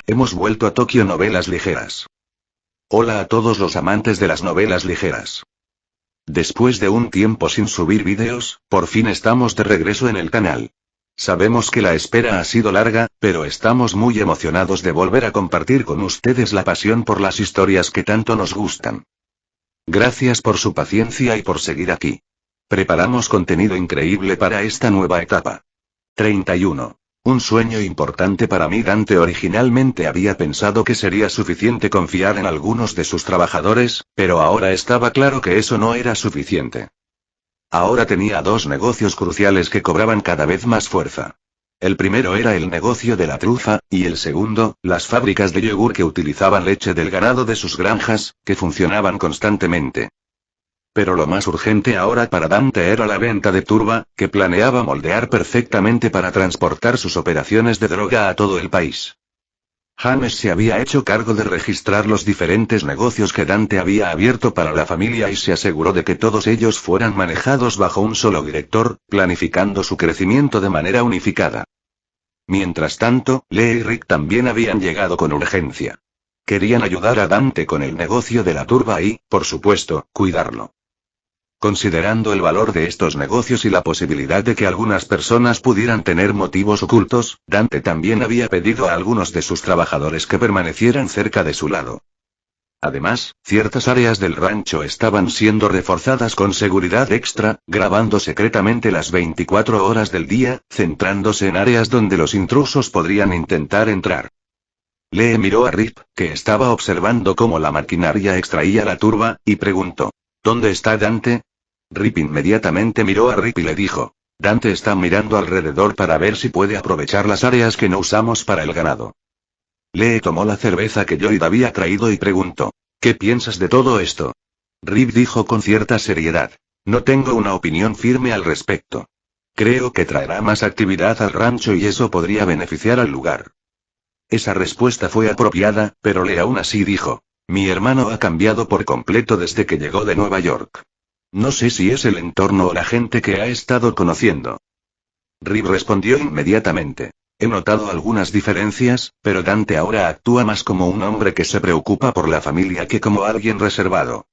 hemos vuelto a Tokio Novelas Ligeras. Hola a todos los amantes de las novelas ligeras. Después de un tiempo sin subir vídeos, por fin estamos de regreso en el canal. Sabemos que la espera ha sido larga, pero estamos muy emocionados de volver a compartir con ustedes la pasión por las historias que tanto nos gustan. Gracias por su paciencia y por seguir aquí. Preparamos contenido increíble para esta nueva etapa. 31. Un sueño importante para mí. Dante originalmente había pensado que sería suficiente confiar en algunos de sus trabajadores, pero ahora estaba claro que eso no era suficiente. Ahora tenía dos negocios cruciales que cobraban cada vez más fuerza. El primero era el negocio de la trufa, y el segundo, las fábricas de yogur que utilizaban leche del ganado de sus granjas, que funcionaban constantemente. Pero lo más urgente ahora para Dante era la venta de turba, que planeaba moldear perfectamente para transportar sus operaciones de droga a todo el país. James se había hecho cargo de registrar los diferentes negocios que Dante había abierto para la familia y se aseguró de que todos ellos fueran manejados bajo un solo director, planificando su crecimiento de manera unificada. Mientras tanto, Lee y Rick también habían llegado con urgencia. Querían ayudar a Dante con el negocio de la turba y, por supuesto, cuidarlo. Considerando el valor de estos negocios y la posibilidad de que algunas personas pudieran tener motivos ocultos, Dante también había pedido a algunos de sus trabajadores que permanecieran cerca de su lado. Además, ciertas áreas del rancho estaban siendo reforzadas con seguridad extra, grabando secretamente las 24 horas del día, centrándose en áreas donde los intrusos podrían intentar entrar. Lee miró a Rip, que estaba observando cómo la maquinaria extraía la turba, y preguntó: ¿Dónde está Dante? Rip inmediatamente miró a Rip y le dijo: Dante está mirando alrededor para ver si puede aprovechar las áreas que no usamos para el ganado. Lee tomó la cerveza que Lloyd había traído y preguntó: ¿Qué piensas de todo esto? Rip dijo con cierta seriedad: No tengo una opinión firme al respecto. Creo que traerá más actividad al rancho y eso podría beneficiar al lugar. Esa respuesta fue apropiada, pero Lee aún así dijo: Mi hermano ha cambiado por completo desde que llegó de Nueva York. No sé si es el entorno o la gente que ha estado conociendo. Rip respondió inmediatamente: He notado algunas diferencias, pero Dante ahora actúa más como un hombre que se preocupa por la familia que como alguien reservado.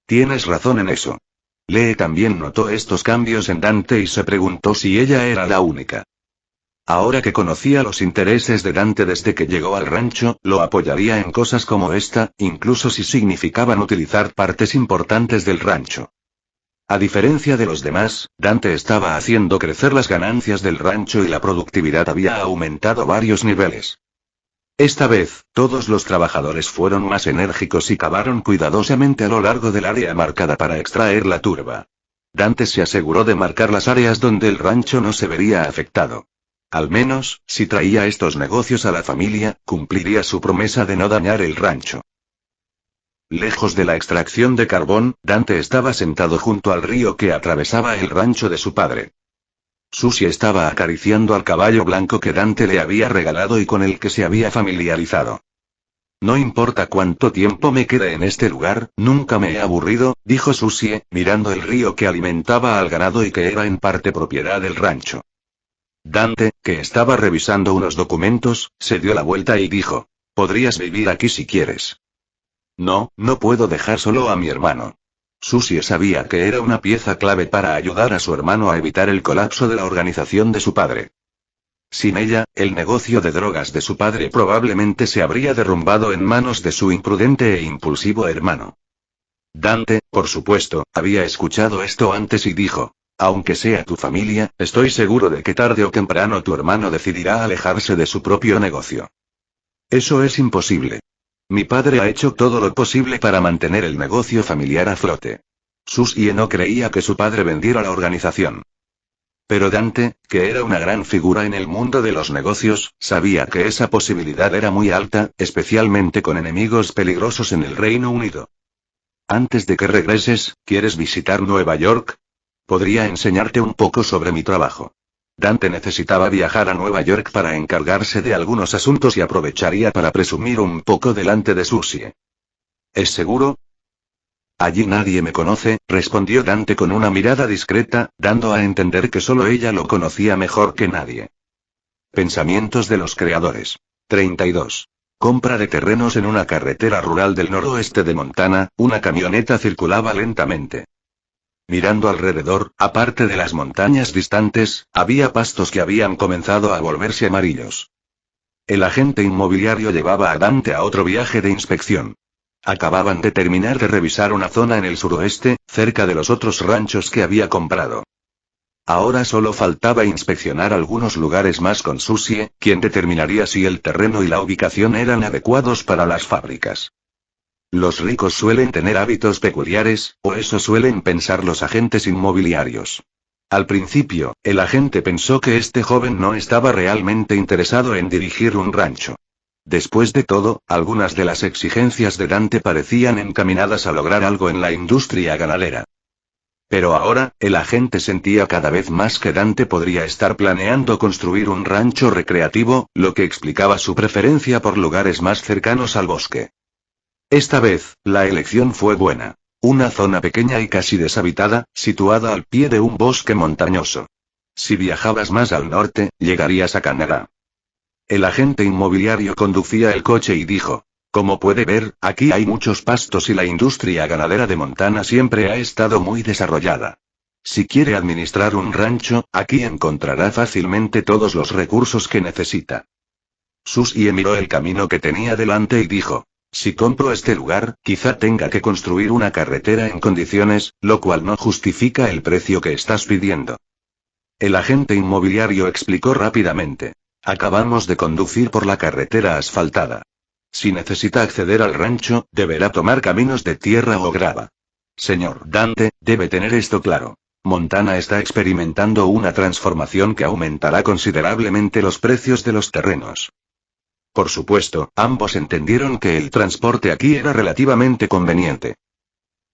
Tienes razón en eso. Lee también notó estos cambios en Dante y se preguntó si ella era la única. Ahora que conocía los intereses de Dante desde que llegó al rancho, lo apoyaría en cosas como esta, incluso si significaban utilizar partes importantes del rancho. A diferencia de los demás, Dante estaba haciendo crecer las ganancias del rancho y la productividad había aumentado varios niveles. Esta vez, todos los trabajadores fueron más enérgicos y cavaron cuidadosamente a lo largo del área marcada para extraer la turba. Dante se aseguró de marcar las áreas donde el rancho no se vería afectado. Al menos, si traía estos negocios a la familia, cumpliría su promesa de no dañar el rancho. Lejos de la extracción de carbón, Dante estaba sentado junto al río que atravesaba el rancho de su padre. Susie estaba acariciando al caballo blanco que Dante le había regalado y con el que se había familiarizado. No importa cuánto tiempo me quede en este lugar, nunca me he aburrido, dijo Susie, mirando el río que alimentaba al ganado y que era en parte propiedad del rancho. Dante, que estaba revisando unos documentos, se dio la vuelta y dijo: Podrías vivir aquí si quieres. No, no puedo dejar solo a mi hermano. Susie sabía que era una pieza clave para ayudar a su hermano a evitar el colapso de la organización de su padre. Sin ella, el negocio de drogas de su padre probablemente se habría derrumbado en manos de su imprudente e impulsivo hermano. Dante, por supuesto, había escuchado esto antes y dijo: Aunque sea tu familia, estoy seguro de que tarde o temprano tu hermano decidirá alejarse de su propio negocio. Eso es imposible. Mi padre ha hecho todo lo posible para mantener el negocio familiar a flote. Susie no creía que su padre vendiera la organización. Pero Dante, que era una gran figura en el mundo de los negocios, sabía que esa posibilidad era muy alta, especialmente con enemigos peligrosos en el Reino Unido. Antes de que regreses, ¿quieres visitar Nueva York? Podría enseñarte un poco sobre mi trabajo. Dante necesitaba viajar a Nueva York para encargarse de algunos asuntos y aprovecharía para presumir un poco delante de Susie. ¿Es seguro? Allí nadie me conoce, respondió Dante con una mirada discreta, dando a entender que solo ella lo conocía mejor que nadie. Pensamientos de los creadores. 32. Compra de terrenos en una carretera rural del noroeste de Montana, una camioneta circulaba lentamente. Mirando alrededor, aparte de las montañas distantes, había pastos que habían comenzado a volverse amarillos. El agente inmobiliario llevaba a Dante a otro viaje de inspección. Acababan de terminar de revisar una zona en el suroeste, cerca de los otros ranchos que había comprado. Ahora solo faltaba inspeccionar algunos lugares más con Susie, quien determinaría si el terreno y la ubicación eran adecuados para las fábricas. Los ricos suelen tener hábitos peculiares, o eso suelen pensar los agentes inmobiliarios. Al principio, el agente pensó que este joven no estaba realmente interesado en dirigir un rancho. Después de todo, algunas de las exigencias de Dante parecían encaminadas a lograr algo en la industria ganadera. Pero ahora, el agente sentía cada vez más que Dante podría estar planeando construir un rancho recreativo, lo que explicaba su preferencia por lugares más cercanos al bosque. Esta vez, la elección fue buena. Una zona pequeña y casi deshabitada, situada al pie de un bosque montañoso. Si viajabas más al norte, llegarías a Canadá. El agente inmobiliario conducía el coche y dijo: como puede ver, aquí hay muchos pastos y la industria ganadera de Montana siempre ha estado muy desarrollada. Si quiere administrar un rancho, aquí encontrará fácilmente todos los recursos que necesita. Susie miró el camino que tenía delante y dijo: si compro este lugar, quizá tenga que construir una carretera en condiciones, lo cual no justifica el precio que estás pidiendo. El agente inmobiliario explicó rápidamente: acabamos de conducir por la carretera asfaltada. Si necesita acceder al rancho, deberá tomar caminos de tierra o grava. Señor Dante, debe tener esto claro. Montana está experimentando una transformación que aumentará considerablemente los precios de los terrenos. Por supuesto, ambos entendieron que el transporte aquí era relativamente conveniente.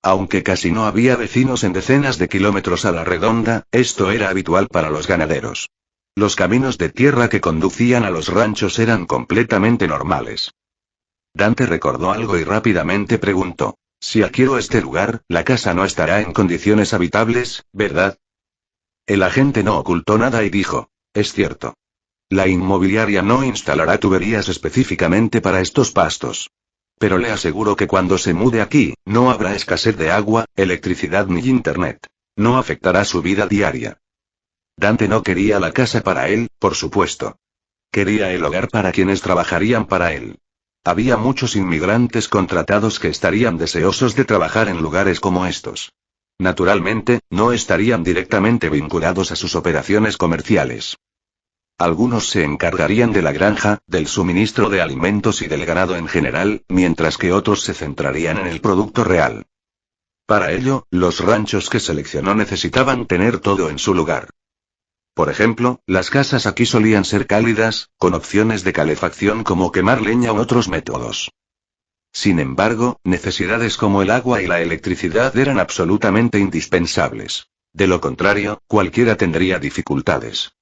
Aunque casi no había vecinos en decenas de kilómetros a la redonda, esto era habitual para los ganaderos. Los caminos de tierra que conducían a los ranchos eran completamente normales. Dante recordó algo y rápidamente preguntó: si adquiero este lugar, la casa no estará en condiciones habitables, ¿verdad? El agente no ocultó nada y dijo: es cierto. La inmobiliaria no instalará tuberías específicamente para estos pastos. Pero le aseguro que cuando se mude aquí, no habrá escasez de agua, electricidad ni internet. No afectará su vida diaria. Dante no quería la casa para él, por supuesto. Quería el hogar para quienes trabajarían para él. Había muchos inmigrantes contratados que estarían deseosos de trabajar en lugares como estos. Naturalmente, no estarían directamente vinculados a sus operaciones comerciales. Algunos se encargarían de la granja, del suministro de alimentos y del ganado en general, mientras que otros se centrarían en el producto real. Para ello, los ranchos que seleccionó necesitaban tener todo en su lugar. Por ejemplo, las casas aquí solían ser cálidas, con opciones de calefacción como quemar leña u otros métodos. Sin embargo, necesidades como el agua y la electricidad eran absolutamente indispensables. De lo contrario, cualquiera tendría dificultades.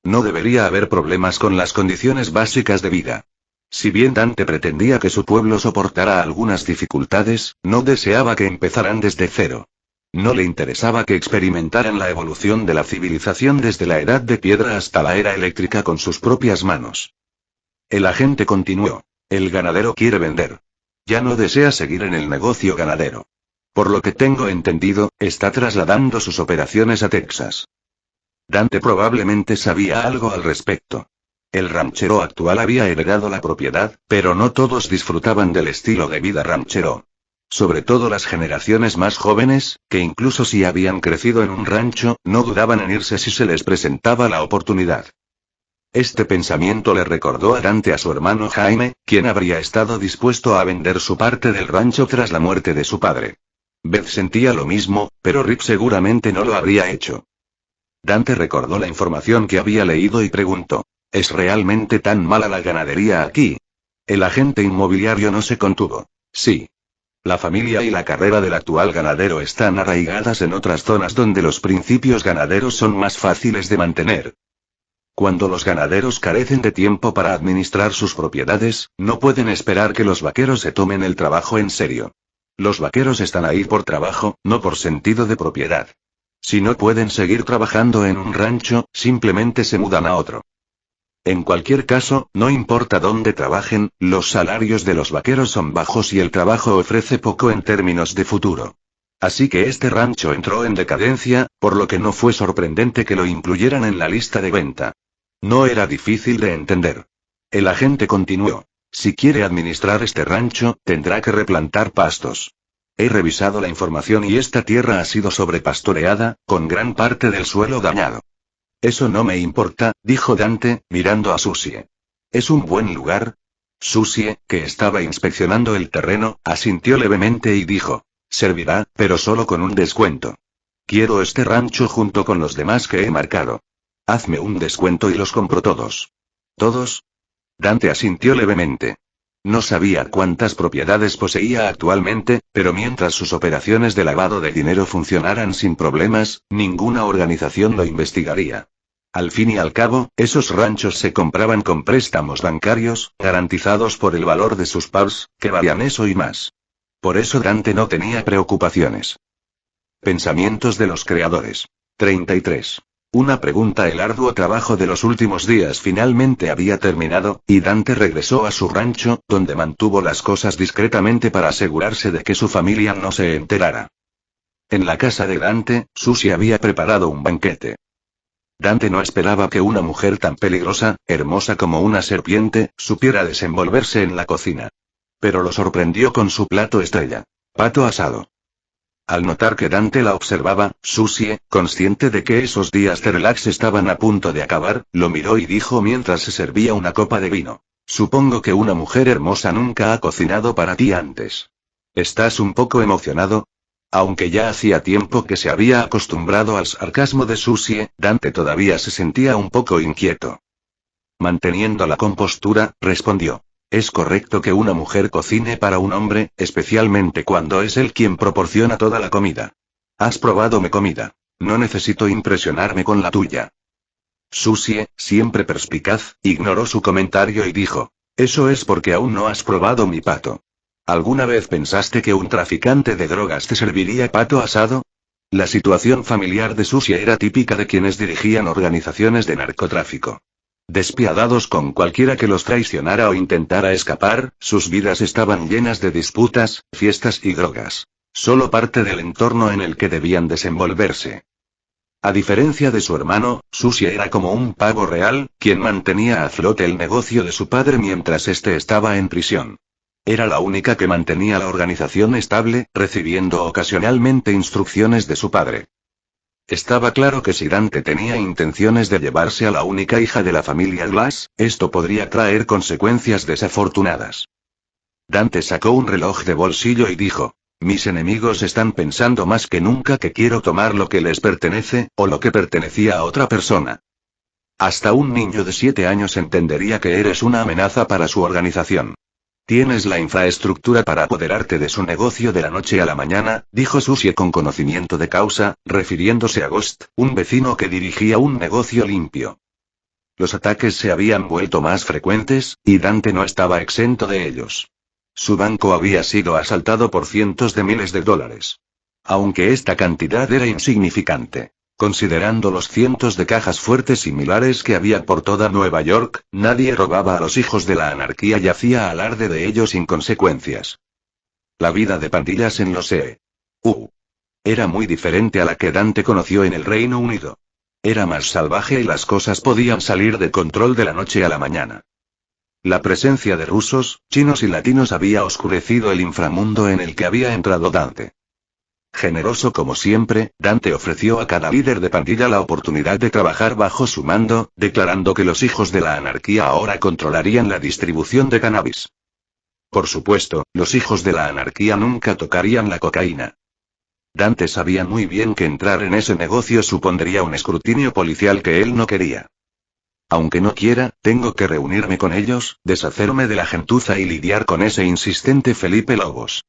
No debería haber problemas con las condiciones básicas de vida. Si bien Dante pretendía que su pueblo soportara algunas dificultades, no deseaba que empezaran desde cero. No le interesaba que experimentaran la evolución de la civilización desde la edad de piedra hasta la era eléctrica con sus propias manos. El agente continuó: el ganadero quiere vender. Ya no desea seguir en el negocio ganadero. Por lo que tengo entendido, está trasladando sus operaciones a Texas. Dante probablemente sabía algo al respecto. El ranchero actual había heredado la propiedad, pero no todos disfrutaban del estilo de vida ranchero. Sobre todo las generaciones más jóvenes, que incluso si habían crecido en un rancho, no dudaban en irse si se les presentaba la oportunidad. Este pensamiento le recordó a Dante a su hermano Jaime, quien habría estado dispuesto a vender su parte del rancho tras la muerte de su padre. Beth sentía lo mismo, pero Rick seguramente no lo habría hecho. Dante recordó la información que había leído y preguntó: ¿es realmente tan mala la ganadería aquí? El agente inmobiliario no se contuvo. Sí. La familia y la carrera del actual ganadero están arraigadas en otras zonas donde los principios ganaderos son más fáciles de mantener. Cuando los ganaderos carecen de tiempo para administrar sus propiedades, no pueden esperar que los vaqueros se tomen el trabajo en serio. Los vaqueros están ahí por trabajo, no por sentido de propiedad. Si no pueden seguir trabajando en un rancho, simplemente se mudan a otro. En cualquier caso, no importa dónde trabajen, los salarios de los vaqueros son bajos y el trabajo ofrece poco en términos de futuro. Así que este rancho entró en decadencia, por lo que no fue sorprendente que lo incluyeran en la lista de venta. No era difícil de entender. El agente continuó. Si quiere administrar este rancho, tendrá que replantar pastos. He revisado la información y esta tierra ha sido sobrepastoreada, con gran parte del suelo dañado. Eso no me importa, dijo Dante, mirando a Susie. ¿Es un buen lugar? Susie, que estaba inspeccionando el terreno, asintió levemente y dijo. Servirá, pero solo con un descuento. Quiero este rancho junto con los demás que he marcado. Hazme un descuento y los compro todos. ¿Todos? Dante asintió levemente. No sabía cuántas propiedades poseía actualmente, pero mientras sus operaciones de lavado de dinero funcionaran sin problemas, ninguna organización lo investigaría. Al fin y al cabo, esos ranchos se compraban con préstamos bancarios, garantizados por el valor de sus pubs, que valían eso y más. Por eso Dante no tenía preocupaciones. Pensamientos de los creadores. 33. Una pregunta. El arduo trabajo de los últimos días finalmente había terminado, y Dante regresó a su rancho, donde mantuvo las cosas discretamente para asegurarse de que su familia no se enterara. En la casa de Dante, Susie había preparado un banquete. Dante no esperaba que una mujer tan peligrosa, hermosa como una serpiente, supiera desenvolverse en la cocina. Pero lo sorprendió con su plato estrella. Pato asado. Al notar que Dante la observaba, Susie, consciente de que esos días de relax estaban a punto de acabar, lo miró y dijo mientras se servía una copa de vino. Supongo que una mujer hermosa nunca ha cocinado para ti antes. ¿Estás un poco emocionado? Aunque ya hacía tiempo que se había acostumbrado al sarcasmo de Susie, Dante todavía se sentía un poco inquieto. Manteniendo la compostura, respondió. Es correcto que una mujer cocine para un hombre, especialmente cuando es él quien proporciona toda la comida. Has probado mi comida. No necesito impresionarme con la tuya. Susie, siempre perspicaz, ignoró su comentario y dijo. Eso es porque aún no has probado mi pato. ¿Alguna vez pensaste que un traficante de drogas te serviría pato asado? La situación familiar de Susie era típica de quienes dirigían organizaciones de narcotráfico. Despiadados con cualquiera que los traicionara o intentara escapar, sus vidas estaban llenas de disputas, fiestas y drogas. Solo parte del entorno en el que debían desenvolverse. A diferencia de su hermano, Susie era como un pavo real, quien mantenía a flote el negocio de su padre mientras éste estaba en prisión. Era la única que mantenía la organización estable, recibiendo ocasionalmente instrucciones de su padre. Estaba claro que si Dante tenía intenciones de llevarse a la única hija de la familia Glass, esto podría traer consecuencias desafortunadas. Dante sacó un reloj de bolsillo y dijo, mis enemigos están pensando más que nunca que quiero tomar lo que les pertenece, o lo que pertenecía a otra persona. Hasta un niño de 7 años entendería que eres una amenaza para su organización. Tienes la infraestructura para apoderarte de su negocio de la noche a la mañana, dijo Susie con conocimiento de causa, refiriéndose a Ghost, un vecino que dirigía un negocio limpio. Los ataques se habían vuelto más frecuentes, y Dante no estaba exento de ellos. Su banco había sido asaltado por cientos de miles de dólares. Aunque esta cantidad era insignificante. Considerando los cientos de cajas fuertes similares que había por toda Nueva York, nadie robaba a los hijos de la anarquía y hacía alarde de ellos sin consecuencias. La vida de pandillas en los E.U. era muy diferente a la que Dante conoció en el Reino Unido. Era más salvaje y las cosas podían salir de control de la noche a la mañana. La presencia de rusos, chinos y latinos había oscurecido el inframundo en el que había entrado Dante. Generoso como siempre, Dante ofreció a cada líder de pandilla la oportunidad de trabajar bajo su mando, declarando que los hijos de la anarquía ahora controlarían la distribución de cannabis. Por supuesto, los hijos de la anarquía nunca tocarían la cocaína. Dante sabía muy bien que entrar en ese negocio supondría un escrutinio policial que él no quería. Aunque no quiera, tengo que reunirme con ellos, deshacerme de la gentuza y lidiar con ese insistente Felipe Lobos.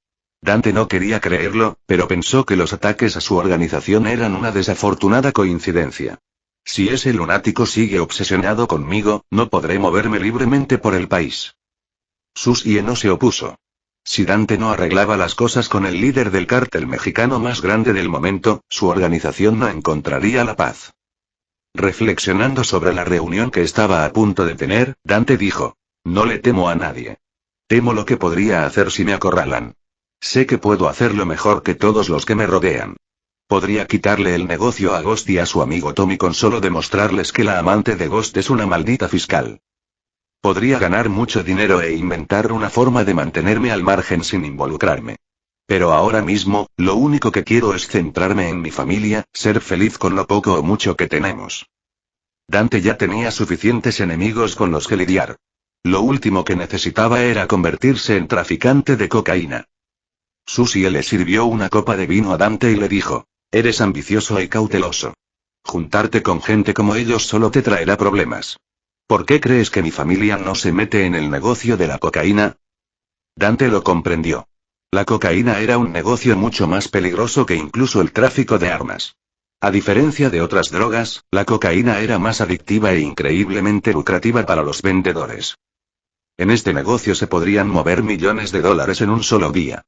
Dante no quería creerlo, pero pensó que los ataques a su organización eran una desafortunada coincidencia. Si ese lunático sigue obsesionado conmigo, no podré moverme libremente por el país. Susie no se opuso. Si Dante no arreglaba las cosas con el líder del cártel mexicano más grande del momento, su organización no encontraría la paz. Reflexionando sobre la reunión que estaba a punto de tener, Dante dijo: no le temo a nadie. Temo lo que podría hacer si me acorralan. Sé que puedo hacerlo mejor que todos los que me rodean. Podría quitarle el negocio a Ghost y a su amigo Tommy con solo demostrarles que la amante de Ghost es una maldita fiscal. Podría ganar mucho dinero e inventar una forma de mantenerme al margen sin involucrarme. Pero ahora mismo, lo único que quiero es centrarme en mi familia, ser feliz con lo poco o mucho que tenemos. Dante ya tenía suficientes enemigos con los que lidiar. Lo último que necesitaba era convertirse en traficante de cocaína. Susie le sirvió una copa de vino a Dante y le dijo: eres ambicioso y cauteloso. Juntarte con gente como ellos solo te traerá problemas. ¿Por qué crees que mi familia no se mete en el negocio de la cocaína? Dante lo comprendió. La cocaína era un negocio mucho más peligroso que incluso el tráfico de armas. A diferencia de otras drogas, la cocaína era más adictiva e increíblemente lucrativa para los vendedores. En este negocio se podrían mover millones de dólares en un solo día.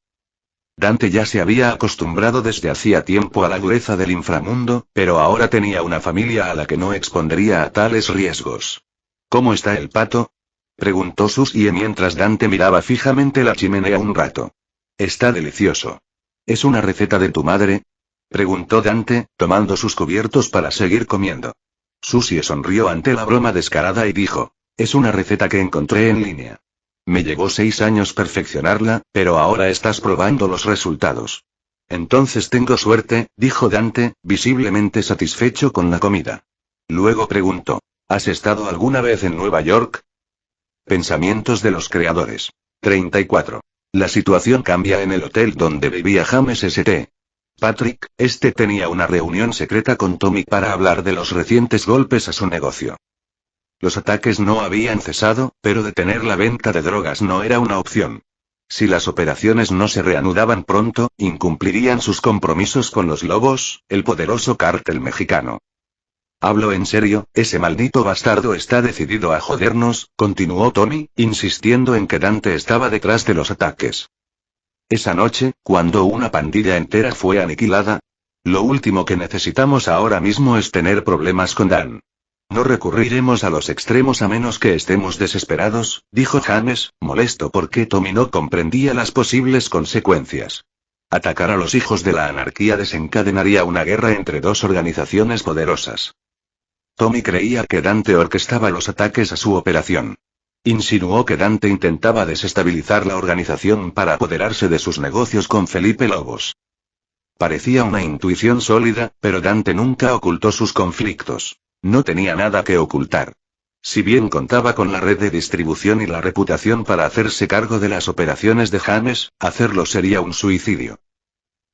Dante ya se había acostumbrado desde hacía tiempo a la dureza del inframundo, pero ahora tenía una familia a la que no expondría a tales riesgos. ¿Cómo está el pato?, preguntó Susie mientras Dante miraba fijamente la chimenea un rato. Está delicioso. ¿Es una receta de tu madre?, preguntó Dante, tomando sus cubiertos para seguir comiendo. Susie sonrió ante la broma descarada y dijo: es una receta que encontré en línea. Me llevó 6 años perfeccionarla, pero ahora estás probando los resultados. Entonces tengo suerte, dijo Dante, visiblemente satisfecho con la comida. Luego preguntó: ¿has estado alguna vez en Nueva York? Pensamientos de los creadores. 34. La situación cambia en el hotel donde vivía James St. Patrick. Tenía una reunión secreta con Tommy para hablar de los recientes golpes a su negocio. Los ataques no habían cesado, pero detener la venta de drogas no era una opción. Si las operaciones no se reanudaban pronto, incumplirían sus compromisos con los Lobos, el poderoso cártel mexicano. Hablo en serio, ese maldito bastardo está decidido a jodernos, continuó Tommy, insistiendo en que Dante estaba detrás de los ataques. Esa noche, cuando una pandilla entera fue aniquilada, lo último que necesitamos ahora mismo es tener problemas con Dan. No recurriremos a los extremos a menos que estemos desesperados, dijo James, molesto porque Tommy no comprendía las posibles consecuencias. Atacar a los hijos de la anarquía desencadenaría una guerra entre dos organizaciones poderosas. Tommy creía que Dante orquestaba los ataques a su operación. Insinuó que Dante intentaba desestabilizar la organización para apoderarse de sus negocios con Felipe Lobos. Parecía una intuición sólida, pero Dante nunca ocultó sus conflictos. No tenía nada que ocultar. Si bien contaba con la red de distribución y la reputación para hacerse cargo de las operaciones de James, hacerlo sería un suicidio.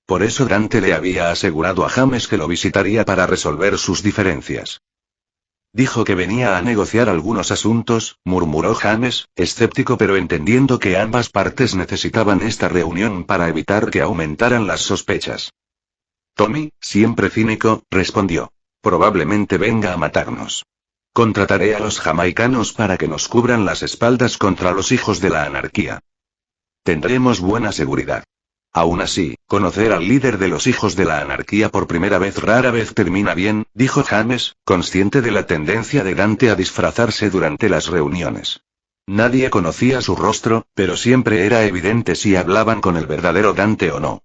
Por eso Dante le había asegurado a James que lo visitaría para resolver sus diferencias. Dijo que venía a negociar algunos asuntos, murmuró James, escéptico pero entendiendo que ambas partes necesitaban esta reunión para evitar que aumentaran las sospechas. Tommy, siempre cínico, respondió: probablemente venga a matarnos. Contrataré a los jamaicanos para que nos cubran las espaldas contra los hijos de la anarquía. Tendremos buena seguridad. Aún así, conocer al líder de los hijos de la anarquía por primera vez rara vez termina bien, dijo James, consciente de la tendencia de Dante a disfrazarse durante las reuniones. Nadie conocía su rostro, pero siempre era evidente si hablaban con el verdadero Dante o no.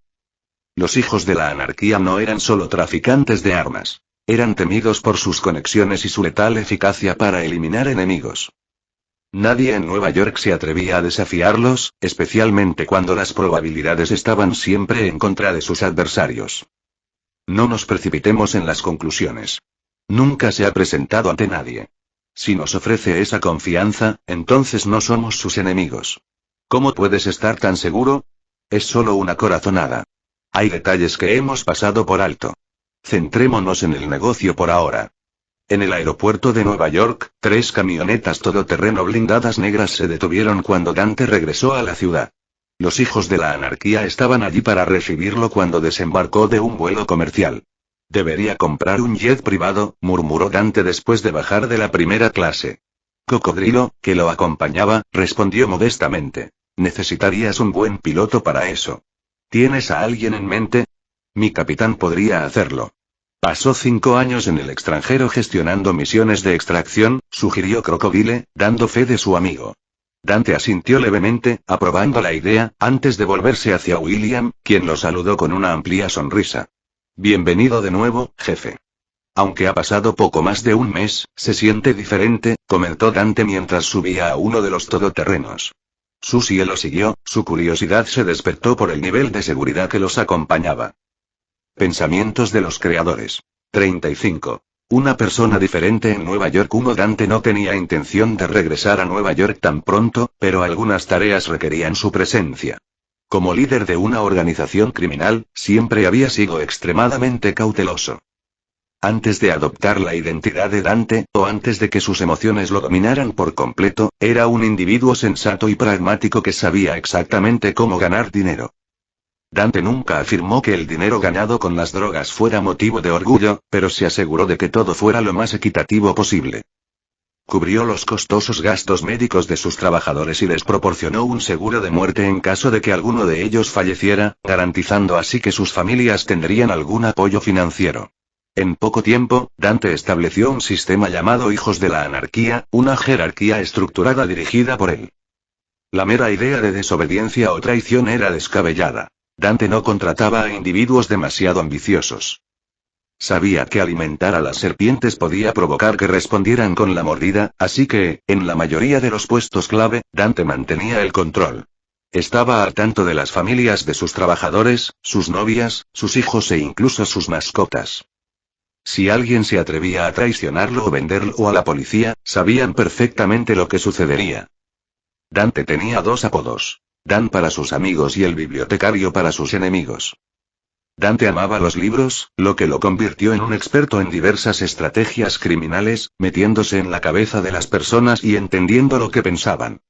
Los hijos de la anarquía no eran solo traficantes de armas. Eran temidos por sus conexiones y su letal eficacia para eliminar enemigos. Nadie en Nueva York se atrevía a desafiarlos, especialmente cuando las probabilidades estaban siempre en contra de sus adversarios. No nos precipitemos en las conclusiones. Nunca se ha presentado ante nadie. Si nos ofrece esa confianza, entonces no somos sus enemigos. ¿Cómo puedes estar tan seguro? Es solo una corazonada. Hay detalles que hemos pasado por alto. Centrémonos en el negocio por ahora. En el aeropuerto de Nueva York, 3 camionetas todoterreno blindadas negras se detuvieron cuando Dante regresó a la ciudad. Los hijos de la anarquía estaban allí para recibirlo cuando desembarcó de un vuelo comercial. Debería comprar un jet privado, murmuró Dante después de bajar de la primera clase. Cocodrilo, que lo acompañaba, respondió modestamente: necesitarías un buen piloto para eso. ¿Tienes a alguien en mente? Mi capitán podría hacerlo. Pasó 5 años en el extranjero gestionando misiones de extracción, sugirió Crocodile, dando fe de su amigo. Dante asintió levemente, aprobando la idea, antes de volverse hacia William, quien lo saludó con una amplia sonrisa. Bienvenido de nuevo, jefe. Aunque ha pasado poco más de un mes, se siente diferente, comentó Dante mientras subía a uno de los todoterrenos. Susie lo siguió, su curiosidad se despertó por el nivel de seguridad que los acompañaba. Pensamientos de los creadores. 35. Una persona diferente en Nueva York. Dante no tenía intención de regresar a Nueva York tan pronto, pero algunas tareas requerían su presencia. Como líder de una organización criminal, siempre había sido extremadamente cauteloso. Antes de adoptar la identidad de Dante, o antes de que sus emociones lo dominaran por completo, era un individuo sensato y pragmático que sabía exactamente cómo ganar dinero. Dante nunca afirmó que el dinero ganado con las drogas fuera motivo de orgullo, pero se aseguró de que todo fuera lo más equitativo posible. Cubrió los costosos gastos médicos de sus trabajadores y les proporcionó un seguro de muerte en caso de que alguno de ellos falleciera, garantizando así que sus familias tendrían algún apoyo financiero. En poco tiempo, Dante estableció un sistema llamado Hijos de la Anarquía, una jerarquía estructurada dirigida por él. La mera idea de desobediencia o traición era descabellada. Dante no contrataba a individuos demasiado ambiciosos. Sabía que alimentar a las serpientes podía provocar que respondieran con la mordida, así que, en la mayoría de los puestos clave, Dante mantenía el control. Estaba al tanto de las familias de sus trabajadores, sus novias, sus hijos e incluso sus mascotas. Si alguien se atrevía a traicionarlo o venderlo a la policía, sabían perfectamente lo que sucedería. Dante tenía 2 apodos. Dan para sus amigos y el bibliotecario para sus enemigos. Dante amaba los libros, lo que lo convirtió en un experto en diversas estrategias criminales, metiéndose en la cabeza de las personas y entendiendo lo que pensaban.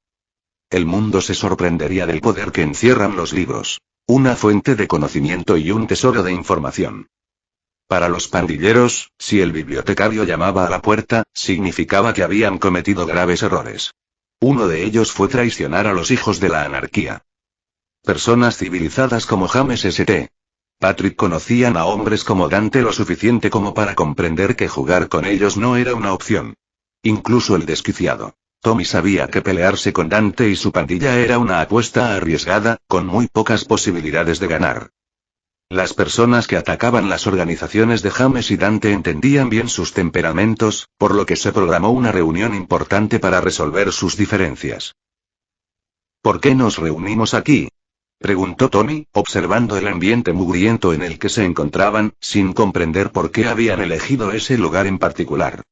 El mundo se sorprendería del poder que encierran los libros. Una fuente de conocimiento y un tesoro de información. Para los pandilleros, si el bibliotecario llamaba a la puerta, significaba que habían cometido graves errores. Uno de ellos fue traicionar a los hijos de la anarquía. Personas civilizadas como James St. Patrick conocían a hombres como Dante lo suficiente como para comprender que jugar con ellos no era una opción. Incluso el desquiciado Tommy sabía que pelearse con Dante y su pandilla era una apuesta arriesgada, con muy pocas posibilidades de ganar. Las personas que atacaban las organizaciones de James y Dante entendían bien sus temperamentos, por lo que se programó una reunión importante para resolver sus diferencias. ¿Por qué nos reunimos aquí?, preguntó Tommy, observando el ambiente mugriento en el que se encontraban, sin comprender por qué habían elegido ese lugar en particular.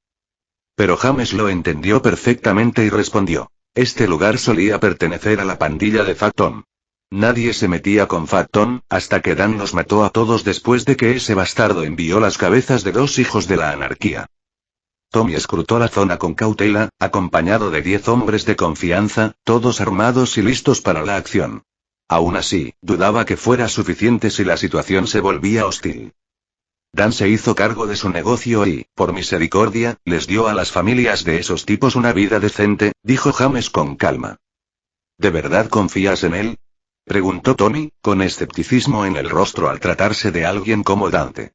Pero James lo entendió perfectamente y respondió: este lugar solía pertenecer a la pandilla de Fat Tom. Nadie se metía con Fat Tom, hasta que Dan los mató a todos después de que ese bastardo envió las cabezas de 2 hijos de la anarquía. Tommy escrutó la zona con cautela, acompañado de 10 hombres de confianza, todos armados y listos para la acción. Aún así, dudaba que fuera suficiente si la situación se volvía hostil. Dan se hizo cargo de su negocio y, por misericordia, les dio a las familias de esos tipos una vida decente, dijo James con calma. ¿De verdad confías en él?, preguntó Tommy, con escepticismo en el rostro al tratarse de alguien como Dante.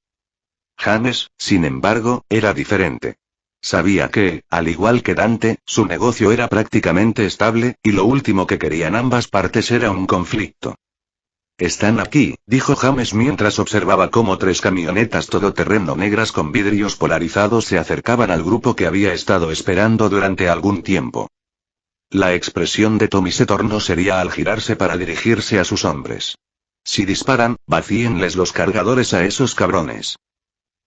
James, sin embargo, era diferente. Sabía que, al igual que Dante, su negocio era prácticamente estable, y lo último que querían ambas partes era un conflicto. Están aquí, dijo James mientras observaba cómo 3 camionetas todoterreno negras con vidrios polarizados se acercaban al grupo que había estado esperando durante algún tiempo. La expresión de Tommy se tornó seria al girarse para dirigirse a sus hombres. Si disparan, vacíenles los cargadores a esos cabrones.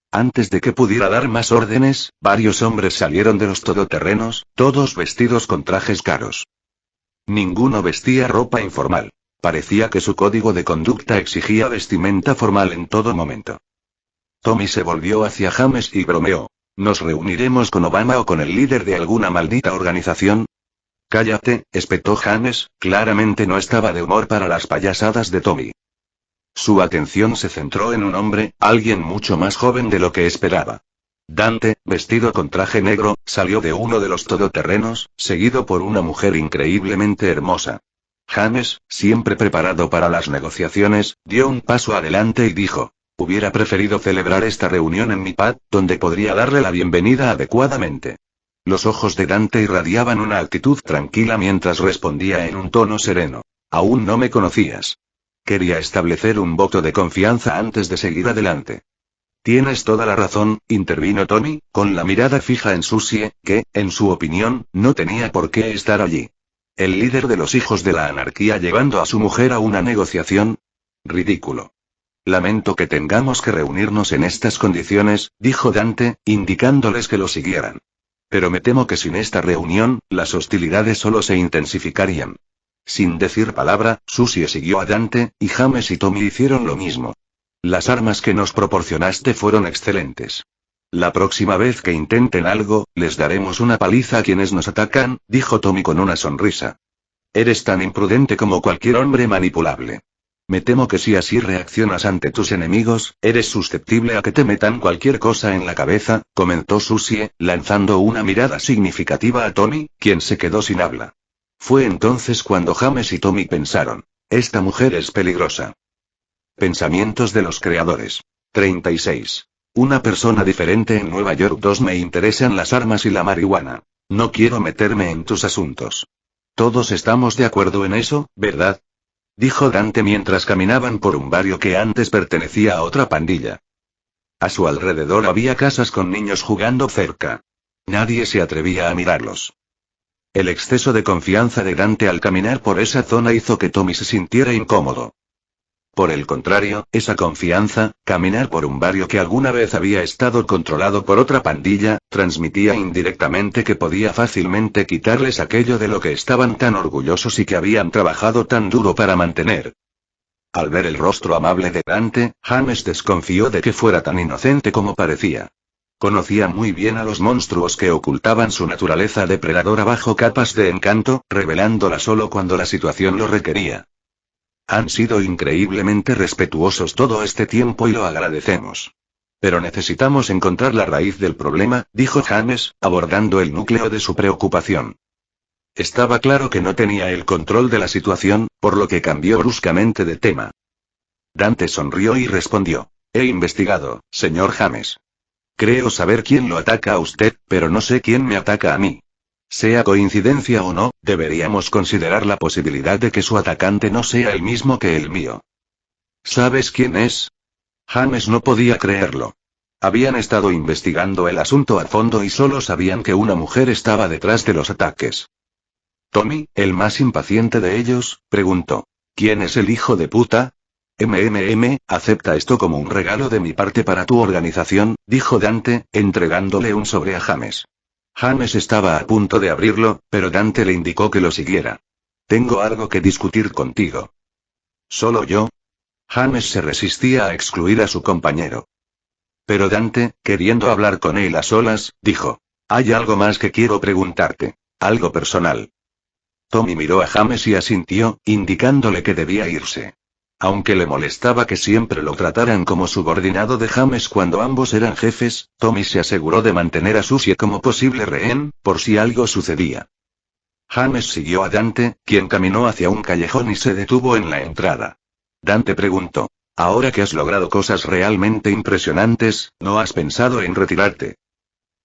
Antes de que pudiera dar más órdenes, varios hombres salieron de los todoterrenos, todos vestidos con trajes caros. Ninguno vestía ropa informal. Parecía que su código de conducta exigía vestimenta formal en todo momento. Tommy se volvió hacia James y bromeó: ¿nos reuniremos con Obama o con el líder de alguna maldita organización? Cállate, espetó James, claramente no estaba de humor para las payasadas de Tommy. Su atención se centró en un hombre, alguien mucho más joven de lo que esperaba. Dante, vestido con traje negro, salió de uno de los todoterrenos, seguido por una mujer increíblemente hermosa. James, siempre preparado para las negociaciones, dio un paso adelante y dijo: Hubiera preferido celebrar esta reunión en mi pad, donde podría darle la bienvenida adecuadamente. Los ojos de Dante irradiaban una actitud tranquila mientras respondía en un tono sereno. Aún no me conocías. Quería establecer un voto de confianza antes de seguir adelante. Tienes toda la razón, intervino Tommy, con la mirada fija en Susie, que, en su opinión, no tenía por qué estar allí. ¿El líder de los hijos de la anarquía llevando a su mujer a una negociación? Ridículo. Lamento que tengamos que reunirnos en estas condiciones, dijo Dante, indicándoles que lo siguieran. Pero me temo que sin esta reunión, las hostilidades solo se intensificarían. Sin decir palabra, Susie siguió a Dante, y James y Tommy hicieron lo mismo. Las armas que nos proporcionaste fueron excelentes. La próxima vez que intenten algo, les daremos una paliza a quienes nos atacan, dijo Tommy con una sonrisa. Eres tan imprudente como cualquier hombre manipulable. Me temo que si así reaccionas ante tus enemigos, eres susceptible a que te metan cualquier cosa en la cabeza, comentó Susie, lanzando una mirada significativa a Tommy, quien se quedó sin habla. Fue entonces cuando James y Tommy pensaron, esta mujer es peligrosa. Pensamientos de los creadores. 36. Una persona diferente en Nueva York. 2. Me interesan las armas y la marihuana. No quiero meterme en tus asuntos. Todos estamos de acuerdo en eso, ¿verdad? Dijo Dante mientras caminaban por un barrio que antes pertenecía a otra pandilla. A su alrededor había casas con niños jugando cerca. Nadie se atrevía a mirarlos. El exceso de confianza de Dante al caminar por esa zona hizo que Tommy se sintiera incómodo. Por el contrario, esa confianza, caminar por un barrio que alguna vez había estado controlado por otra pandilla, transmitía indirectamente que podía fácilmente quitarles aquello de lo que estaban tan orgullosos y que habían trabajado tan duro para mantener. Al ver el rostro amable de Dante, James desconfió de que fuera tan inocente como parecía. Conocía muy bien a los monstruos que ocultaban su naturaleza depredadora bajo capas de encanto, revelándola solo cuando la situación lo requería. Han sido increíblemente respetuosos todo este tiempo y lo agradecemos. Pero necesitamos encontrar la raíz del problema, dijo James, abordando el núcleo de su preocupación. Estaba claro que no tenía el control de la situación, por lo que cambió bruscamente de tema. Dante sonrió y respondió. He investigado, señor James. Creo saber quién lo ataca a usted, pero no sé quién me ataca a mí. Sea coincidencia o no, deberíamos considerar la posibilidad de que su atacante no sea el mismo que el mío. ¿Sabes quién es? James no podía creerlo. Habían estado investigando el asunto a fondo y solo sabían que una mujer estaba detrás de los ataques. Tommy, el más impaciente de ellos, preguntó. ¿Quién es el hijo de puta? Acepta esto como un regalo de mi parte para tu organización, dijo Dante, entregándole un sobre a James. James estaba a punto de abrirlo, pero Dante le indicó que lo siguiera. Tengo algo que discutir contigo. ¿Solo yo? James se resistía a excluir a su compañero. Pero Dante, queriendo hablar con él a solas, dijo. Hay algo más que quiero preguntarte. Algo personal. Tommy miró a James y asintió, indicándole que debía irse. Aunque le molestaba que siempre lo trataran como subordinado de James cuando ambos eran jefes, Tommy se aseguró de mantener a Susie como posible rehén, por si algo sucedía. James siguió a Dante, quien caminó hacia un callejón y se detuvo en la entrada. Dante preguntó, ahora que has logrado cosas realmente impresionantes, ¿no has pensado en retirarte?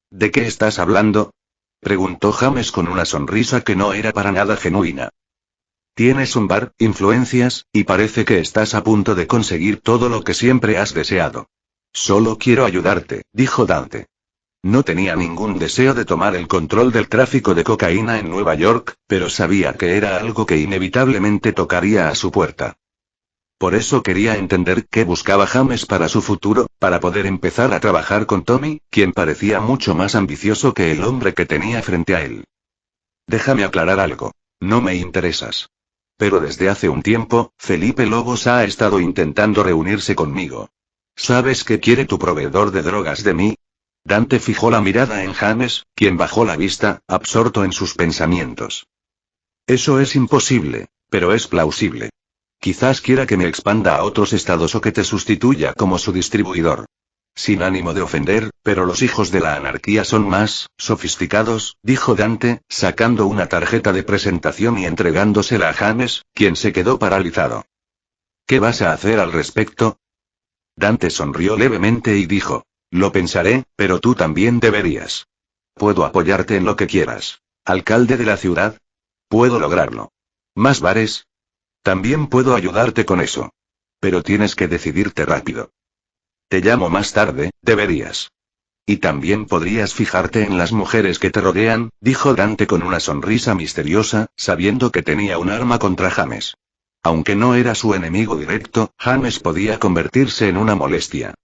¿De qué estás hablando? Preguntó James con una sonrisa que no era para nada genuina. Tienes un bar, influencias, y parece que estás a punto de conseguir todo lo que siempre has deseado. Solo quiero ayudarte, dijo Dante. No tenía ningún deseo de tomar el control del tráfico de cocaína en Nueva York, pero sabía que era algo que inevitablemente tocaría a su puerta. Por eso quería entender qué buscaba James para su futuro, para poder empezar a trabajar con Tommy, quien parecía mucho más ambicioso que el hombre que tenía frente a él. Déjame aclarar algo. No me interesas. Pero desde hace un tiempo, Felipe Lobos ha estado intentando reunirse conmigo. ¿Sabes qué quiere tu proveedor de drogas de mí? Dante fijó la mirada en James, quien bajó la vista, absorto en sus pensamientos. Eso es imposible, pero es plausible. Quizás quiera que me expanda a otros estados o que te sustituya como su distribuidor. Sin ánimo de ofender, pero los hijos de la anarquía son más sofisticados, dijo Dante, sacando una tarjeta de presentación y entregándosela a James, quien se quedó paralizado. ¿Qué vas a hacer al respecto? Dante sonrió levemente y dijo: lo pensaré, pero tú también deberías. Puedo apoyarte en lo que quieras. ¿Alcalde de la ciudad? Puedo lograrlo. ¿Más bares? También puedo ayudarte con eso. Pero tienes que decidirte rápido. Te llamo más tarde, deberías. Y también podrías fijarte en las mujeres que te rodean, dijo Dante con una sonrisa misteriosa, sabiendo que tenía un arma contra James. Aunque no era su enemigo directo, James podía convertirse en una molestia.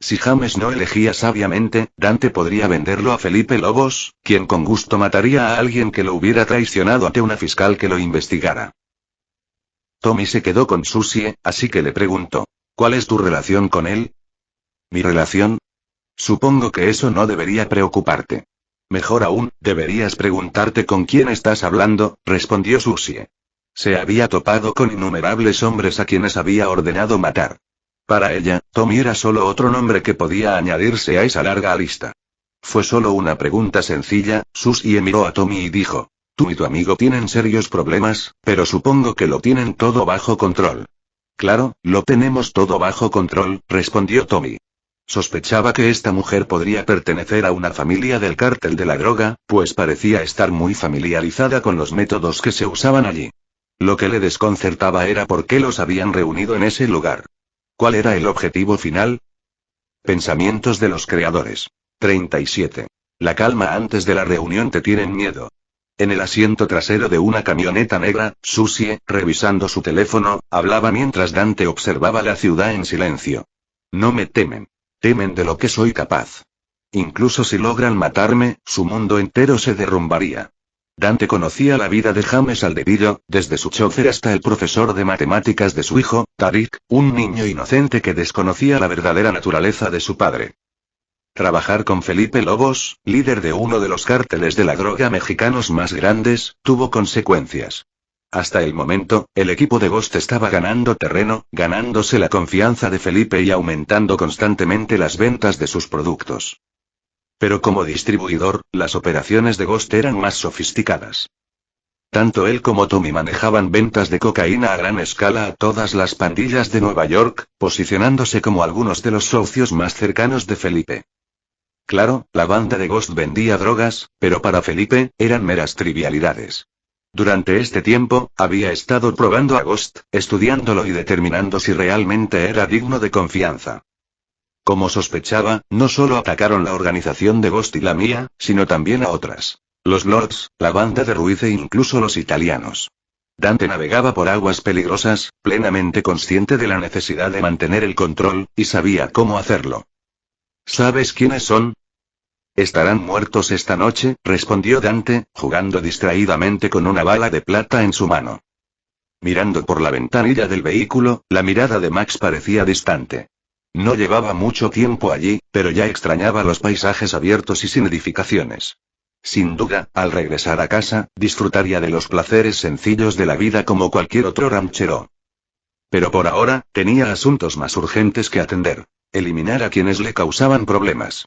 Si James no elegía sabiamente, Dante podría venderlo a Felipe Lobos, quien con gusto mataría a alguien que lo hubiera traicionado ante una fiscal que lo investigara. Tommy se quedó con Susie, así que le preguntó: ¿cuál es tu relación con él? ¿Mi relación? Supongo que eso no debería preocuparte. Mejor aún, deberías preguntarte con quién estás hablando, respondió Susie. Se había topado con innumerables hombres a quienes había ordenado matar. Para ella, Tommy era solo otro nombre que podía añadirse a esa larga lista. Fue solo una pregunta sencilla. Susie miró a Tommy y dijo: tú y tu amigo tienen serios problemas, pero supongo que lo tienen todo bajo control. Claro, lo tenemos todo bajo control, respondió Tommy. Sospechaba que esta mujer podría pertenecer a una familia del cártel de la droga, pues parecía estar muy familiarizada con los métodos que se usaban allí. Lo que le desconcertaba era por qué los habían reunido en ese lugar. ¿Cuál era el objetivo final? Pensamientos de los creadores. 37. La calma antes de la reunión te tienen miedo. En el asiento trasero de una camioneta negra, Susie, revisando su teléfono, hablaba mientras Dante observaba la ciudad en silencio. No me temen. Temen de lo que soy capaz. Incluso si logran matarme, su mundo entero se derrumbaría. Dante conocía la vida de James al dedillo, desde su chofer hasta el profesor de matemáticas de su hijo, Tariq, un niño inocente que desconocía la verdadera naturaleza de su padre. Trabajar con Felipe Lobos, líder de uno de los cárteles de la droga mexicanos más grandes, tuvo consecuencias. Hasta el momento, el equipo de Ghost estaba ganando terreno, ganándose la confianza de Felipe y aumentando constantemente las ventas de sus productos. Pero como distribuidor, las operaciones de Ghost eran más sofisticadas. Tanto él como Tommy manejaban ventas de cocaína a gran escala a todas las pandillas de Nueva York, posicionándose como algunos de los socios más cercanos de Felipe. Claro, la banda de Ghost vendía drogas, pero para Felipe, eran meras trivialidades. Durante este tiempo, había estado probando a Ghost, estudiándolo y determinando si realmente era digno de confianza. Como sospechaba, no solo atacaron la organización de Ghost y la mía, sino también a otras. Los Lords, la banda de Ruiz e incluso los italianos. Dante navegaba por aguas peligrosas, plenamente consciente de la necesidad de mantener el control, y sabía cómo hacerlo. ¿Sabes quiénes son? Estarán muertos esta noche, respondió Dante, jugando distraídamente con una bala de plata en su mano. Mirando por la ventanilla del vehículo, la mirada de Max parecía distante. No llevaba mucho tiempo allí, pero ya extrañaba los paisajes abiertos y sin edificaciones. Sin duda, al regresar a casa, disfrutaría de los placeres sencillos de la vida como cualquier otro ranchero. Pero por ahora, tenía asuntos más urgentes que atender. Eliminar a quienes le causaban problemas.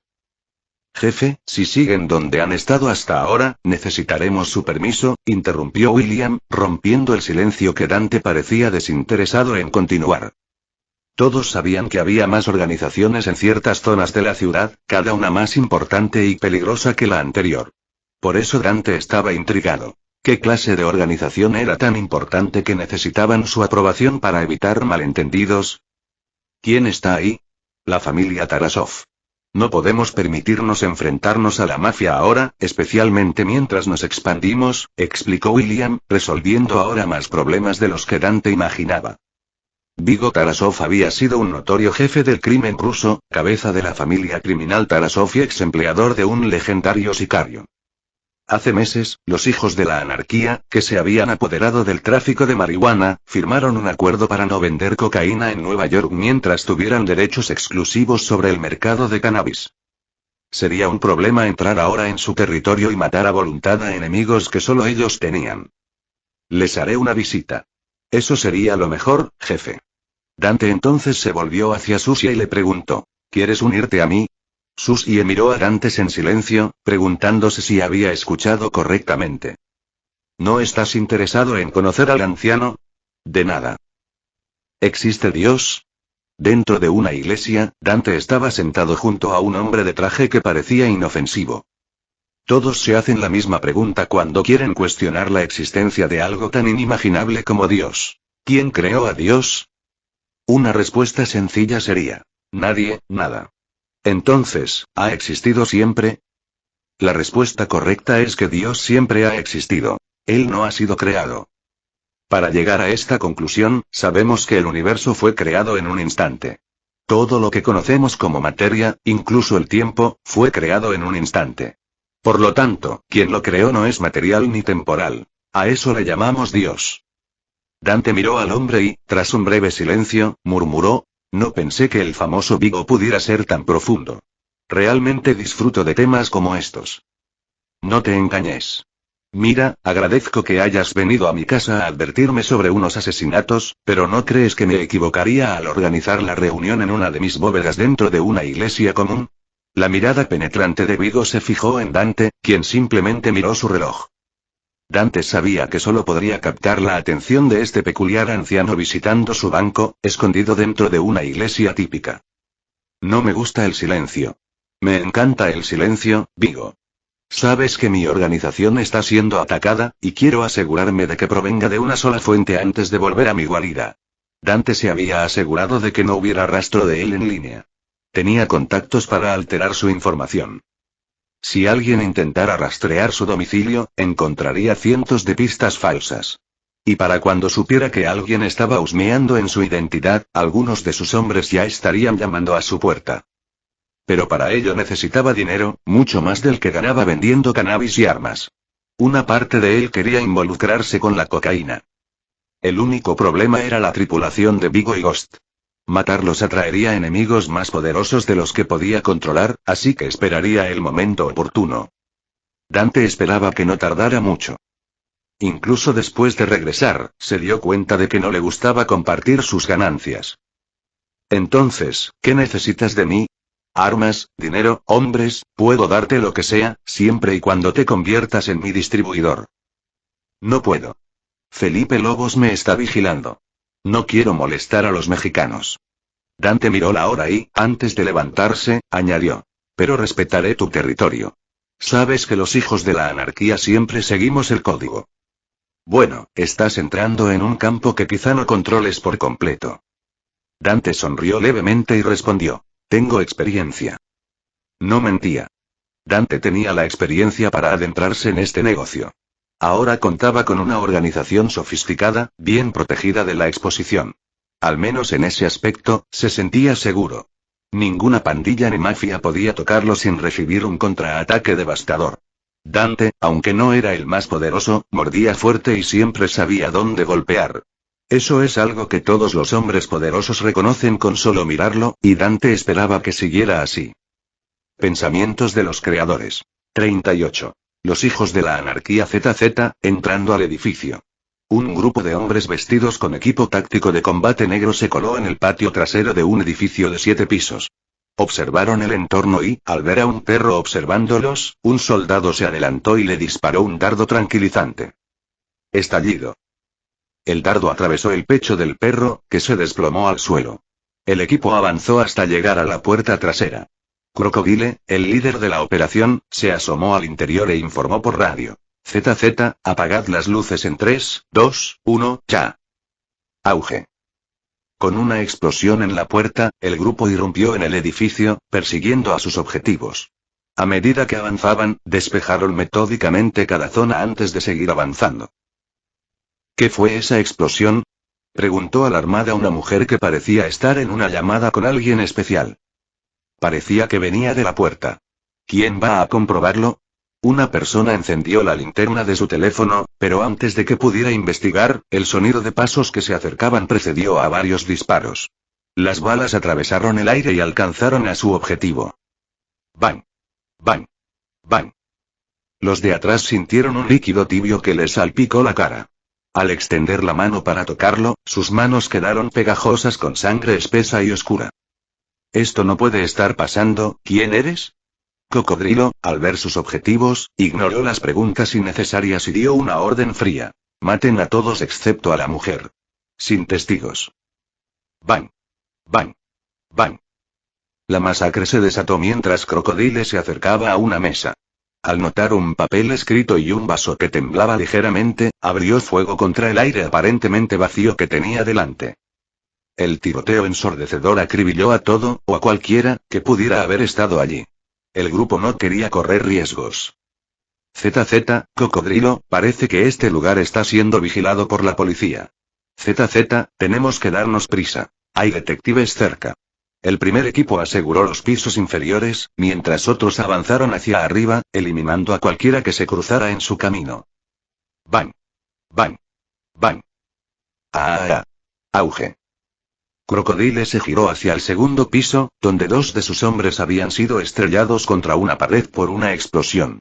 Jefe, si siguen donde han estado hasta ahora, necesitaremos su permiso, interrumpió William, rompiendo el silencio que Dante parecía desinteresado en continuar. Todos sabían que había más organizaciones en ciertas zonas de la ciudad, cada una más importante y peligrosa que la anterior. Por eso Dante estaba intrigado. ¿Qué clase de organización era tan importante que necesitaban su aprobación para evitar malentendidos? ¿Quién está ahí? La familia Tarasov. No podemos permitirnos enfrentarnos a la mafia ahora, especialmente mientras nos expandimos, explicó William, resolviendo ahora más problemas de los que Dante imaginaba. Vigo Tarasov había sido un notorio jefe del crimen ruso, cabeza de la familia criminal Tarasov y ex empleador de un legendario sicario. Hace meses, los hijos de la anarquía, que se habían apoderado del tráfico de marihuana, firmaron un acuerdo para no vender cocaína en Nueva York mientras tuvieran derechos exclusivos sobre el mercado de cannabis. Sería un problema entrar ahora en su territorio y matar a voluntad a enemigos que solo ellos tenían. Les haré una visita. Eso sería lo mejor, jefe. Dante entonces se volvió hacia Susie y le preguntó: ¿quieres unirte a mí? Susie miró a Dante en silencio, preguntándose si había escuchado correctamente. ¿No estás interesado en conocer al anciano? De nada. ¿Existe Dios? Dentro de una iglesia, Dante estaba sentado junto a un hombre de traje que parecía inofensivo. Todos se hacen la misma pregunta cuando quieren cuestionar la existencia de algo tan inimaginable como Dios. ¿Quién creó a Dios? Una respuesta sencilla sería: nadie, nada. Entonces, ¿ha existido siempre? La respuesta correcta es que Dios siempre ha existido. Él no ha sido creado. Para llegar a esta conclusión, sabemos que el universo fue creado en un instante. Todo lo que conocemos como materia, incluso el tiempo, fue creado en un instante. Por lo tanto, quien lo creó no es material ni temporal. A eso le llamamos Dios. Dante miró al hombre y, tras un breve silencio, murmuró: no pensé que el famoso Vigo pudiera ser tan profundo. Realmente disfruto de temas como estos. No te engañes. Mira, agradezco que hayas venido a mi casa a advertirme sobre unos asesinatos, pero ¿no crees que me equivocaría al organizar la reunión en una de mis bóvedas dentro de una iglesia común? La mirada penetrante de Vigo se fijó en Dante, quien simplemente miró su reloj. Dante sabía que solo podría captar la atención de este peculiar anciano visitando su banco, escondido dentro de una iglesia típica. No me gusta el silencio. Me encanta el silencio, Vigo. Sabes que mi organización está siendo atacada, y quiero asegurarme de que provenga de una sola fuente antes de volver a mi guarida. Dante se había asegurado de que no hubiera rastro de él en línea. Tenía contactos para alterar su información. Si alguien intentara rastrear su domicilio, encontraría cientos de pistas falsas. Y para cuando supiera que alguien estaba husmeando en su identidad, algunos de sus hombres ya estarían llamando a su puerta. Pero para ello necesitaba dinero, mucho más del que ganaba vendiendo cannabis y armas. Una parte de él quería involucrarse con la cocaína. El único problema era la tripulación de Vigo y Ghost. Matarlos atraería enemigos más poderosos de los que podía controlar, así que esperaría el momento oportuno. Dante esperaba que no tardara mucho. Incluso después de regresar, se dio cuenta de que no le gustaba compartir sus ganancias. Entonces, ¿qué necesitas de mí? Armas, dinero, hombres, puedo darte lo que sea, siempre y cuando te conviertas en mi distribuidor. No puedo. Felipe Lobos me está vigilando. No quiero molestar a los mexicanos. Dante miró la hora y, antes de levantarse, añadió: pero respetaré tu territorio. Sabes que los hijos de la anarquía siempre seguimos el código. Bueno, estás entrando en un campo que quizá no controles por completo. Dante sonrió levemente y respondió: tengo experiencia. No mentía. Dante tenía la experiencia para adentrarse en este negocio. Ahora contaba con una organización sofisticada, bien protegida de la exposición. Al menos en ese aspecto, se sentía seguro. Ninguna pandilla ni mafia podía tocarlo sin recibir un contraataque devastador. Dante, aunque no era el más poderoso, mordía fuerte y siempre sabía dónde golpear. Eso es algo que todos los hombres poderosos reconocen con solo mirarlo, y Dante esperaba que siguiera así. Pensamientos de los creadores. 38. Los hijos de la anarquía ZZ, entrando al edificio. Un grupo de hombres vestidos con equipo táctico de combate negro se coló en el patio trasero de un edificio de 7 pisos. Observaron el entorno y, al ver a un perro observándolos, un soldado se adelantó y le disparó un dardo tranquilizante. Estallido. El dardo atravesó el pecho del perro, que se desplomó al suelo. El equipo avanzó hasta llegar a la puerta trasera. Crocodile, el líder de la operación, se asomó al interior e informó por radio: ZZ, apagad las luces en 3, 2, 1, ya. Auge. Con una explosión en la puerta, el grupo irrumpió en el edificio, persiguiendo a sus objetivos. A medida que avanzaban, despejaron metódicamente cada zona antes de seguir avanzando. ¿Qué fue esa explosión? Preguntó alarmada una mujer que parecía estar en una llamada con alguien especial. Parecía que venía de la puerta. ¿Quién va a comprobarlo? Una persona encendió la linterna de su teléfono, pero antes de que pudiera investigar, el sonido de pasos que se acercaban precedió a varios disparos. Las balas atravesaron el aire y alcanzaron a su objetivo. ¡Bang! ¡Bang! ¡Bang! Los de atrás sintieron un líquido tibio que les salpicó la cara. Al extender la mano para tocarlo, sus manos quedaron pegajosas con sangre espesa y oscura. Esto no puede estar pasando, ¿quién eres? Cocodrilo, al ver sus objetivos, ignoró las preguntas innecesarias y dio una orden fría: maten a todos excepto a la mujer. Sin testigos. ¡Bang! ¡Bang! ¡Bang! La masacre se desató mientras Crocodile se acercaba a una mesa. Al notar un papel escrito y un vaso que temblaba ligeramente, abrió fuego contra el aire aparentemente vacío que tenía delante. El tiroteo ensordecedor acribilló a todo, o a cualquiera, que pudiera haber estado allí. El grupo no quería correr riesgos. ZZ, Cocodrilo, parece que este lugar está siendo vigilado por la policía. ZZ, tenemos que darnos prisa. Hay detectives cerca. El primer equipo aseguró los pisos inferiores, mientras otros avanzaron hacia arriba, eliminando a cualquiera que se cruzara en su camino. ¡Bang! ¡Bang! ¡Bang! ¡Ah! ¡Auge! Crocodile se giró hacia el segundo piso, donde 2 de sus hombres habían sido estrellados contra una pared por una explosión.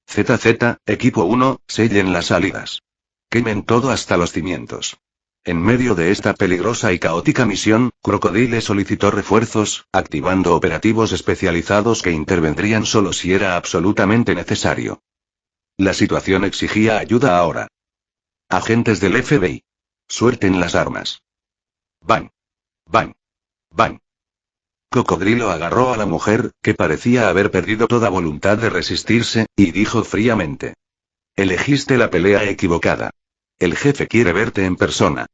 ZZ, equipo 1, sellen las salidas. Quemen todo hasta los cimientos. En medio de esta peligrosa y caótica misión, Crocodile solicitó refuerzos, activando operativos especializados que intervendrían solo si era absolutamente necesario. La situación exigía ayuda ahora. Agentes del FBI. Suelten las armas. ¡Bang! ¡Bang! ¡Bang! Cocodrilo agarró a la mujer, que parecía haber perdido toda voluntad de resistirse, y dijo fríamente: elegiste la pelea equivocada. El jefe quiere verte en persona.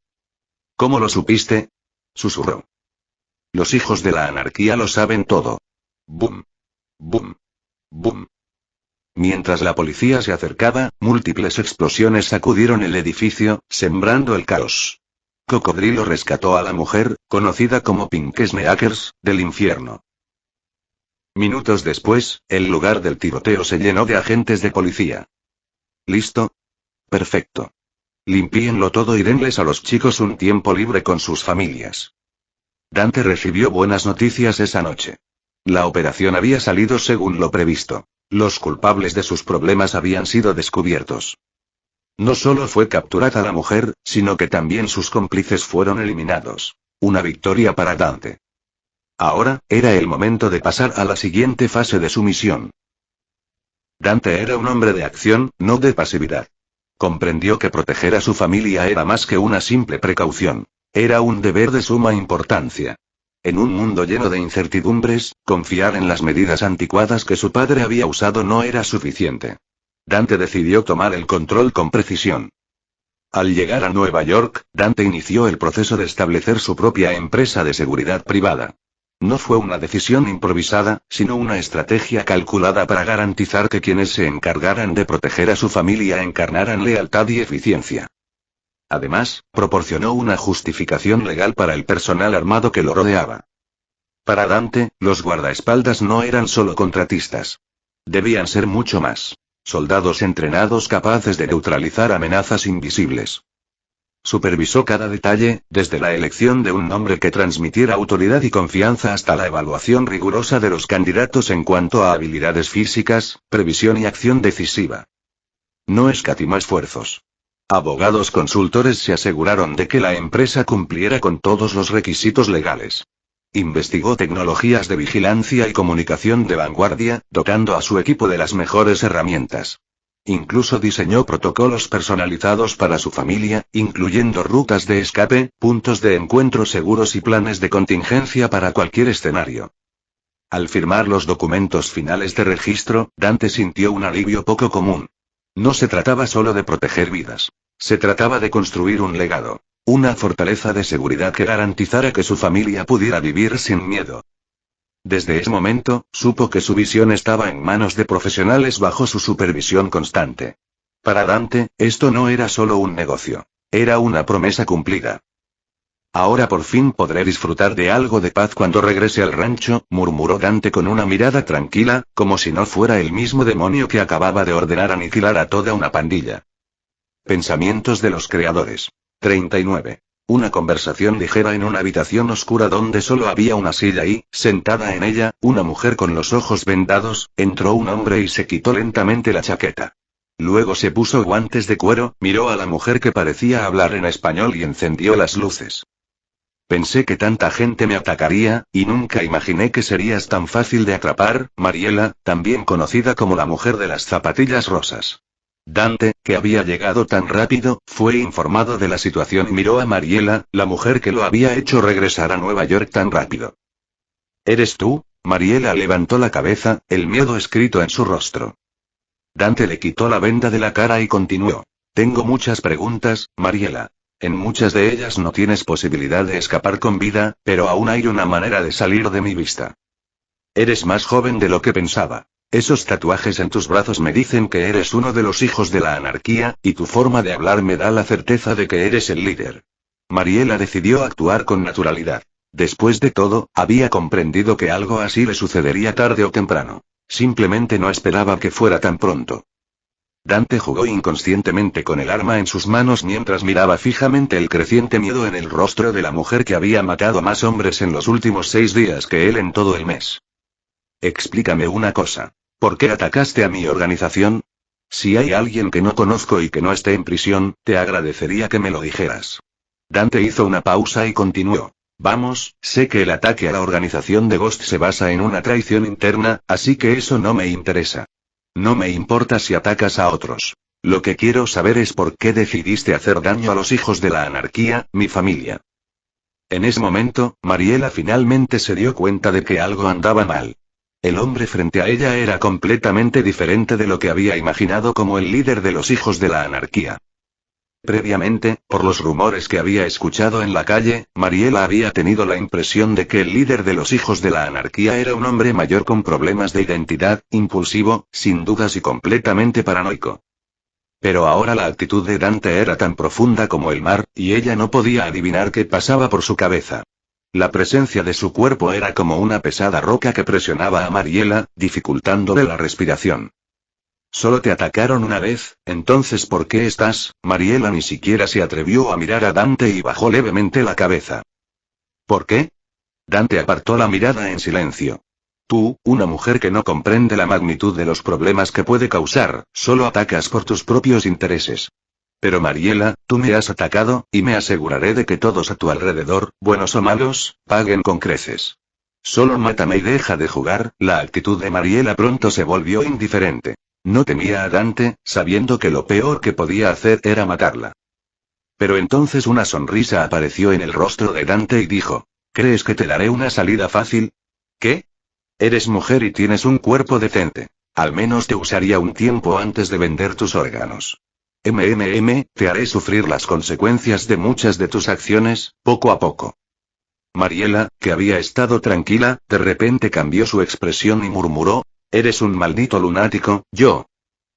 ¿Cómo lo supiste? Susurró. Los hijos de la anarquía lo saben todo. Boom. Boom. Boom. Mientras la policía se acercaba, múltiples explosiones sacudieron el edificio, sembrando el caos. Cocodrilo rescató a la mujer, conocida como Pink Sneakers, del infierno. Minutos después, el lugar del tiroteo se llenó de agentes de policía. ¿Listo? Perfecto. Limpíenlo todo y denles a los chicos un tiempo libre con sus familias. Dante recibió buenas noticias esa noche. La operación había salido según lo previsto. Los culpables de sus problemas habían sido descubiertos. No solo fue capturada la mujer, sino que también sus cómplices fueron eliminados. Una victoria para Dante. Ahora, era el momento de pasar a la siguiente fase de su misión. Dante era un hombre de acción, no de pasividad. Comprendió que proteger a su familia era más que una simple precaución. Era un deber de suma importancia. En un mundo lleno de incertidumbres, confiar en las medidas anticuadas que su padre había usado no era suficiente. Dante decidió tomar el control con precisión. Al llegar a Nueva York, Dante inició el proceso de establecer su propia empresa de seguridad privada. No fue una decisión improvisada, sino una estrategia calculada para garantizar que quienes se encargaran de proteger a su familia encarnaran lealtad y eficiencia. Además, proporcionó una justificación legal para el personal armado que lo rodeaba. Para Dante, los guardaespaldas no eran solo contratistas. Debían ser mucho más. Soldados entrenados capaces de neutralizar amenazas invisibles. Supervisó cada detalle, desde la elección de un nombre que transmitiera autoridad y confianza hasta la evaluación rigurosa de los candidatos en cuanto a habilidades físicas, previsión y acción decisiva. No escatimó esfuerzos. Abogados consultores se aseguraron de que la empresa cumpliera con todos los requisitos legales. Investigó tecnologías de vigilancia y comunicación de vanguardia, dotando a su equipo de las mejores herramientas. Incluso diseñó protocolos personalizados para su familia, incluyendo rutas de escape, puntos de encuentro seguros y planes de contingencia para cualquier escenario. Al firmar los documentos finales de registro, Dante sintió un alivio poco común. No se trataba solo de proteger vidas. Se trataba de construir un legado. Una fortaleza de seguridad que garantizara que su familia pudiera vivir sin miedo. Desde ese momento, supo que su visión estaba en manos de profesionales bajo su supervisión constante. Para Dante, esto no era solo un negocio. Era una promesa cumplida. Ahora por fin podré disfrutar de algo de paz cuando regrese al rancho, murmuró Dante con una mirada tranquila, como si no fuera el mismo demonio que acababa de ordenar aniquilar a toda una pandilla. Pensamientos de los creadores. 39. Una conversación ligera en una habitación oscura donde solo había una silla y, sentada en ella, una mujer con los ojos vendados, entró un hombre y se quitó lentamente la chaqueta. Luego se puso guantes de cuero, miró a la mujer que parecía hablar en español y encendió las luces. Pensé que tanta gente me atacaría, y nunca imaginé que serías tan fácil de atrapar, Mariela, también conocida como la mujer de las zapatillas rosas. Dante, que había llegado tan rápido, fue informado de la situación y miró a Mariela, la mujer que lo había hecho regresar a Nueva York tan rápido. ¿Eres tú? Mariela levantó la cabeza, el miedo escrito en su rostro. Dante le quitó la venda de la cara y continuó. Tengo muchas preguntas, Mariela. En muchas de ellas no tienes posibilidad de escapar con vida, pero aún hay una manera de salir de mi vista. Eres más joven de lo que pensaba. Esos tatuajes en tus brazos me dicen que eres uno de los hijos de la anarquía, y tu forma de hablar me da la certeza de que eres el líder. Mariela decidió actuar con naturalidad. Después de todo, había comprendido que algo así le sucedería tarde o temprano. Simplemente no esperaba que fuera tan pronto. Dante jugó inconscientemente con el arma en sus manos mientras miraba fijamente el creciente miedo en el rostro de la mujer que había matado a más hombres en los últimos 6 días que él en todo el mes. Explícame una cosa. ¿Por qué atacaste a mi organización? Si hay alguien que no conozco y que no esté en prisión, te agradecería que me lo dijeras. Dante hizo una pausa y continuó. Vamos, sé que el ataque a la organización de Ghost se basa en una traición interna, así que eso no me interesa. No me importa si atacas a otros. Lo que quiero saber es por qué decidiste hacer daño a los hijos de la anarquía, mi familia. En ese momento, Mariela finalmente se dio cuenta de que algo andaba mal. El hombre frente a ella era completamente diferente de lo que había imaginado como el líder de los hijos de la anarquía. Previamente, por los rumores que había escuchado en la calle, Mariela había tenido la impresión de que el líder de los hijos de la anarquía era un hombre mayor con problemas de identidad, impulsivo, sin dudas y completamente paranoico. Pero ahora la actitud de Dante era tan profunda como el mar, y ella no podía adivinar qué pasaba por su cabeza. La presencia de su cuerpo era como una pesada roca que presionaba a Mariela, dificultándole la respiración. Solo te atacaron una vez, entonces ¿por qué estás? Mariela ni siquiera se atrevió a mirar a Dante y bajó levemente la cabeza. ¿Por qué? Dante apartó la mirada en silencio. Tú, una mujer que no comprende la magnitud de los problemas que puede causar, solo atacas por tus propios intereses. Pero Mariela, tú me has atacado, y me aseguraré de que todos a tu alrededor, buenos o malos, paguen con creces. Solo mátame y deja de jugar. La actitud de Mariela pronto se volvió indiferente. No temía a Dante, sabiendo que lo peor que podía hacer era matarla. Pero entonces una sonrisa apareció en el rostro de Dante y dijo, ¿crees que te daré una salida fácil? ¿Qué? Eres mujer y tienes un cuerpo decente. Al menos te usaría un tiempo antes de vender tus órganos. Te haré sufrir las consecuencias de muchas de tus acciones, poco a poco. Mariela, que había estado tranquila, de repente cambió su expresión y murmuró, eres un maldito lunático, yo.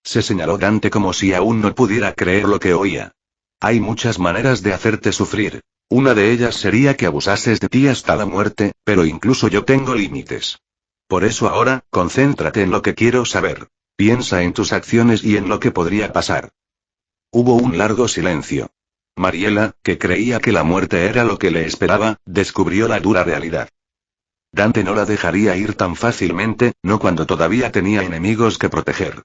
Se señaló Dante como si aún no pudiera creer lo que oía. Hay muchas maneras de hacerte sufrir. Una de ellas sería que abusases de ti hasta la muerte, pero incluso yo tengo límites. Por eso ahora, concéntrate en lo que quiero saber. Piensa en tus acciones y en lo que podría pasar. Hubo un largo silencio. Mariela, que creía que la muerte era lo que le esperaba, descubrió la dura realidad. Dante no la dejaría ir tan fácilmente, no cuando todavía tenía enemigos que proteger.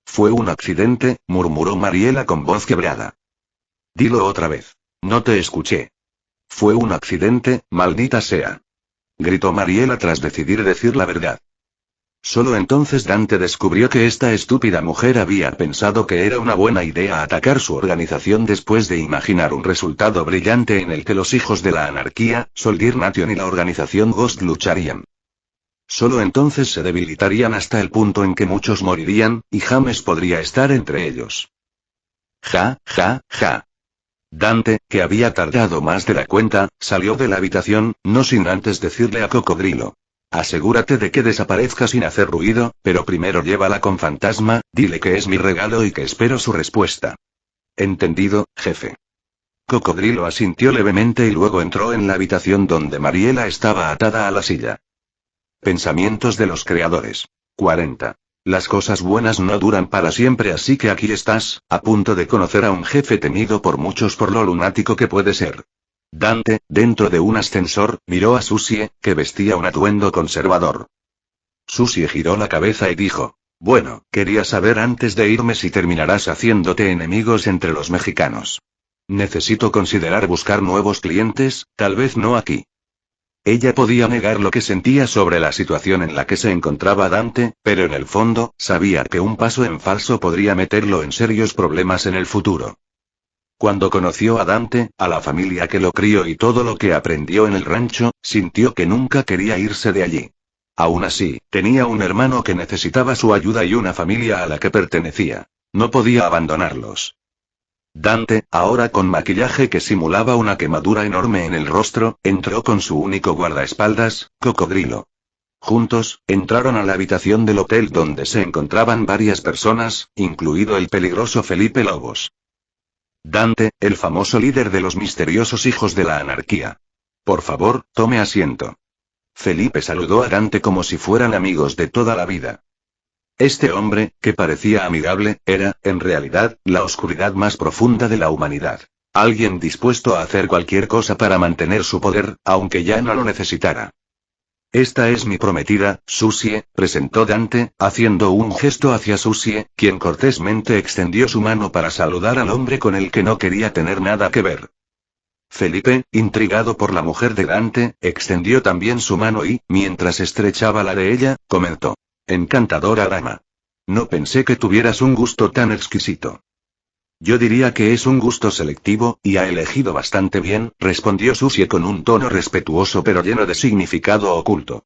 Fue un accidente, murmuró Mariela con voz quebrada. Dilo otra vez. No te escuché. Fue un accidente, maldita sea. Gritó Mariela tras decidir decir la verdad. Solo entonces Dante descubrió que esta estúpida mujer había pensado que era una buena idea atacar su organización después de imaginar un resultado brillante en el que los hijos de la anarquía, Soldier Nation y la organización Ghost lucharían. Solo entonces se debilitarían hasta el punto en que muchos morirían, y James podría estar entre ellos. Ja. Dante, que había tardado más de la cuenta, salió de la habitación, no sin antes decirle a Cocodrilo. Asegúrate de que desaparezca sin hacer ruido, pero primero llévala con Fantasma, dile que es mi regalo y que espero su respuesta. Entendido, jefe. Cocodrilo asintió levemente y luego entró en la habitación donde Mariela estaba atada a la silla. Pensamientos de los creadores. 40. Las cosas buenas no duran para siempre, así que aquí estás, a punto de conocer a un jefe temido por muchos por lo lunático que puede ser. Dante, dentro de un ascensor, miró a Susie, que vestía un atuendo conservador. Susie giró la cabeza y dijo, bueno, quería saber antes de irme si terminarás haciéndote enemigos entre los mexicanos. Necesito considerar buscar nuevos clientes, tal vez no aquí. Ella podía negar lo que sentía sobre la situación en la que se encontraba Dante, pero en el fondo, sabía que un paso en falso podría meterlo en serios problemas en el futuro. Cuando conoció a Dante, a la familia que lo crió y todo lo que aprendió en el rancho, sintió que nunca quería irse de allí. Aún así, tenía un hermano que necesitaba su ayuda y una familia a la que pertenecía. No podía abandonarlos. Dante, ahora con maquillaje que simulaba una quemadura enorme en el rostro, entró con su único guardaespaldas, Cocodrilo. Juntos, entraron a la habitación del hotel donde se encontraban varias personas, incluido el peligroso Felipe Lobos. Dante, el famoso líder de los misteriosos hijos de la anarquía. Por favor, tome asiento. Felipe saludó a Dante como si fueran amigos de toda la vida. Este hombre, que parecía amigable, era, en realidad, la oscuridad más profunda de la humanidad. Alguien dispuesto a hacer cualquier cosa para mantener su poder, aunque ya no lo necesitara. Esta es mi prometida, Susie, presentó Dante, haciendo un gesto hacia Susie, quien cortésmente extendió su mano para saludar al hombre con el que no quería tener nada que ver. Felipe, intrigado por la mujer de Dante, extendió también su mano y, mientras estrechaba la de ella, comentó: encantadora dama. No pensé que tuvieras un gusto tan exquisito. Yo diría que es un gusto selectivo, y ha elegido bastante bien, respondió Susie con un tono respetuoso pero lleno de significado oculto.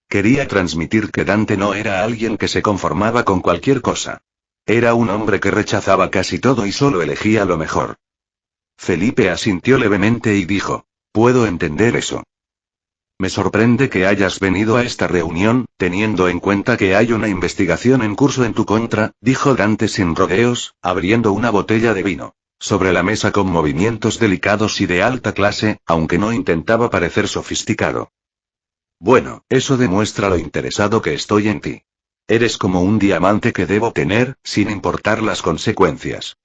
Quería transmitir que Dante no era alguien que se conformaba con cualquier cosa. Era un hombre que rechazaba casi todo y solo elegía lo mejor. Felipe asintió levemente y dijo: puedo entender eso. Me sorprende que hayas venido a esta reunión, teniendo en cuenta que hay una investigación en curso en tu contra, dijo Dante sin rodeos, abriendo una botella de vino. Sobre la mesa con movimientos delicados y de alta clase, aunque no intentaba parecer sofisticado. Bueno, eso demuestra lo interesado que estoy en ti. Eres como un diamante que debo tener, sin importar las consecuencias.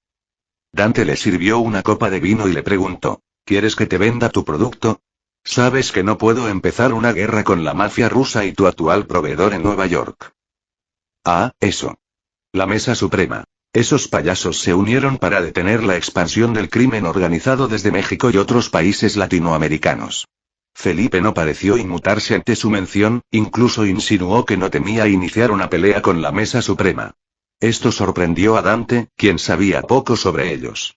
Dante le sirvió una copa de vino y le preguntó: ¿quieres que te venda tu producto? Sabes que no puedo empezar una guerra con la mafia rusa y tu actual proveedor en Nueva York. Ah, eso. La Mesa Suprema. Esos payasos se unieron para detener la expansión del crimen organizado desde México y otros países latinoamericanos. Felipe no pareció inmutarse ante su mención, incluso insinuó que no temía iniciar una pelea con la Mesa Suprema. Esto sorprendió a Dante, quien sabía poco sobre ellos.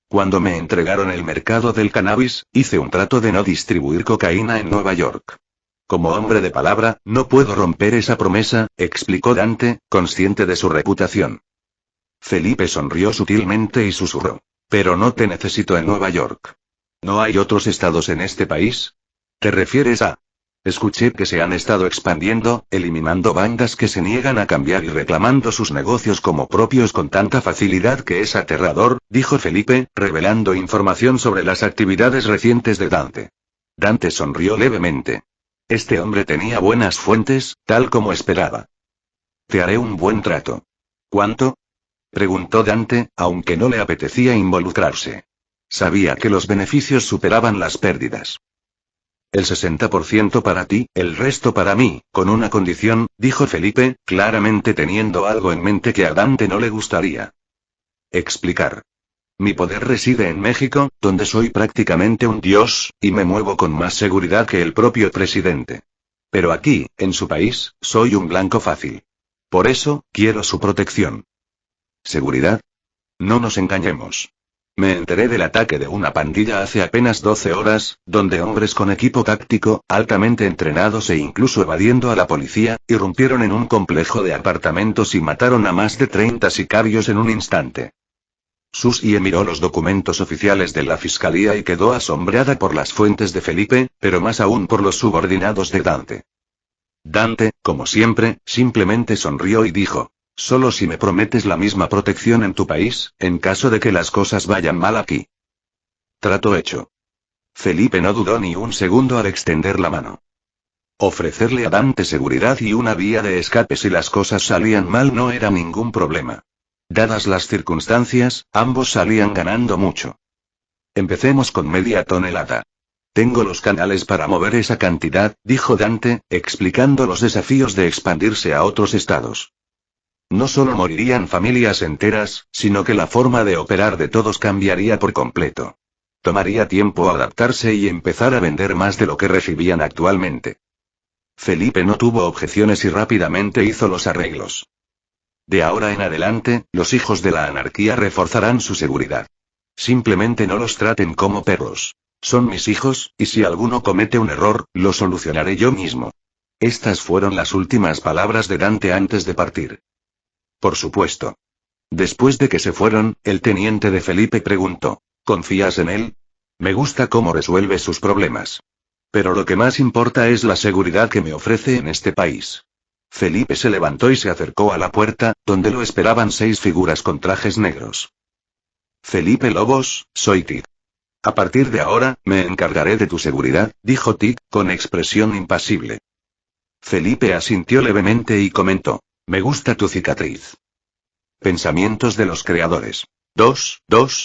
Cuando me entregaron el mercado del cannabis, hice un trato de no distribuir cocaína en Nueva York. Como hombre de palabra, no puedo romper esa promesa, explicó Dante, consciente de su reputación. Felipe sonrió sutilmente y susurró: pero no te necesito en Nueva York. ¿No hay otros estados en este país? ¿Te refieres a...? Escuché que se han estado expandiendo, eliminando bandas que se niegan a cambiar y reclamando sus negocios como propios con tanta facilidad que es aterrador, dijo Felipe, revelando información sobre las actividades recientes de Dante. Dante sonrió levemente. Este hombre tenía buenas fuentes, tal como esperaba. Te haré un buen trato. ¿Cuánto? Preguntó Dante, aunque no le apetecía involucrarse. Sabía que los beneficios superaban las pérdidas. El 60% para ti, el resto para mí, con una condición, dijo Felipe, claramente teniendo algo en mente que a Dante no le gustaría. Explicar. Mi poder reside en México, donde soy prácticamente un dios, y me muevo con más seguridad que el propio presidente. Pero aquí, en su país, soy un blanco fácil. Por eso, quiero su protección. ¿Seguridad? No nos engañemos. Me enteré del ataque de una pandilla hace apenas 12 horas, donde hombres con equipo táctico, altamente entrenados e incluso evadiendo a la policía, irrumpieron en un complejo de apartamentos y mataron a más de 30 sicarios en un instante. Susie miró los documentos oficiales de la fiscalía y quedó asombrada por las fuentes de Felipe, pero más aún por los subordinados de Dante. Dante, como siempre, simplemente sonrió y dijo: solo si me prometes la misma protección en tu país, en caso de que las cosas vayan mal aquí. Trato hecho. Felipe no dudó ni un segundo al extender la mano. Ofrecerle a Dante seguridad y una vía de escape si las cosas salían mal no era ningún problema. Dadas las circunstancias, ambos salían ganando mucho. Empecemos con media tonelada. Tengo los canales para mover esa cantidad, dijo Dante, explicando los desafíos de expandirse a otros estados. No solo morirían familias enteras, sino que la forma de operar de todos cambiaría por completo. Tomaría tiempo adaptarse y empezar a vender más de lo que recibían actualmente. Felipe no tuvo objeciones y rápidamente hizo los arreglos. De ahora en adelante, los hijos de la anarquía reforzarán su seguridad. Simplemente no los traten como perros. Son mis hijos, y si alguno comete un error, lo solucionaré yo mismo. Estas fueron las últimas palabras de Dante antes de partir. Por supuesto. Después de que se fueron, el teniente de Felipe preguntó, ¿confías en él? Me gusta cómo resuelve sus problemas. Pero lo que más importa es la seguridad que me ofrece en este país. Felipe se levantó y se acercó a la puerta, donde lo esperaban 6 figuras con trajes negros. Felipe Lobos, soy Tig. A partir de ahora, me encargaré de tu seguridad, dijo Tig, con expresión impasible. Felipe asintió levemente y comentó, me gusta tu cicatriz. Pensamientos de los creadores. 2,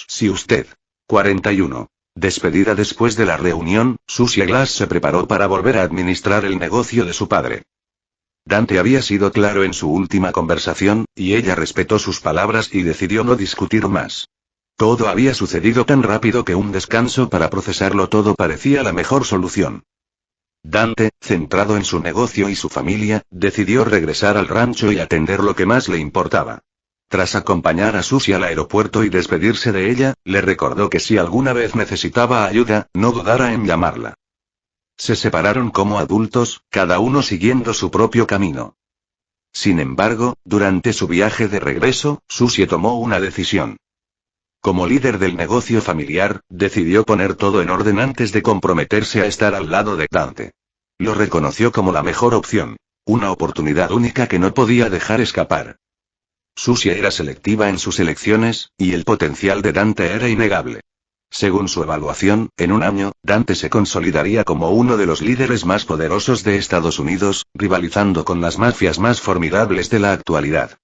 si usted. 41. Despedida después de la reunión, Susie Glass se preparó para volver a administrar el negocio de su padre. Dante había sido claro en su última conversación, y ella respetó sus palabras y decidió no discutir más. Todo había sucedido tan rápido que un descanso para procesarlo todo parecía la mejor solución. Dante, centrado en su negocio y su familia, decidió regresar al rancho y atender lo que más le importaba. Tras acompañar a Susie al aeropuerto y despedirse de ella, le recordó que si alguna vez necesitaba ayuda, no dudara en llamarla. Se separaron como adultos, cada uno siguiendo su propio camino. Sin embargo, durante su viaje de regreso, Susie tomó una decisión. Como líder del negocio familiar, decidió poner todo en orden antes de comprometerse a estar al lado de Dante. Lo reconoció como la mejor opción. Una oportunidad única que no podía dejar escapar. Susie era selectiva en sus elecciones, y el potencial de Dante era innegable. Según su evaluación, en un año, Dante se consolidaría como uno de los líderes más poderosos de Estados Unidos, rivalizando con las mafias más formidables de la actualidad.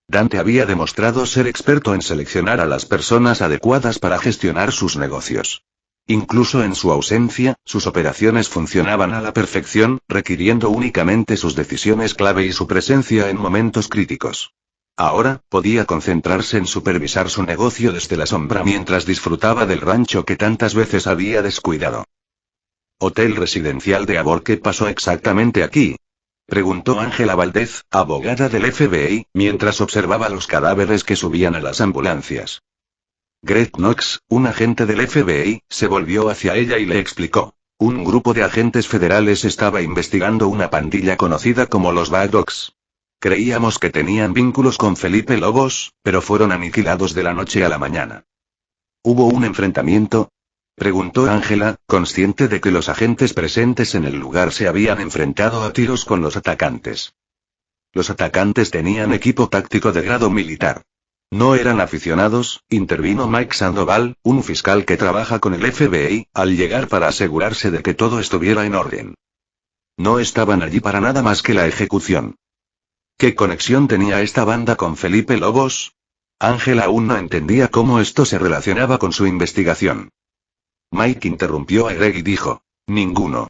Dante había demostrado ser experto en seleccionar a las personas adecuadas para gestionar sus negocios. Incluso en su ausencia, sus operaciones funcionaban a la perfección, requiriendo únicamente sus decisiones clave y su presencia en momentos críticos. Ahora, podía concentrarse en supervisar su negocio desde la sombra mientras disfrutaba del rancho que tantas veces había descuidado. Hotel residencial de Abor, ¿qué pasó exactamente aquí?, preguntó Ángela Valdez, abogada del FBI, mientras observaba los cadáveres que subían a las ambulancias. Greg Knox, un agente del FBI, se volvió hacia ella y le explicó. Un grupo de agentes federales estaba investigando una pandilla conocida como los Bad Dogs. Creíamos que tenían vínculos con Felipe Lobos, pero fueron aniquilados de la noche a la mañana. ¿Hubo un enfrentamiento?, preguntó Ángela, consciente de que los agentes presentes en el lugar se habían enfrentado a tiros con los atacantes. Los atacantes tenían equipo táctico de grado militar. No eran aficionados, intervino Mike Sandoval, un fiscal que trabaja con el FBI, al llegar para asegurarse de que todo estuviera en orden. No estaban allí para nada más que la ejecución. ¿Qué conexión tenía esta banda con Felipe Lobos? Ángela aún no entendía cómo esto se relacionaba con su investigación. Mike interrumpió a Greg y dijo, ninguno.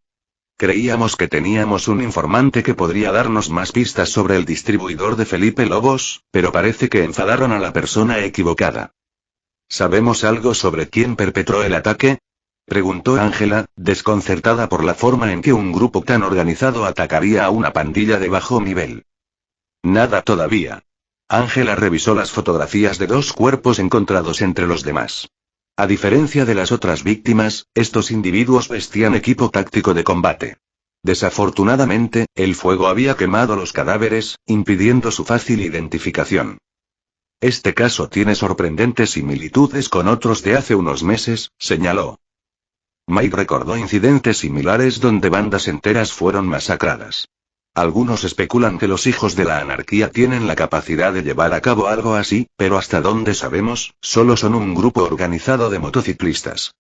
Creíamos que teníamos un informante que podría darnos más pistas sobre el distribuidor de Felipe Lobos, pero parece que enfadaron a la persona equivocada. ¿Sabemos algo sobre quién perpetró el ataque?, preguntó Ángela, desconcertada por la forma en que un grupo tan organizado atacaría a una pandilla de bajo nivel. Nada todavía. Ángela revisó las fotografías de 2 cuerpos encontrados entre los demás. A diferencia de las otras víctimas, estos individuos vestían equipo táctico de combate. Desafortunadamente, el fuego había quemado los cadáveres, impidiendo su fácil identificación. Este caso tiene sorprendentes similitudes con otros de hace unos meses, señaló. Mike recordó incidentes similares donde bandas enteras fueron masacradas. Algunos especulan que los hijos de la anarquía tienen la capacidad de llevar a cabo algo así, pero hasta donde sabemos, solo son un grupo organizado de motociclistas.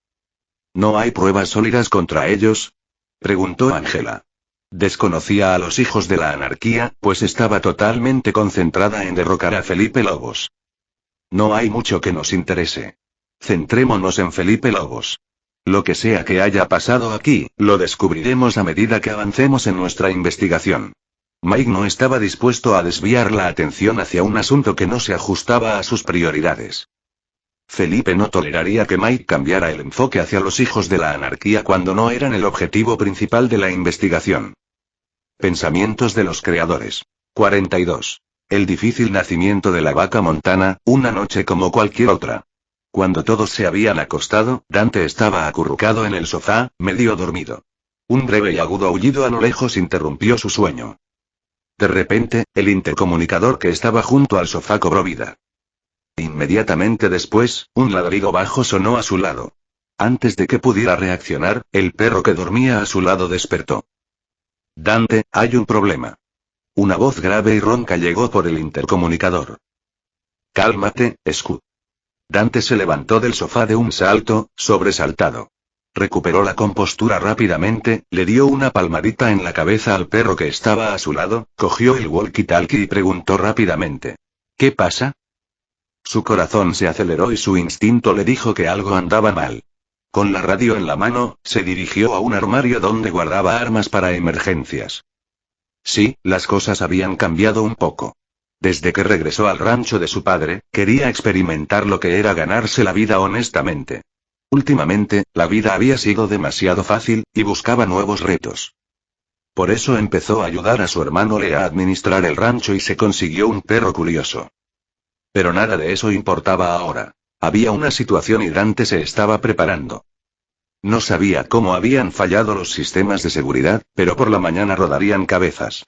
¿No hay pruebas sólidas contra ellos?, preguntó Ángela. Desconocía a los hijos de la anarquía, pues estaba totalmente concentrada en derrocar a Felipe Lobos. No hay mucho que nos interese. Centrémonos en Felipe Lobos. Lo que sea que haya pasado aquí, lo descubriremos a medida que avancemos en nuestra investigación. Mike no estaba dispuesto a desviar la atención hacia un asunto que no se ajustaba a sus prioridades. Felipe no toleraría que Mike cambiara el enfoque hacia los hijos de la anarquía cuando no eran el objetivo principal de la investigación. Pensamientos de los creadores. 42. El difícil nacimiento de la vaca montana, una noche como cualquier otra. Cuando todos se habían acostado, Dante estaba acurrucado en el sofá, medio dormido. Un breve y agudo aullido a lo lejos interrumpió su sueño. De repente, el intercomunicador que estaba junto al sofá cobró vida. Inmediatamente después, un ladrido bajo sonó a su lado. Antes de que pudiera reaccionar, el perro que dormía a su lado despertó. Dante, hay un problema. Una voz grave y ronca llegó por el intercomunicador. Cálmate, Scud. Dante se levantó del sofá de un salto, sobresaltado. Recuperó la compostura rápidamente, le dio una palmadita en la cabeza al perro que estaba a su lado, cogió el walkie-talkie y preguntó rápidamente. ¿Qué pasa? Su corazón se aceleró y su instinto le dijo que algo andaba mal. Con la radio en la mano, se dirigió a un armario donde guardaba armas para emergencias. Sí, las cosas habían cambiado un poco. Desde que regresó al rancho de su padre, quería experimentar lo que era ganarse la vida honestamente. Últimamente, la vida había sido demasiado fácil, y buscaba nuevos retos. Por eso empezó a ayudar a su hermano Lee a administrar el rancho y se consiguió un perro curioso. Pero nada de eso importaba ahora. Había una situación y Dante se estaba preparando. No sabía cómo habían fallado los sistemas de seguridad, pero por la mañana rodarían cabezas.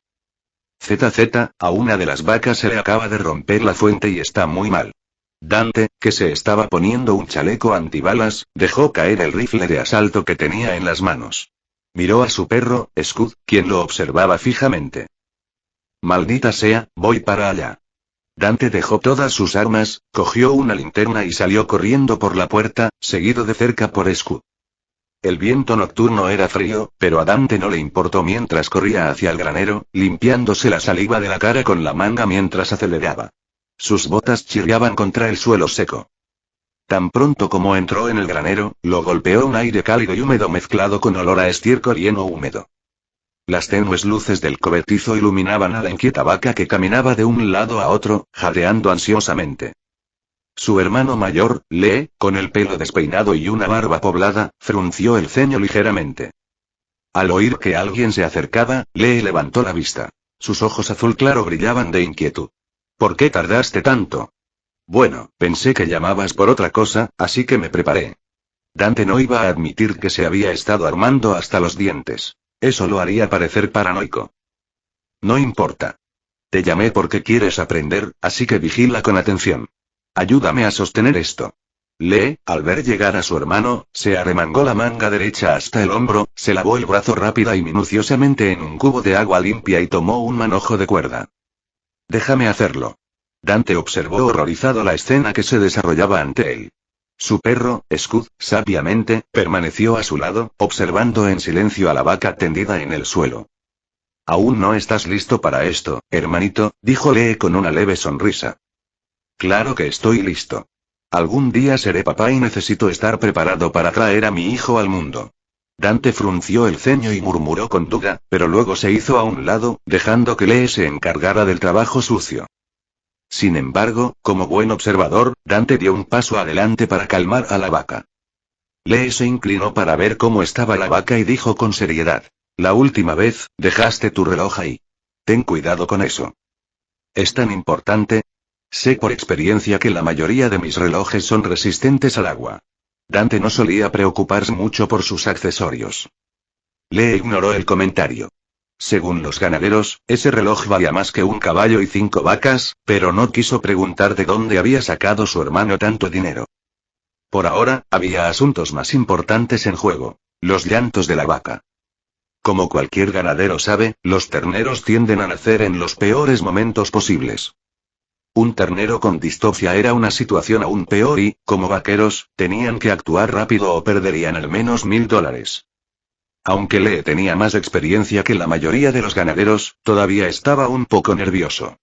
ZZ, a una de las vacas se le acaba de romper la fuente y está muy mal. Dante, que se estaba poniendo un chaleco antibalas, dejó caer el rifle de asalto que tenía en las manos. Miró a su perro, Scud, quien lo observaba fijamente. Maldita sea, voy para allá. Dante dejó todas sus armas, cogió una linterna y salió corriendo por la puerta, seguido de cerca por Scud. El viento nocturno era frío, pero a Dante no le importó mientras corría hacia el granero, limpiándose la saliva de la cara con la manga mientras aceleraba. Sus botas chirriaban contra el suelo seco. Tan pronto como entró en el granero, lo golpeó un aire cálido y húmedo mezclado con olor a estiércol y heno húmedo. Las tenues luces del cobertizo iluminaban a la inquieta vaca que caminaba de un lado a otro, jadeando ansiosamente. Su hermano mayor, Lee, con el pelo despeinado y una barba poblada, frunció el ceño ligeramente. Al oír que alguien se acercaba, Lee levantó la vista. Sus ojos azul claro brillaban de inquietud. ¿Por qué tardaste tanto? Bueno, pensé que llamabas por otra cosa, así que me preparé. Dante no iba a admitir que se había estado armando hasta los dientes. Eso lo haría parecer paranoico. No importa. Te llamé porque quieres aprender, así que vigila con atención. Ayúdame a sostener esto. Lee, al ver llegar a su hermano, se arremangó la manga derecha hasta el hombro, se lavó el brazo rápida y minuciosamente en un cubo de agua limpia y tomó un manojo de cuerda. Déjame hacerlo. Dante observó horrorizado la escena que se desarrollaba ante él. Su perro, Scud, sabiamente, permaneció a su lado, observando en silencio a la vaca tendida en el suelo. Aún no estás listo para esto, hermanito, dijo Lee con una leve sonrisa. Claro que estoy listo. Algún día seré papá y necesito estar preparado para traer a mi hijo al mundo. Dante frunció el ceño y murmuró con duda, pero luego se hizo a un lado, dejando que Lee se encargara del trabajo sucio. Sin embargo, como buen observador, Dante dio un paso adelante para calmar a la vaca. Lee se inclinó para ver cómo estaba la vaca y dijo con seriedad. La última vez, dejaste tu reloj ahí. Ten cuidado con eso. ¿Es tan importante? Sé por experiencia que la mayoría de mis relojes son resistentes al agua. Dante no solía preocuparse mucho por sus accesorios. Lee ignoró el comentario. Según los ganaderos, ese reloj valía más que un caballo y 5 vacas, pero no quiso preguntar de dónde había sacado su hermano tanto dinero. Por ahora, había asuntos más importantes en juego: los llantos de la vaca. Como cualquier ganadero sabe, los terneros tienden a nacer en los peores momentos posibles. Un ternero con distocia era una situación aún peor y, como vaqueros, tenían que actuar rápido o perderían al menos $1000. Aunque Lee tenía más experiencia que la mayoría de los ganaderos, todavía estaba un poco nervioso.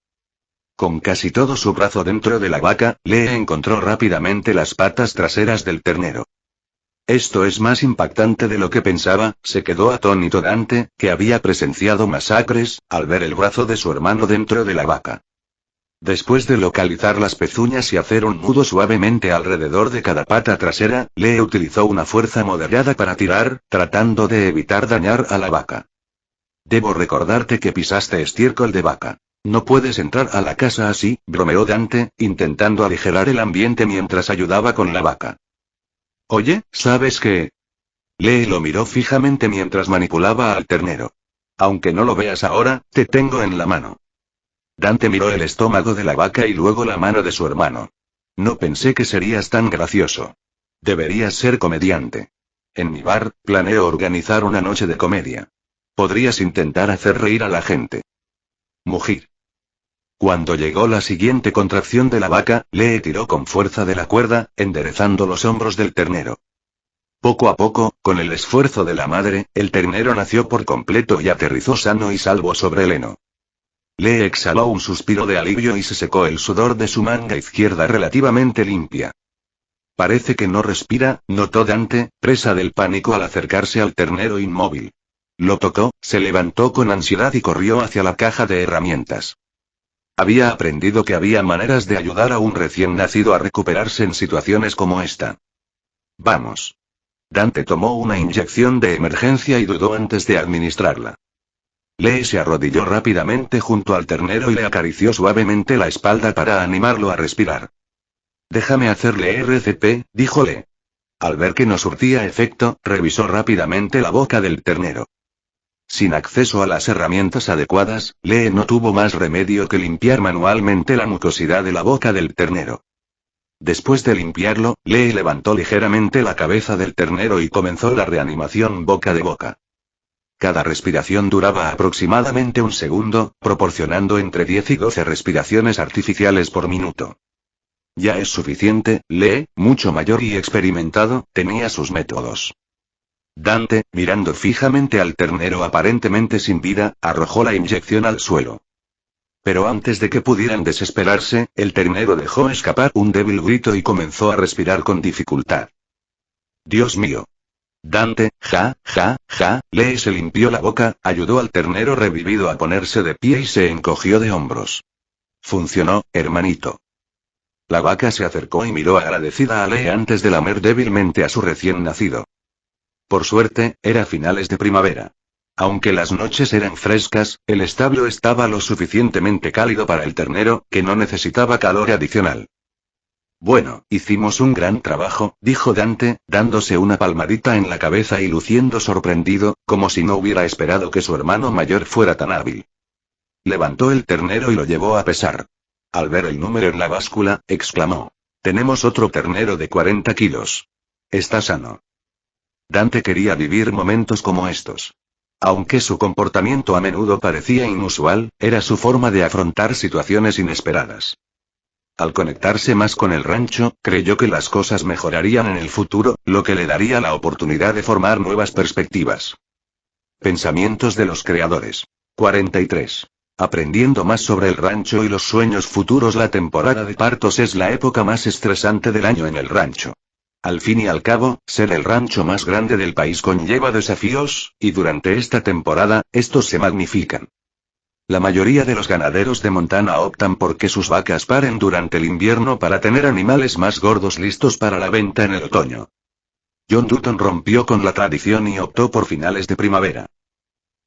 Con casi todo su brazo dentro de la vaca, Lee encontró rápidamente las patas traseras del ternero. Esto es más impactante de lo que pensaba, se quedó atónito Dante, que había presenciado masacres, al ver el brazo de su hermano dentro de la vaca. Después de localizar las pezuñas y hacer un nudo suavemente alrededor de cada pata trasera, Lee utilizó una fuerza moderada para tirar, tratando de evitar dañar a la vaca. Debo recordarte que pisaste estiércol de vaca. No puedes entrar a la casa así, bromeó Dante, intentando aligerar el ambiente mientras ayudaba con la vaca. Oye, ¿sabes qué? Lee lo miró fijamente mientras manipulaba al ternero. Aunque no lo veas ahora, te tengo en la mano. Dante miró el estómago de la vaca y luego la mano de su hermano. No pensé que serías tan gracioso. Deberías ser comediante. En mi bar, planeo organizar una noche de comedia. Podrías intentar hacer reír a la gente. Mugir. Cuando llegó la siguiente contracción de la vaca, Lee tiró con fuerza de la cuerda, enderezando los hombros del ternero. Poco a poco, con el esfuerzo de la madre, el ternero nació por completo y aterrizó sano y salvo sobre el heno. Lee exhaló un suspiro de alivio y se secó el sudor de su manga izquierda relativamente limpia. Parece que no respira, notó Dante, presa del pánico al acercarse al ternero inmóvil. Lo tocó, se levantó con ansiedad y corrió hacia la caja de herramientas. Había aprendido que había maneras de ayudar a un recién nacido a recuperarse en situaciones como esta. Vamos. Dante tomó una inyección de emergencia y dudó antes de administrarla. Lee se arrodilló rápidamente junto al ternero y le acarició suavemente la espalda para animarlo a respirar. Déjame hacerle RCP, dijo Lee. Al ver que no surtía efecto, revisó rápidamente la boca del ternero. Sin acceso a las herramientas adecuadas, Lee no tuvo más remedio que limpiar manualmente la mucosidad de la boca del ternero. Después de limpiarlo, Lee levantó ligeramente la cabeza del ternero y comenzó la reanimación boca de boca. Cada respiración duraba aproximadamente un segundo, proporcionando entre 10 y 12 respiraciones artificiales por minuto. Ya es suficiente, Lee, mucho mayor y experimentado, tenía sus métodos. Dante, mirando fijamente al ternero aparentemente sin vida, arrojó la inyección al suelo. Pero antes de que pudieran desesperarse, el ternero dejó escapar un débil grito y comenzó a respirar con dificultad. Dios mío. Dante, Lee se limpió la boca, ayudó al ternero revivido a ponerse de pie y se encogió de hombros. Funcionó, hermanito. La vaca se acercó y miró agradecida a Lee antes de lamer débilmente a su recién nacido. Por suerte, era finales de primavera. Aunque las noches eran frescas, el establo estaba lo suficientemente cálido para el ternero, que no necesitaba calor adicional. Bueno, hicimos un gran trabajo, dijo Dante, dándose una palmadita en la cabeza y luciendo sorprendido, como si no hubiera esperado que su hermano mayor fuera tan hábil. Levantó el ternero y lo llevó a pesar. Al ver el número en la báscula, exclamó: Tenemos otro ternero de 40 kilos. Está sano. Dante quería vivir momentos como estos. Aunque su comportamiento a menudo parecía inusual, era su forma de afrontar situaciones inesperadas. Al conectarse más con el rancho, creyó que las cosas mejorarían en el futuro, lo que le daría la oportunidad de formar nuevas perspectivas. Pensamientos de los creadores. 43. Aprendiendo más sobre el rancho y los sueños futuros. La temporada de partos es la época más estresante del año en el rancho. Al fin y al cabo, ser el rancho más grande del país conlleva desafíos, y durante esta temporada, estos se magnifican. La mayoría de los ganaderos de Montana optan por que sus vacas paren durante el invierno para tener animales más gordos listos para la venta en el otoño. John Dutton rompió con la tradición y optó por finales de primavera.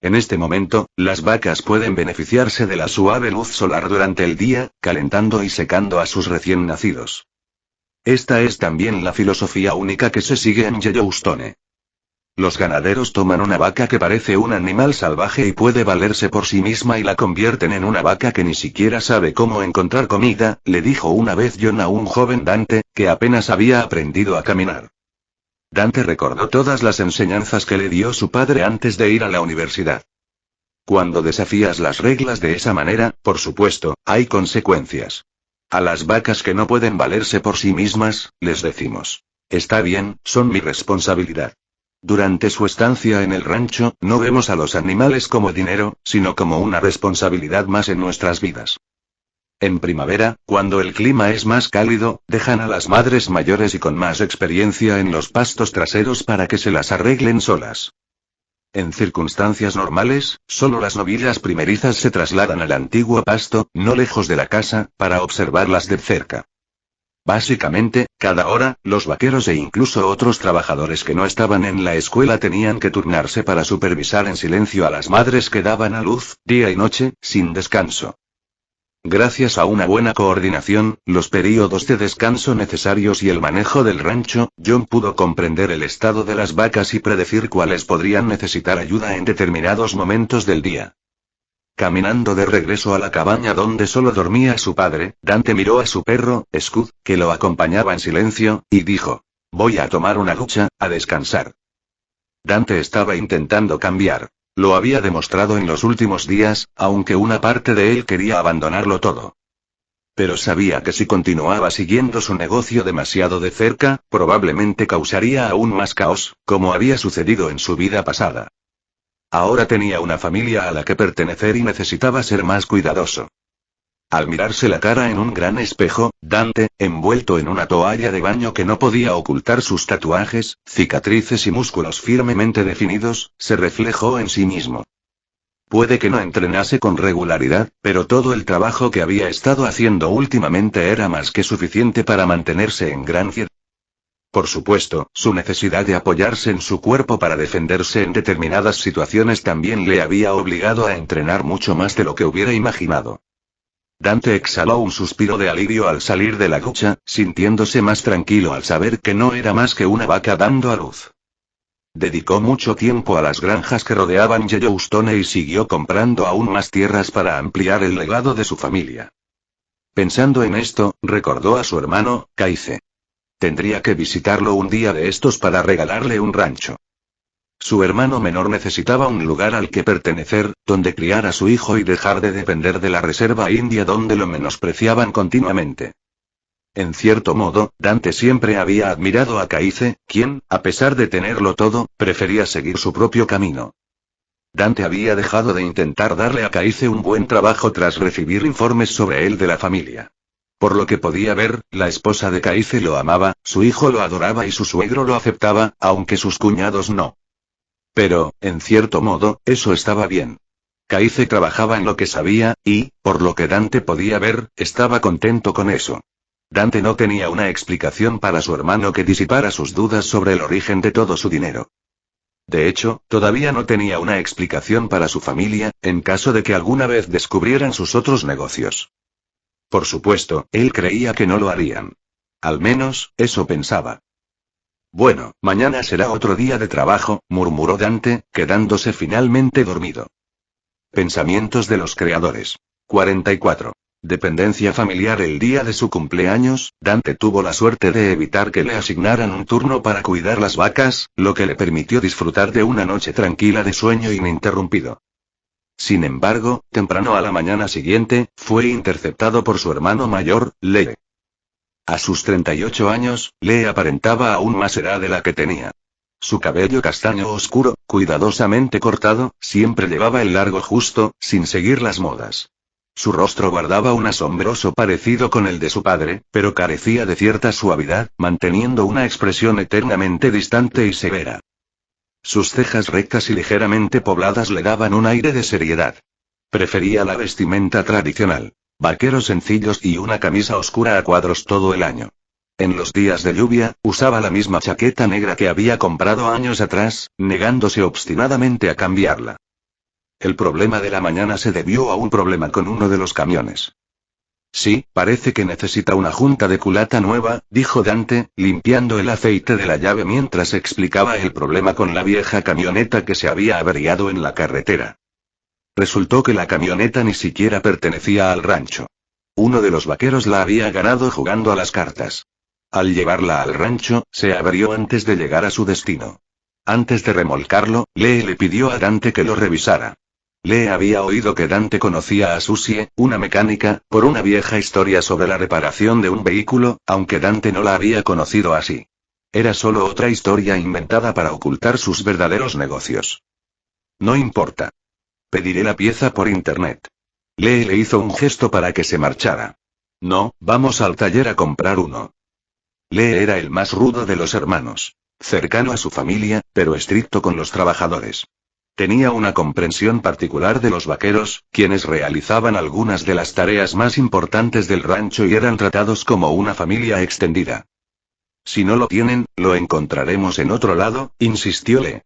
En este momento, las vacas pueden beneficiarse de la suave luz solar durante el día, calentando y secando a sus recién nacidos. Esta es también la filosofía única que se sigue en Yellowstone. Los ganaderos toman una vaca que parece un animal salvaje y puede valerse por sí misma y la convierten en una vaca que ni siquiera sabe cómo encontrar comida, le dijo una vez John a un joven Dante, que apenas había aprendido a caminar. Dante recordó todas las enseñanzas que le dio su padre antes de ir a la universidad. Cuando desafías las reglas de esa manera, por supuesto, hay consecuencias. A las vacas que no pueden valerse por sí mismas, les decimos: está bien, son mi responsabilidad. Durante su estancia en el rancho, no vemos a los animales como dinero, sino como una responsabilidad más en nuestras vidas. En primavera, cuando el clima es más cálido, dejan a las madres mayores y con más experiencia en los pastos traseros para que se las arreglen solas. En circunstancias normales, solo las novillas primerizas se trasladan al antiguo pasto, no lejos de la casa, para observarlas de cerca. Básicamente, cada hora, los vaqueros e incluso otros trabajadores que no estaban en la escuela tenían que turnarse para supervisar en silencio a las madres que daban a luz, día y noche, sin descanso. Gracias a una buena coordinación, los períodos de descanso necesarios y el manejo del rancho, John pudo comprender el estado de las vacas y predecir cuáles podrían necesitar ayuda en determinados momentos del día. Caminando de regreso a la cabaña donde solo dormía su padre, Dante miró a su perro, Scud, que lo acompañaba en silencio, y dijo: «Voy a tomar una ducha, a descansar». Dante estaba intentando cambiar. Lo había demostrado en los últimos días, aunque una parte de él quería abandonarlo todo. Pero sabía que si continuaba siguiendo su negocio demasiado de cerca, probablemente causaría aún más caos, como había sucedido en su vida pasada. Ahora tenía una familia a la que pertenecer y necesitaba ser más cuidadoso. Al mirarse la cara en un gran espejo, Dante, envuelto en una toalla de baño que no podía ocultar sus tatuajes, cicatrices y músculos firmemente definidos, se reflejó en sí mismo. Puede que no entrenase con regularidad, pero todo el trabajo que había estado haciendo últimamente era más que suficiente para mantenerse en gran forma. Por supuesto, su necesidad de apoyarse en su cuerpo para defenderse en determinadas situaciones también le había obligado a entrenar mucho más de lo que hubiera imaginado. Dante exhaló un suspiro de alivio al salir de la ducha, sintiéndose más tranquilo al saber que no era más que una vaca dando a luz. Dedicó mucho tiempo a las granjas que rodeaban Yellowstone y siguió comprando aún más tierras para ampliar el legado de su familia. Pensando en esto, recordó a su hermano, Kaize. Tendría que visitarlo un día de estos para regalarle un rancho. Su hermano menor necesitaba un lugar al que pertenecer, donde criar a su hijo y dejar de depender de la reserva india donde lo menospreciaban continuamente. En cierto modo, Dante siempre había admirado a Kaize, quien, a pesar de tenerlo todo, prefería seguir su propio camino. Dante había dejado de intentar darle a Kaize un buen trabajo tras recibir informes sobre él de la familia. Por lo que podía ver, la esposa de Kaize lo amaba, su hijo lo adoraba y su suegro lo aceptaba, aunque sus cuñados no. Pero, en cierto modo, eso estaba bien. Kaize trabajaba en lo que sabía, y, por lo que Dante podía ver, estaba contento con eso. Dante no tenía una explicación para su hermano que disipara sus dudas sobre el origen de todo su dinero. De hecho, todavía no tenía una explicación para su familia, en caso de que alguna vez descubrieran sus otros negocios. Por supuesto, él creía que no lo harían. Al menos, eso pensaba. Bueno, mañana será otro día de trabajo, murmuró Dante, quedándose finalmente dormido. Pensamientos de los creadores. 44. Dependencia familiar. El día de su cumpleaños, Dante tuvo la suerte de evitar que le asignaran un turno para cuidar las vacas, lo que le permitió disfrutar de una noche tranquila de sueño ininterrumpido. Sin embargo, temprano a la mañana siguiente, fue interceptado por su hermano mayor, Lee. A sus 38 años, Lee aparentaba aún más edad de la que tenía. Su cabello castaño oscuro, cuidadosamente cortado, siempre llevaba el largo justo, sin seguir las modas. Su rostro guardaba un asombroso parecido con el de su padre, pero carecía de cierta suavidad, manteniendo una expresión eternamente distante y severa. Sus cejas rectas y ligeramente pobladas le daban un aire de seriedad. Prefería la vestimenta tradicional. Vaqueros sencillos y una camisa oscura a cuadros todo el año. En los días de lluvia, usaba la misma chaqueta negra que había comprado años atrás, negándose obstinadamente a cambiarla. El problema de la mañana se debió a un problema con uno de los camiones. Sí, parece que necesita una junta de culata nueva, dijo Dante, limpiando el aceite de la llave mientras explicaba el problema con la vieja camioneta que se había averiado en la carretera. Resultó que la camioneta ni siquiera pertenecía al rancho. Uno de los vaqueros la había ganado jugando a las cartas. Al llevarla al rancho, se averió antes de llegar a su destino. Antes de remolcarlo, Lee le pidió a Dante que lo revisara. Lee había oído que Dante conocía a Susie, una mecánica, por una vieja historia sobre la reparación de un vehículo, aunque Dante no la había conocido así. Era solo otra historia inventada para ocultar sus verdaderos negocios. No importa. Pediré la pieza por internet. Lee le hizo un gesto para que se marchara. No, vamos al taller a comprar uno. Lee era el más rudo de los hermanos. Cercano a su familia, pero estricto con los trabajadores. Tenía una comprensión particular de los vaqueros, quienes realizaban algunas de las tareas más importantes del rancho y eran tratados como una familia extendida. Si no lo tienen, lo encontraremos en otro lado, insistió Lee.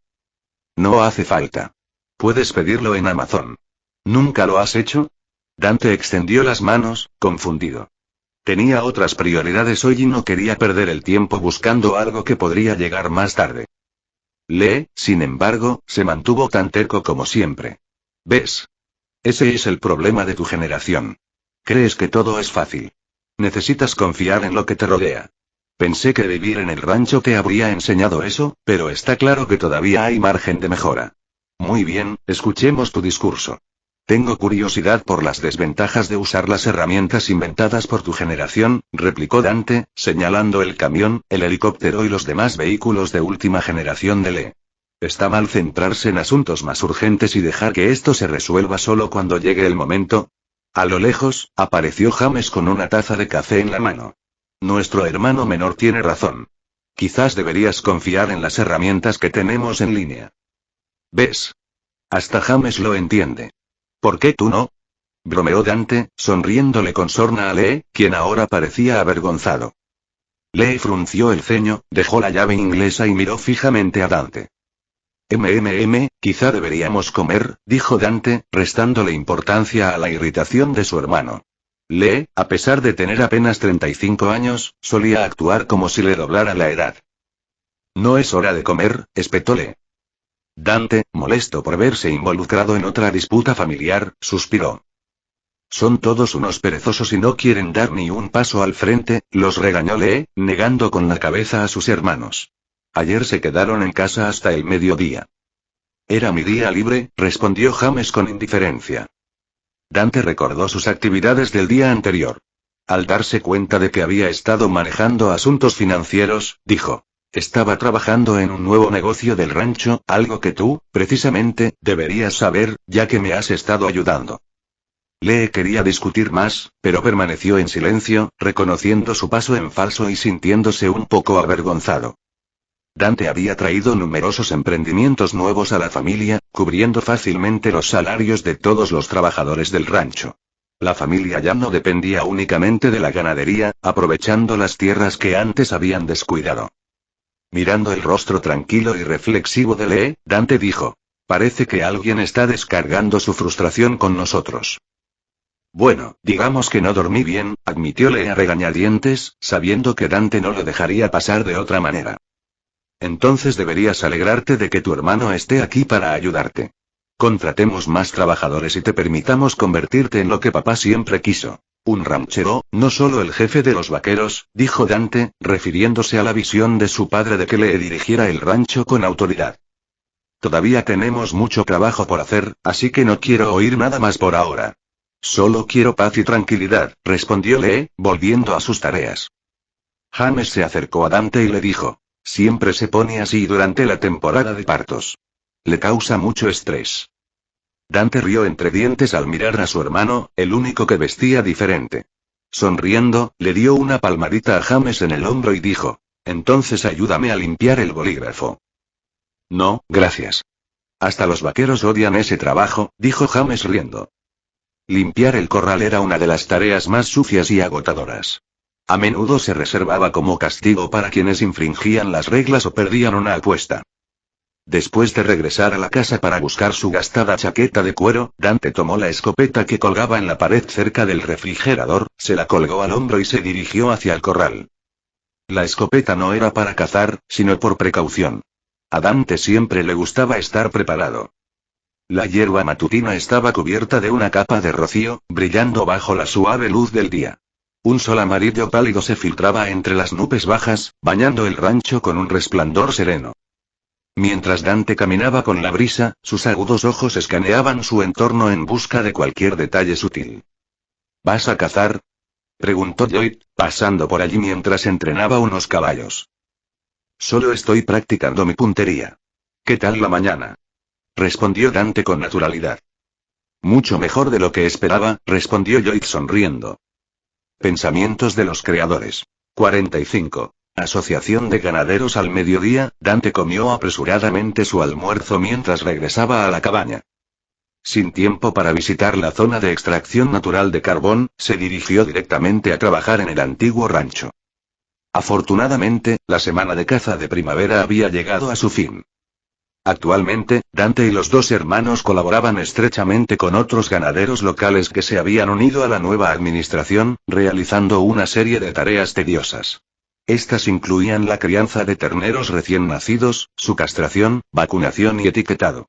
No hace falta. Puedes pedirlo en Amazon. ¿Nunca lo has hecho? Dante extendió las manos, confundido. Tenía otras prioridades hoy y no quería perder el tiempo buscando algo que podría llegar más tarde. Lee, sin embargo, se mantuvo tan terco como siempre. ¿Ves? Ese es el problema de tu generación. Crees que todo es fácil. Necesitas confiar en lo que te rodea. Pensé que vivir en el rancho te habría enseñado eso, pero está claro que todavía hay margen de mejora. Muy bien, escuchemos tu discurso. Tengo curiosidad por las desventajas de usar las herramientas inventadas por tu generación, replicó Dante, señalando el camión, el helicóptero y los demás vehículos de última generación de Lee. Está mal centrarse en asuntos más urgentes y dejar que esto se resuelva solo cuando llegue el momento. A lo lejos, apareció James con una taza de café en la mano. Nuestro hermano menor tiene razón. Quizás deberías confiar en las herramientas que tenemos en línea. ¿Ves? Hasta James lo entiende. ¿Por qué tú no? Bromeó Dante, sonriéndole con sorna a Lee, quien ahora parecía avergonzado. Lee frunció el ceño, dejó la llave inglesa y miró fijamente a Dante. Quizá deberíamos comer, dijo Dante, restándole importancia a la irritación de su hermano. Lee, a pesar de tener apenas 35 años, solía actuar como si le doblara la edad. No es hora de comer, espetó Lee. Dante, molesto por verse involucrado en otra disputa familiar, suspiró. Son todos unos perezosos y no quieren dar ni un paso al frente, los regañó Lee, negando con la cabeza a sus hermanos. Ayer se quedaron en casa hasta el mediodía. Era mi día libre, respondió James con indiferencia. Dante recordó sus actividades del día anterior. Al darse cuenta de que había estado manejando asuntos financieros, dijo. Estaba trabajando en un nuevo negocio del rancho, algo que tú, precisamente, deberías saber, ya que me has estado ayudando. Lee quería discutir más, pero permaneció en silencio, reconociendo su paso en falso y sintiéndose un poco avergonzado. Dante había traído numerosos emprendimientos nuevos a la familia, cubriendo fácilmente los salarios de todos los trabajadores del rancho. La familia ya no dependía únicamente de la ganadería, aprovechando las tierras que antes habían descuidado. Mirando el rostro tranquilo y reflexivo de Lee, Dante dijo. Parece que alguien está descargando su frustración con nosotros. Bueno, digamos que no dormí bien, admitió Lee a regañadientes, sabiendo que Dante no lo dejaría pasar de otra manera. Entonces deberías alegrarte de que tu hermano esté aquí para ayudarte. Contratemos más trabajadores y te permitamos convertirte en lo que papá siempre quiso. Un ranchero, no solo el jefe de los vaqueros, dijo Dante, refiriéndose a la visión de su padre de que le dirigiera el rancho con autoridad. Todavía tenemos mucho trabajo por hacer, así que no quiero oír nada más por ahora. Solo quiero paz y tranquilidad, respondió Lee, volviendo a sus tareas. James se acercó a Dante y le dijo, siempre se pone así durante la temporada de partos. Le causa mucho estrés. Dante rió entre dientes al mirar a su hermano, el único que vestía diferente. Sonriendo, le dio una palmadita a James en el hombro y dijo, entonces ayúdame a limpiar el bolígrafo. No, gracias. Hasta los vaqueros odian ese trabajo, dijo James riendo. Limpiar el corral era una de las tareas más sucias y agotadoras. A menudo se reservaba como castigo para quienes infringían las reglas o perdían una apuesta. Después de regresar a la casa para buscar su gastada chaqueta de cuero, Dante tomó la escopeta que colgaba en la pared cerca del refrigerador, se la colgó al hombro y se dirigió hacia el corral. La escopeta no era para cazar, sino por precaución. A Dante siempre le gustaba estar preparado. La hierba matutina estaba cubierta de una capa de rocío, brillando bajo la suave luz del día. Un sol amarillo pálido se filtraba entre las nubes bajas, bañando el rancho con un resplandor sereno. Mientras Dante caminaba con la brisa, sus agudos ojos escaneaban su entorno en busca de cualquier detalle sutil. ¿Vas a cazar?, preguntó Lloyd, pasando por allí mientras entrenaba unos caballos. Solo estoy practicando mi puntería. ¿Qué tal la mañana?, respondió Dante con naturalidad. Mucho mejor de lo que esperaba, respondió Lloyd sonriendo. Pensamientos de los creadores. 45. Asociación de ganaderos. Al mediodía, Dante comió apresuradamente su almuerzo mientras regresaba a la cabaña. Sin tiempo para visitar la zona de extracción natural de carbón, se dirigió directamente a trabajar en el antiguo rancho. Afortunadamente, la semana de caza de primavera había llegado a su fin. Actualmente, Dante y los dos hermanos colaboraban estrechamente con otros ganaderos locales que se habían unido a la nueva administración, realizando una serie de tareas tediosas. Estas incluían la crianza de terneros recién nacidos, su castración, vacunación y etiquetado.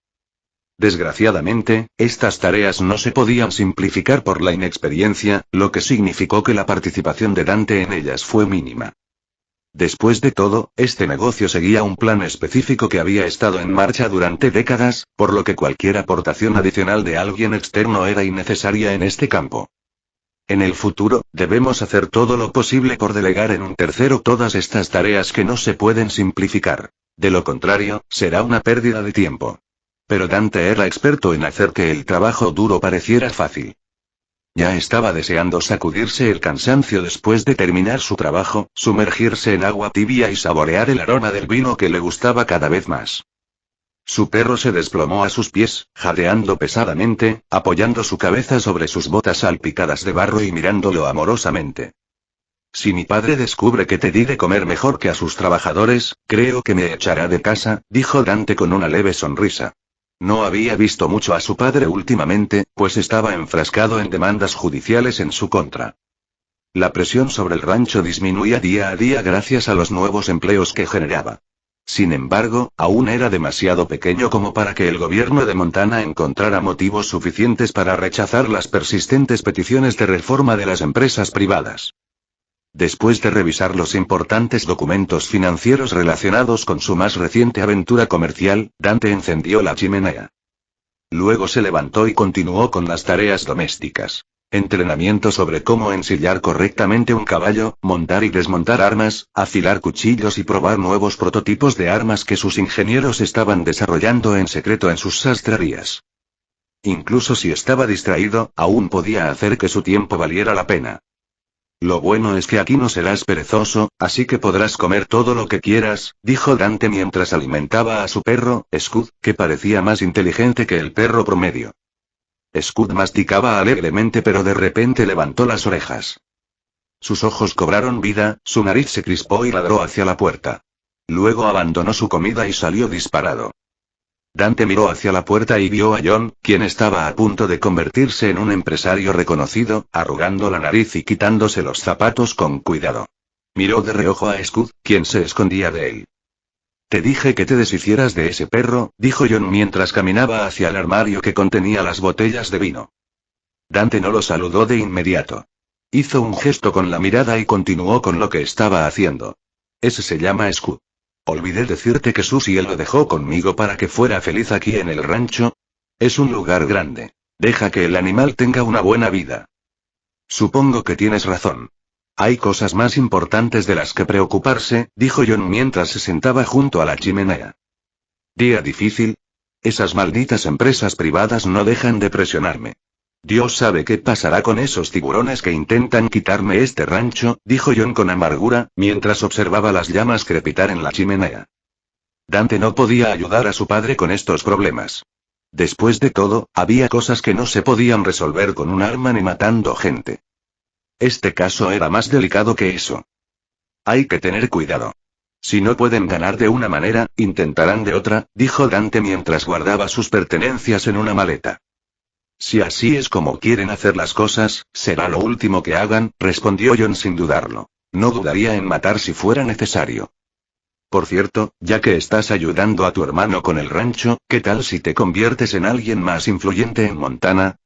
Desgraciadamente, estas tareas no se podían simplificar por la inexperiencia, lo que significó que la participación de Dante en ellas fue mínima. Después de todo, este negocio seguía un plan específico que había estado en marcha durante décadas, por lo que cualquier aportación adicional de alguien externo era innecesaria en este campo. En el futuro, debemos hacer todo lo posible por delegar en un tercero todas estas tareas que no se pueden simplificar. De lo contrario, será una pérdida de tiempo. Pero Dante era experto en hacer que el trabajo duro pareciera fácil. Ya estaba deseando sacudirse el cansancio después de terminar su trabajo, sumergirse en agua tibia y saborear el aroma del vino que le gustaba cada vez más. Su perro se desplomó a sus pies, jadeando pesadamente, apoyando su cabeza sobre sus botas salpicadas de barro y mirándolo amorosamente. Si mi padre descubre que te di de comer mejor que a sus trabajadores, creo que me echará de casa, dijo Dante con una leve sonrisa. No había visto mucho a su padre últimamente, pues estaba enfrascado en demandas judiciales en su contra. La presión sobre el rancho disminuía día a día gracias a los nuevos empleos que generaba. Sin embargo, aún era demasiado pequeño como para que el gobierno de Montana encontrara motivos suficientes para rechazar las persistentes peticiones de reforma de las empresas privadas. Después de revisar los importantes documentos financieros relacionados con su más reciente aventura comercial, Dante encendió la chimenea. Luego se levantó y continuó con las tareas domésticas. Entrenamiento sobre cómo ensillar correctamente un caballo, montar y desmontar armas, afilar cuchillos y probar nuevos prototipos de armas que sus ingenieros estaban desarrollando en secreto en sus sastrerías. Incluso si estaba distraído, aún podía hacer que su tiempo valiera la pena. Lo bueno es que aquí no serás perezoso, así que podrás comer todo lo que quieras, dijo Dante mientras alimentaba a su perro, Scud, que parecía más inteligente que el perro promedio. Scud masticaba alegremente pero de repente levantó las orejas. Sus ojos cobraron vida, su nariz se crispó y ladró hacia la puerta. Luego abandonó su comida y salió disparado. Dante miró hacia la puerta y vio a John, quien estaba a punto de convertirse en un empresario reconocido, arrugando la nariz y quitándose los zapatos con cuidado. Miró de reojo a Scud, quien se escondía de él. Te dije que te deshicieras de ese perro, dijo John mientras caminaba hacia el armario que contenía las botellas de vino. Dante no lo saludó de inmediato. Hizo un gesto con la mirada y continuó con lo que estaba haciendo. Ese se llama Scud. Olvidé decirte que Susie lo dejó conmigo para que fuera feliz aquí en el rancho. Es un lugar grande. Deja que el animal tenga una buena vida. Supongo que tienes razón. Hay cosas más importantes de las que preocuparse, dijo John mientras se sentaba junto a la chimenea. ¿Día difícil? Esas malditas empresas privadas no dejan de presionarme. Dios sabe qué pasará con esos tiburones que intentan quitarme este rancho, dijo John con amargura, mientras observaba las llamas crepitar en la chimenea. Dante no podía ayudar a su padre con estos problemas. Después de todo, había cosas que no se podían resolver con un arma ni matando gente. Este caso era más delicado que eso. Hay que tener cuidado. Si no pueden ganar de una manera, intentarán de otra, dijo Dante mientras guardaba sus pertenencias en una maleta. Si así es como quieren hacer las cosas, será lo último que hagan, respondió John sin dudarlo. No dudaría en matar si fuera necesario. Por cierto, ya que estás ayudando a tu hermano con el rancho, ¿qué tal si te conviertes en alguien más influyente en Montana?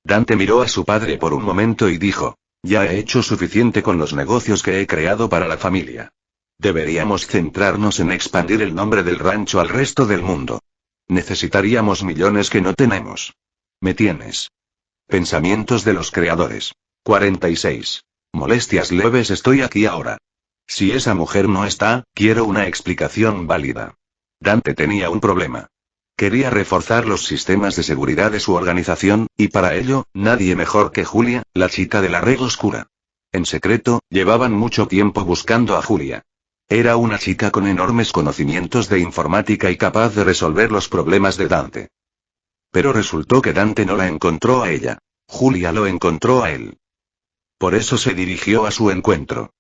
Dante miró a su padre por un momento y dijo, ya he hecho suficiente con los negocios que he creado para la familia. Deberíamos centrarnos en expandir el nombre del rancho al resto del mundo. Necesitaríamos millones que no tenemos. Me tienes. Pensamientos de los creadores. 46. Molestias leves. Estoy aquí ahora. Si esa mujer no está, quiero una explicación válida. Dante tenía un problema. Quería reforzar los sistemas de seguridad de su organización, y para ello, nadie mejor que Julia, la chica de la red oscura. En secreto, llevaban mucho tiempo buscando a Julia. Era una chica con enormes conocimientos de informática y capaz de resolver los problemas de Dante. Pero resultó que Dante no la encontró a ella. Julia lo encontró a él. Por eso se dirigió a su encuentro.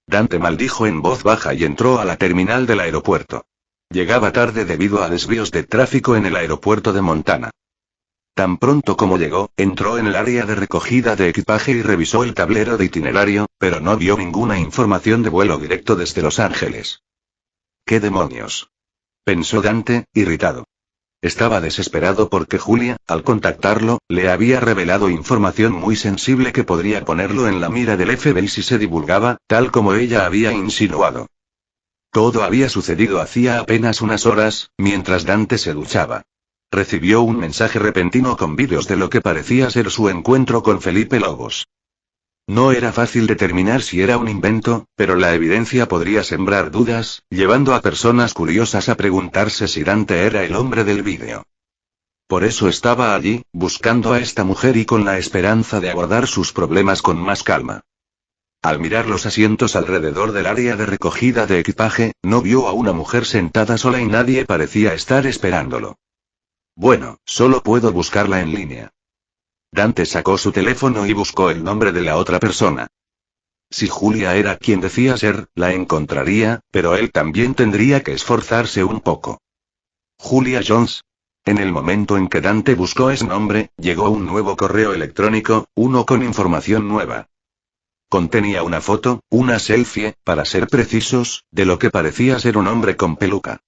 Dante maldijo en voz baja y entró a la terminal del aeropuerto. Llegaba tarde debido a desvíos de tráfico en el aeropuerto de Montana. Tan pronto como llegó, entró en el área de recogida de equipaje y revisó el tablero de itinerario, pero no vio ninguna información de vuelo directo desde Los Ángeles. ¿Qué demonios?, pensó Dante, irritado. Estaba desesperado porque Julia, al contactarlo, le había revelado información muy sensible que podría ponerlo en la mira del FBI si se divulgaba, tal como ella había insinuado. Todo había sucedido hacía apenas unas horas, mientras Dante se duchaba. Recibió un mensaje repentino con vídeos de lo que parecía ser su encuentro con Felipe Lobos. No era fácil determinar si era un invento, pero la evidencia podría sembrar dudas, llevando a personas curiosas a preguntarse si Dante era el hombre del vídeo. Por eso estaba allí, buscando a esta mujer y con la esperanza de abordar sus problemas con más calma. Al mirar los asientos alrededor del área de recogida de equipaje, no vio a una mujer sentada sola y nadie parecía estar esperándolo. Bueno, solo puedo buscarla en línea. Dante sacó su teléfono y buscó el nombre de la otra persona. Si Julia era quien decía ser, la encontraría, pero él también tendría que esforzarse un poco. Julia Jones. En el momento en que Dante buscó ese nombre, llegó un nuevo correo electrónico, uno con información nueva. Contenía una foto, una selfie, para ser precisos, de lo que parecía ser un hombre con peluca.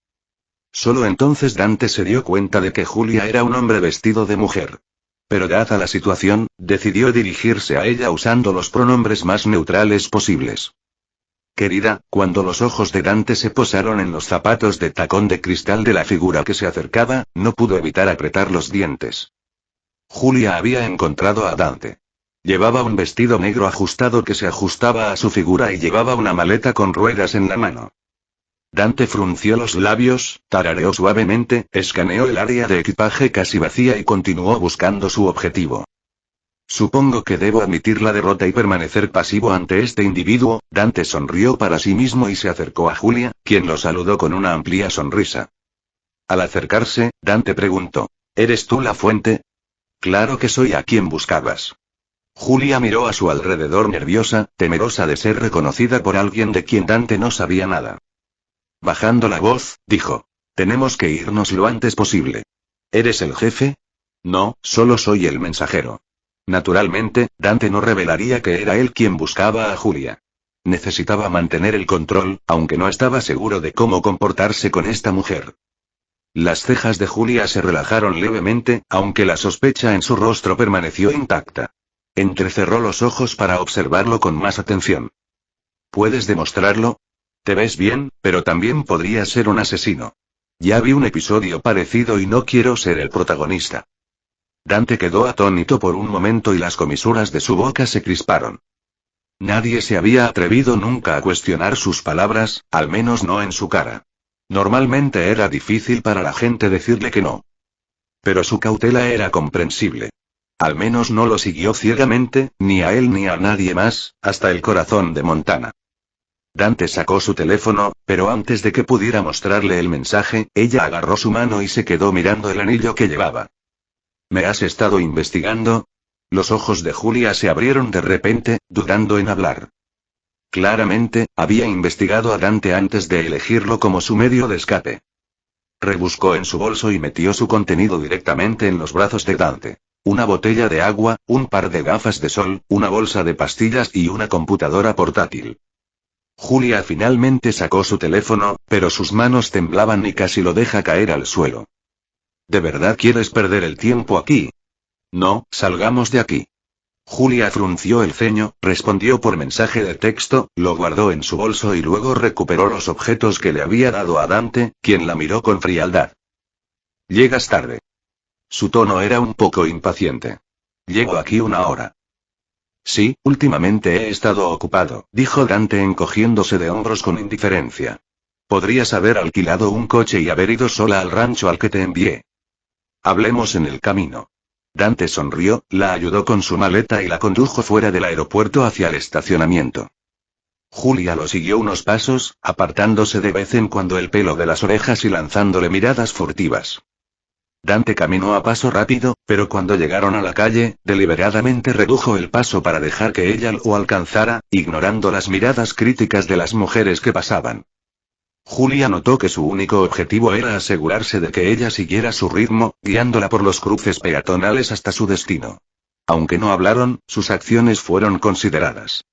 Solo entonces Dante se dio cuenta de que Julia era un hombre vestido de mujer. Pero dada la situación, decidió dirigirse a ella usando los pronombres más neutrales posibles. Querida, cuando los ojos de Dante se posaron en los zapatos de tacón de cristal de la figura que se acercaba, no pudo evitar apretar los dientes. Julia había encontrado a Dante. Llevaba un vestido negro ajustado que se ajustaba a su figura y llevaba una maleta con ruedas en la mano. Dante frunció los labios, tarareó suavemente, escaneó el área de equipaje casi vacía y continuó buscando su objetivo. Supongo que debo admitir la derrota y permanecer pasivo ante este individuo. Dante sonrió para sí mismo y se acercó a Julia, quien lo saludó con una amplia sonrisa. Al acercarse, Dante preguntó: ¿Eres tú la fuente? Claro que soy a quien buscabas. Julia miró a su alrededor nerviosa, temerosa de ser reconocida por alguien de quien Dante no sabía nada. Bajando la voz, dijo: Tenemos que irnos lo antes posible. ¿Eres el jefe? No, solo soy el mensajero. Naturalmente, Dante no revelaría que era él quien buscaba a Julia. Necesitaba mantener el control, aunque no estaba seguro de cómo comportarse con esta mujer. Las cejas de Julia se relajaron levemente, aunque la sospecha en su rostro permaneció intacta. Entrecerró los ojos para observarlo con más atención. ¿Puedes demostrarlo? Te ves bien, pero también podrías ser un asesino. Ya vi un episodio parecido y no quiero ser el protagonista. Dante quedó atónito por un momento y las comisuras de su boca se crisparon. Nadie se había atrevido nunca a cuestionar sus palabras, al menos no en su cara. Normalmente era difícil para la gente decirle que no. Pero su cautela era comprensible. Al menos no lo siguió ciegamente, ni a él ni a nadie más, hasta el corazón de Montana. Dante sacó su teléfono, pero antes de que pudiera mostrarle el mensaje, ella agarró su mano y se quedó mirando el anillo que llevaba. ¿Me has estado investigando? Los ojos de Julia se abrieron de repente, dudando en hablar. Claramente, había investigado a Dante antes de elegirlo como su medio de escape. Rebuscó en su bolso y metió su contenido directamente en los brazos de Dante. Una botella de agua, un par de gafas de sol, una bolsa de pastillas y una computadora portátil. Julia finalmente sacó su teléfono, pero sus manos temblaban y casi lo deja caer al suelo. ¿De verdad quieres perder el tiempo aquí? No, salgamos de aquí. Julia frunció el ceño, respondió por mensaje de texto, lo guardó en su bolso y luego recuperó los objetos que le había dado a Dante, quien la miró con frialdad. Llegas tarde. Su tono era un poco impaciente. Llego aquí una hora. Sí, últimamente he estado ocupado, dijo Dante encogiéndose de hombros con indiferencia. Podrías haber alquilado un coche y haber ido sola al rancho al que te envié. Hablemos en el camino. Dante sonrió, la ayudó con su maleta y la condujo fuera del aeropuerto hacia el estacionamiento. Julia lo siguió unos pasos, apartándose de vez en cuando el pelo de las orejas y lanzándole miradas furtivas. Dante caminó a paso rápido, pero cuando llegaron a la calle, deliberadamente redujo el paso para dejar que ella lo alcanzara, ignorando las miradas críticas de las mujeres que pasaban. Julia notó que su único objetivo era asegurarse de que ella siguiera su ritmo, guiándola por los cruces peatonales hasta su destino. Aunque no hablaron, sus acciones fueron consideradas.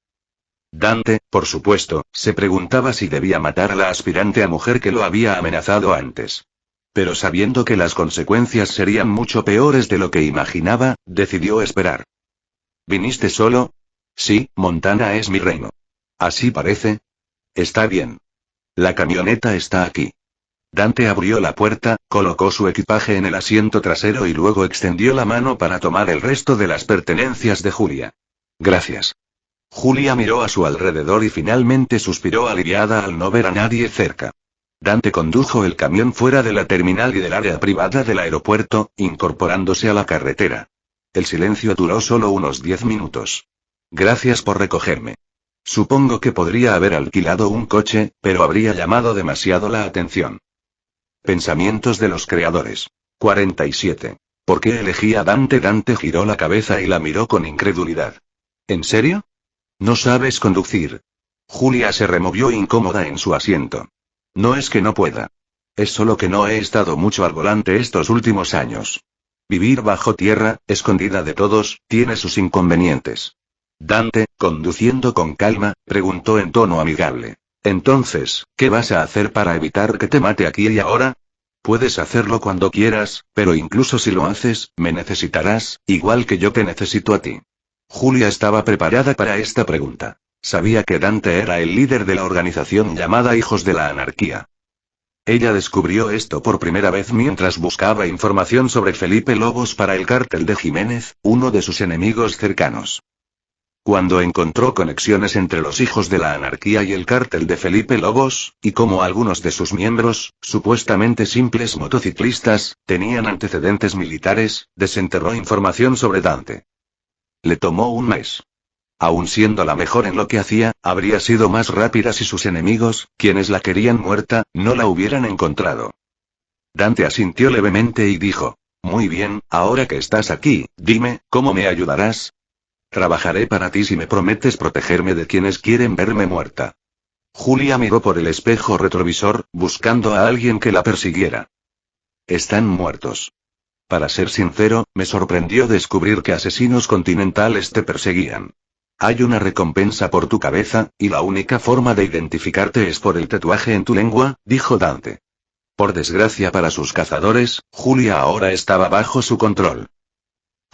Dante, por supuesto, se preguntaba si debía matar a la aspirante a mujer que lo había amenazado antes. Pero sabiendo que las consecuencias serían mucho peores de lo que imaginaba, decidió esperar. ¿Viniste solo? Sí, Montana es mi reino. ¿Así parece? Está bien. La camioneta está aquí. Dante abrió la puerta, colocó su equipaje en el asiento trasero y luego extendió la mano para tomar el resto de las pertenencias de Julia. Gracias. Julia miró a su alrededor y finalmente suspiró aliviada al no ver a nadie cerca. Dante condujo el camión fuera de la terminal y del área privada del aeropuerto, incorporándose a la carretera. El silencio duró solo unos 10 minutos. Gracias por recogerme. Supongo que podría haber alquilado un coche, pero habría llamado demasiado la atención. Pensamientos de los creadores. 47. ¿Por qué elegí a Dante? Dante giró la cabeza y la miró con incredulidad. ¿En serio? ¿No sabes conducir? Julia se removió incómoda en su asiento. No es que no pueda. Es solo que no he estado mucho al volante estos últimos años. Vivir bajo tierra, escondida de todos, tiene sus inconvenientes. Dante, conduciendo con calma, preguntó en tono amigable. Entonces, ¿qué vas a hacer para evitar que te mate aquí y ahora? Puedes hacerlo cuando quieras, pero incluso si lo haces, me necesitarás, igual que yo te necesito a ti. Julia estaba preparada para esta pregunta. Sabía que Dante era el líder de la organización llamada Hijos de la Anarquía. Ella descubrió esto por primera vez mientras buscaba información sobre Felipe Lobos para el cártel de Jiménez, uno de sus enemigos cercanos. Cuando encontró conexiones entre los Hijos de la Anarquía y el cártel de Felipe Lobos, y cómo algunos de sus miembros, supuestamente simples motociclistas, tenían antecedentes militares, desenterró información sobre Dante. Le tomó un mes. Aun siendo la mejor en lo que hacía, habría sido más rápida si sus enemigos, quienes la querían muerta, no la hubieran encontrado. Dante asintió levemente y dijo, muy bien, ahora que estás aquí, dime, ¿cómo me ayudarás? Trabajaré para ti si me prometes protegerme de quienes quieren verme muerta. Julia miró por el espejo retrovisor, buscando a alguien que la persiguiera. Están muertos. Para ser sincero, me sorprendió descubrir que asesinos continentales te perseguían. Hay una recompensa por tu cabeza, y la única forma de identificarte es por el tatuaje en tu lengua, dijo Dante. Por desgracia para sus cazadores, Julia ahora estaba bajo su control.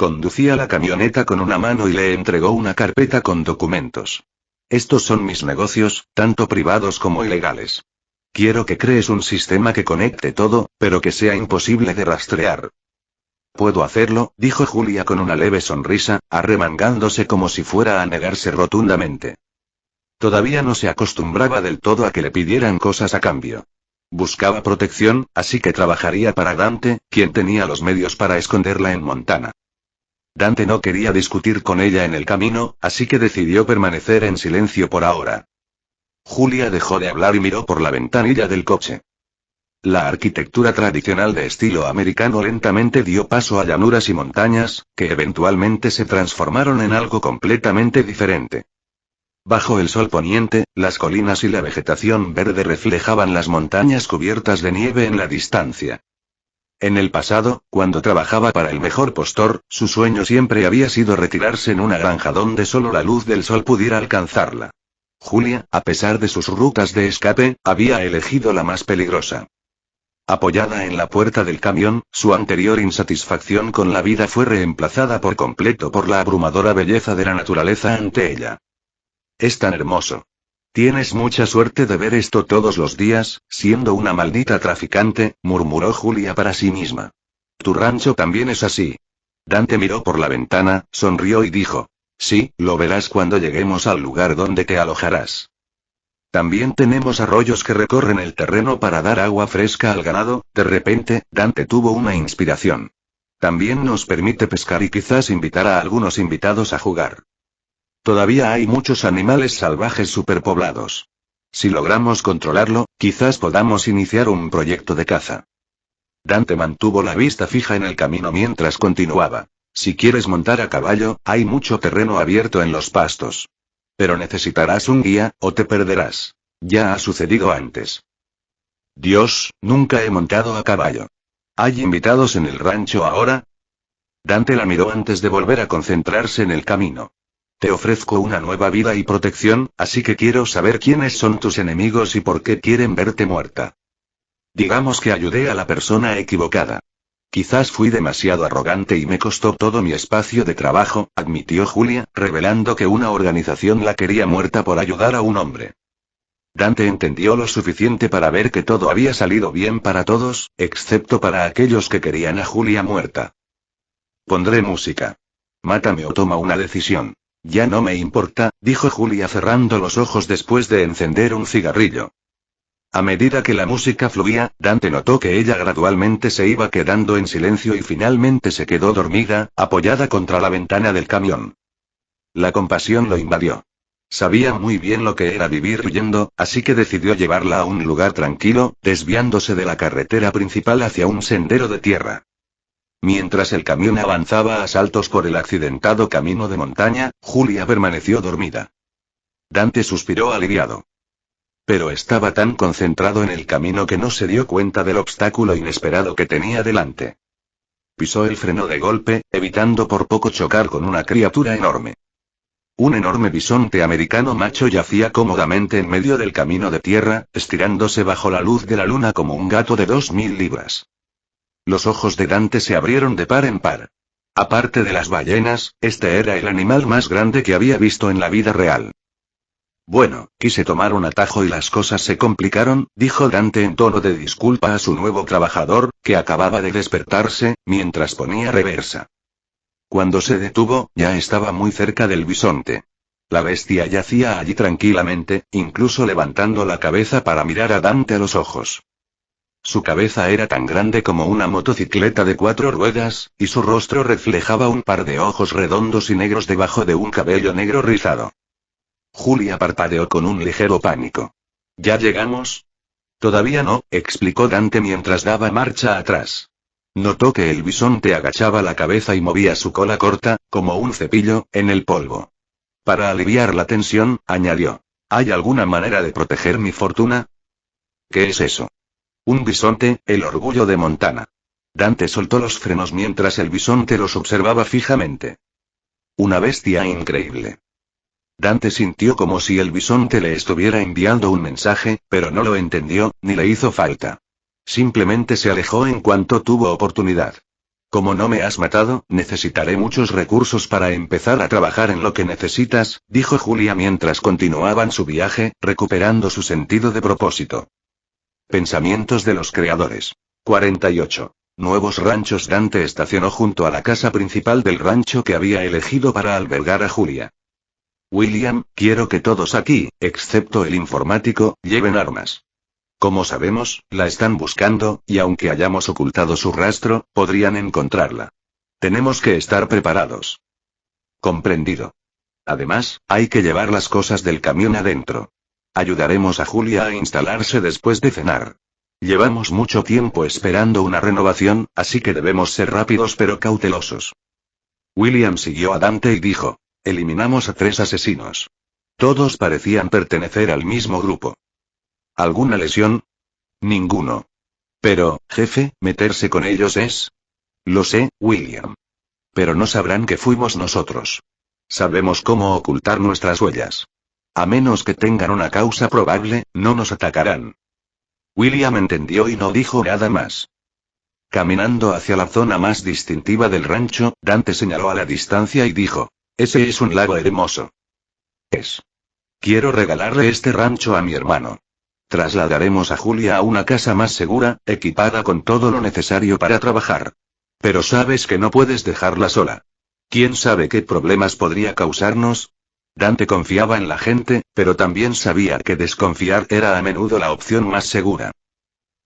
Conducía la camioneta con una mano y le entregó una carpeta con documentos. Estos son mis negocios, tanto privados como ilegales. Quiero que crees un sistema que conecte todo, pero que sea imposible de rastrear. Puedo hacerlo, dijo Julia con una leve sonrisa, arremangándose como si fuera a negarse rotundamente. Todavía no se acostumbraba del todo a que le pidieran cosas a cambio. Buscaba protección, así que trabajaría para Dante, quien tenía los medios para esconderla en Montana. Dante no quería discutir con ella en el camino, así que decidió permanecer en silencio por ahora. Julia dejó de hablar y miró por la ventanilla del coche. La arquitectura tradicional de estilo americano lentamente dio paso a llanuras y montañas, que eventualmente se transformaron en algo completamente diferente. Bajo el sol poniente, las colinas y la vegetación verde reflejaban las montañas cubiertas de nieve en la distancia. En el pasado, cuando trabajaba para el mejor postor, su sueño siempre había sido retirarse en una granja donde solo la luz del sol pudiera alcanzarla. Julia, a pesar de sus rutas de escape, había elegido la más peligrosa. Apoyada en la puerta del camión, su anterior insatisfacción con la vida fue reemplazada por completo por la abrumadora belleza de la naturaleza ante ella. Es tan hermoso. Tienes mucha suerte de ver esto todos los días, siendo una maldita traficante, murmuró Julia para sí misma. Tu rancho también es así. Dante miró por la ventana, sonrió y dijo, sí, lo verás cuando lleguemos al lugar donde te alojarás. También tenemos arroyos que recorren el terreno para dar agua fresca al ganado. De repente, Dante tuvo una inspiración. También nos permite pescar y quizás invitar a algunos invitados a jugar. Todavía hay muchos animales salvajes superpoblados. Si logramos controlarlo, quizás podamos iniciar un proyecto de caza. Dante mantuvo la vista fija en el camino mientras continuaba. Si quieres montar a caballo, hay mucho terreno abierto en los pastos. Pero necesitarás un guía, o te perderás. Ya ha sucedido antes. Dios, nunca he montado a caballo. ¿Hay invitados en el rancho ahora? Dante la miró antes de volver a concentrarse en el camino. Te ofrezco una nueva vida y protección, así que quiero saber quiénes son tus enemigos y por qué quieren verte muerta. Digamos que ayudé a la persona equivocada. Quizás fui demasiado arrogante y me costó todo mi espacio de trabajo, admitió Julia, revelando que una organización la quería muerta por ayudar a un hombre. Dante entendió lo suficiente para ver que todo había salido bien para todos, excepto para aquellos que querían a Julia muerta. Pondré música. Mátame o toma una decisión. Ya no me importa, dijo Julia cerrando los ojos después de encender un cigarrillo. A medida que la música fluía, Dante notó que ella gradualmente se iba quedando en silencio y finalmente se quedó dormida, apoyada contra la ventana del camión. La compasión lo invadió. Sabía muy bien lo que era vivir huyendo, así que decidió llevarla a un lugar tranquilo, desviándose de la carretera principal hacia un sendero de tierra. Mientras el camión avanzaba a saltos por el accidentado camino de montaña, Julia permaneció dormida. Dante suspiró aliviado. Pero estaba tan concentrado en el camino que no se dio cuenta del obstáculo inesperado que tenía delante. Pisó el freno de golpe, evitando por poco chocar con una criatura enorme. Un enorme bisonte americano macho yacía cómodamente en medio del camino de tierra, estirándose bajo la luz de la luna como un gato de 2000 libras. Los ojos de Dante se abrieron de par en par. Aparte de las ballenas, este era el animal más grande que había visto en la vida real. Bueno, quise tomar un atajo y las cosas se complicaron, dijo Dante en tono de disculpa a su nuevo trabajador, que acababa de despertarse, mientras ponía reversa. Cuando se detuvo, ya estaba muy cerca del bisonte. La bestia yacía allí tranquilamente, incluso levantando la cabeza para mirar a Dante a los ojos. Su cabeza era tan grande como una motocicleta de 4 ruedas, y su rostro reflejaba un par de ojos redondos y negros debajo de un cabello negro rizado. Julia parpadeó con un ligero pánico. ¿Ya llegamos? Todavía no, explicó Dante mientras daba marcha atrás. Notó que el bisonte agachaba la cabeza y movía su cola corta, como un cepillo, en el polvo. Para aliviar la tensión, añadió. ¿Hay alguna manera de proteger mi fortuna? ¿Qué es eso? Un bisonte, el orgullo de Montana. Dante soltó los frenos mientras el bisonte los observaba fijamente. Una bestia increíble. Dante sintió como si el bisonte le estuviera enviando un mensaje, pero no lo entendió, ni le hizo falta. Simplemente se alejó en cuanto tuvo oportunidad. Como no me has matado, necesitaré muchos recursos para empezar a trabajar en lo que necesitas, dijo Julia mientras continuaban su viaje, recuperando su sentido de propósito. Pensamientos de los creadores. 48. Nuevos ranchos. Dante estacionó junto a la casa principal del rancho que había elegido para albergar a Julia. William, quiero que todos aquí, excepto el informático, lleven armas. Como sabemos, la están buscando, y aunque hayamos ocultado su rastro, podrían encontrarla. Tenemos que estar preparados. Comprendido. Además, hay que llevar las cosas del camión adentro. Ayudaremos a Julia a instalarse después de cenar. Llevamos mucho tiempo esperando una renovación, así que debemos ser rápidos pero cautelosos. William siguió a Dante y dijo. Eliminamos a 3 asesinos. Todos parecían pertenecer al mismo grupo. ¿Alguna lesión? Ninguno. Pero, jefe, meterse con ellos es... Lo sé, William. Pero no sabrán que fuimos nosotros. Sabemos cómo ocultar nuestras huellas. A menos que tengan una causa probable, no nos atacarán. William entendió y no dijo nada más. Caminando hacia la zona más distintiva del rancho, Dante señaló a la distancia y dijo. Ese es un lago hermoso. Quiero regalarle este rancho a mi hermano. Trasladaremos a Julia a una casa más segura, equipada con todo lo necesario para trabajar. Pero sabes que no puedes dejarla sola. ¿Quién sabe qué problemas podría causarnos? Dante confiaba en la gente, pero también sabía que desconfiar era a menudo la opción más segura.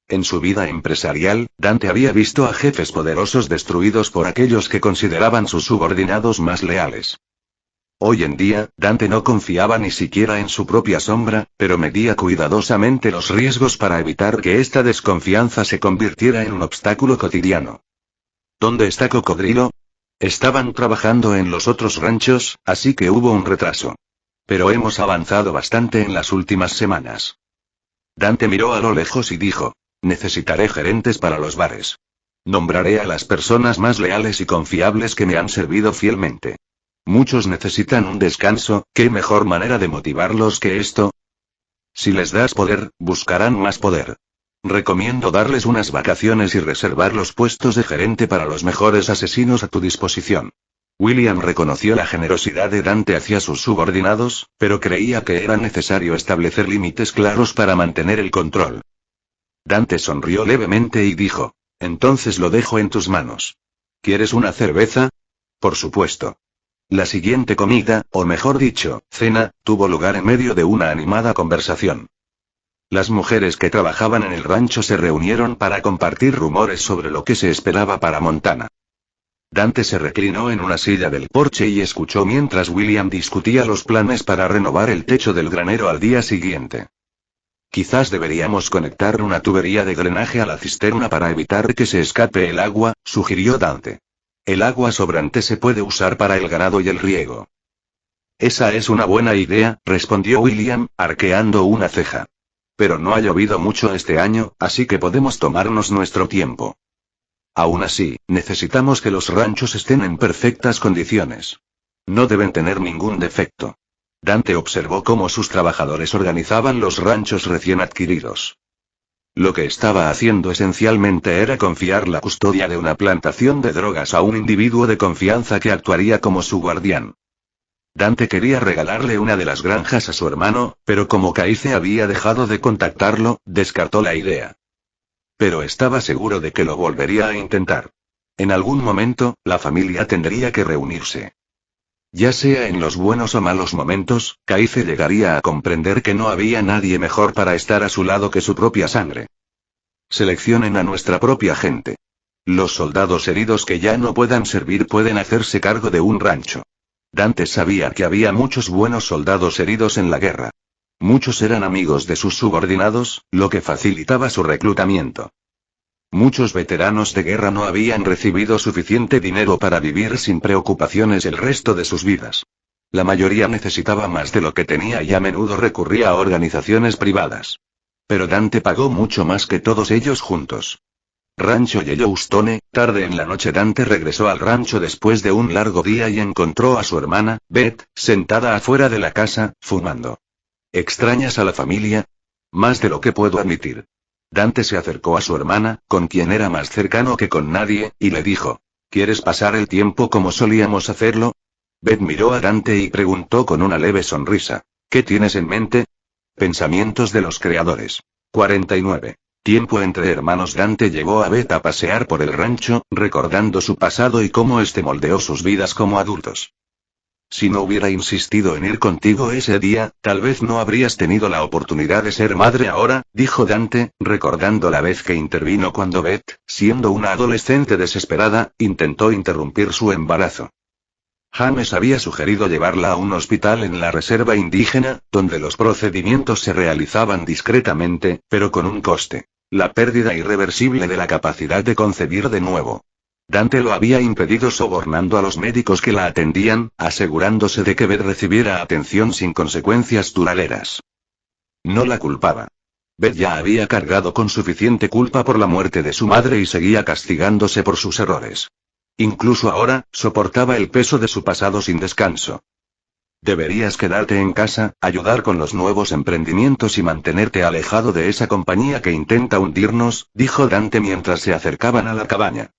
En su vida empresarial, Dante había visto a jefes poderosos destruidos por aquellos que consideraban sus subordinados más leales. Hoy en día, Dante no confiaba ni siquiera en su propia sombra, pero medía cuidadosamente los riesgos para evitar que esta desconfianza se convirtiera en un obstáculo cotidiano. ¿Dónde está Cocodrilo? Estaban trabajando en los otros ranchos, así que hubo un retraso. Pero hemos avanzado bastante en las últimas semanas. Dante miró a lo lejos y dijo: necesitaré gerentes para los bares. Nombraré a las personas más leales y confiables que me han servido fielmente. Muchos necesitan un descanso, ¿qué mejor manera de motivarlos que esto? Si les das poder, buscarán más poder. Recomiendo darles unas vacaciones y reservar los puestos de gerente para los mejores asesinos a tu disposición. William reconoció la generosidad de Dante hacia sus subordinados, pero creía que era necesario establecer límites claros para mantener el control. Dante sonrió levemente y dijo: entonces lo dejo en tus manos. ¿Quieres una cerveza? Por supuesto. La siguiente comida, o mejor dicho, cena, tuvo lugar en medio de una animada conversación. Las mujeres que trabajaban en el rancho se reunieron para compartir rumores sobre lo que se esperaba para Montana. Dante se reclinó en una silla del porche y escuchó mientras William discutía los planes para renovar el techo del granero al día siguiente. Quizás deberíamos conectar una tubería de drenaje a la cisterna para evitar que se escape el agua, sugirió Dante. El agua sobrante se puede usar para el ganado y el riego. Esa es una buena idea, respondió William, arqueando una ceja. Pero no ha llovido mucho este año, así que podemos tomarnos nuestro tiempo. Aún así, necesitamos que los ranchos estén en perfectas condiciones. No deben tener ningún defecto. Dante observó cómo sus trabajadores organizaban los ranchos recién adquiridos. Lo que estaba haciendo esencialmente era confiar la custodia de una plantación de drogas a un individuo de confianza que actuaría como su guardián. Dante quería regalarle una de las granjas a su hermano, pero como Caice había dejado de contactarlo, descartó la idea. Pero estaba seguro de que lo volvería a intentar. En algún momento, la familia tendría que reunirse. Ya sea en los buenos o malos momentos, Caice llegaría a comprender que no había nadie mejor para estar a su lado que su propia sangre. Seleccionen a nuestra propia gente. Los soldados heridos que ya no puedan servir pueden hacerse cargo de un rancho. Dante sabía que había muchos buenos soldados heridos en la guerra. Muchos eran amigos de sus subordinados, lo que facilitaba su reclutamiento. Muchos veteranos de guerra no habían recibido suficiente dinero para vivir sin preocupaciones el resto de sus vidas. La mayoría necesitaba más de lo que tenía y a menudo recurría a organizaciones privadas. Pero Dante pagó mucho más que todos ellos juntos. Rancho Yellowstone, tarde en la noche Dante regresó al rancho después de un largo día y encontró a su hermana, Beth, sentada afuera de la casa, fumando. ¿Extrañas a la familia? Más de lo que puedo admitir. Dante se acercó a su hermana, con quien era más cercano que con nadie, y le dijo: ¿quieres pasar el tiempo como solíamos hacerlo? Beth miró a Dante y preguntó con una leve sonrisa: ¿qué tienes en mente? Pensamientos de los creadores. 49. Tiempo entre hermanos. Dante llevó a Beth a pasear por el rancho, recordando su pasado y cómo este moldeó sus vidas como adultos. Si no hubiera insistido en ir contigo ese día, tal vez no habrías tenido la oportunidad de ser madre ahora, dijo Dante, recordando la vez que intervino cuando Beth, siendo una adolescente desesperada, intentó interrumpir su embarazo. James había sugerido llevarla a un hospital en la reserva indígena, donde los procedimientos se realizaban discretamente, pero con un coste: la pérdida irreversible de la capacidad de concebir de nuevo. Dante lo había impedido sobornando a los médicos que la atendían, asegurándose de que Beth recibiera atención sin consecuencias duraderas. No la culpaba. Beth ya había cargado con suficiente culpa por la muerte de su madre y seguía castigándose por sus errores. Incluso ahora, soportaba el peso de su pasado sin descanso. Deberías quedarte en casa, ayudar con los nuevos emprendimientos y mantenerte alejado de esa compañía que intenta hundirnos, dijo Dante mientras se acercaban a la cabaña.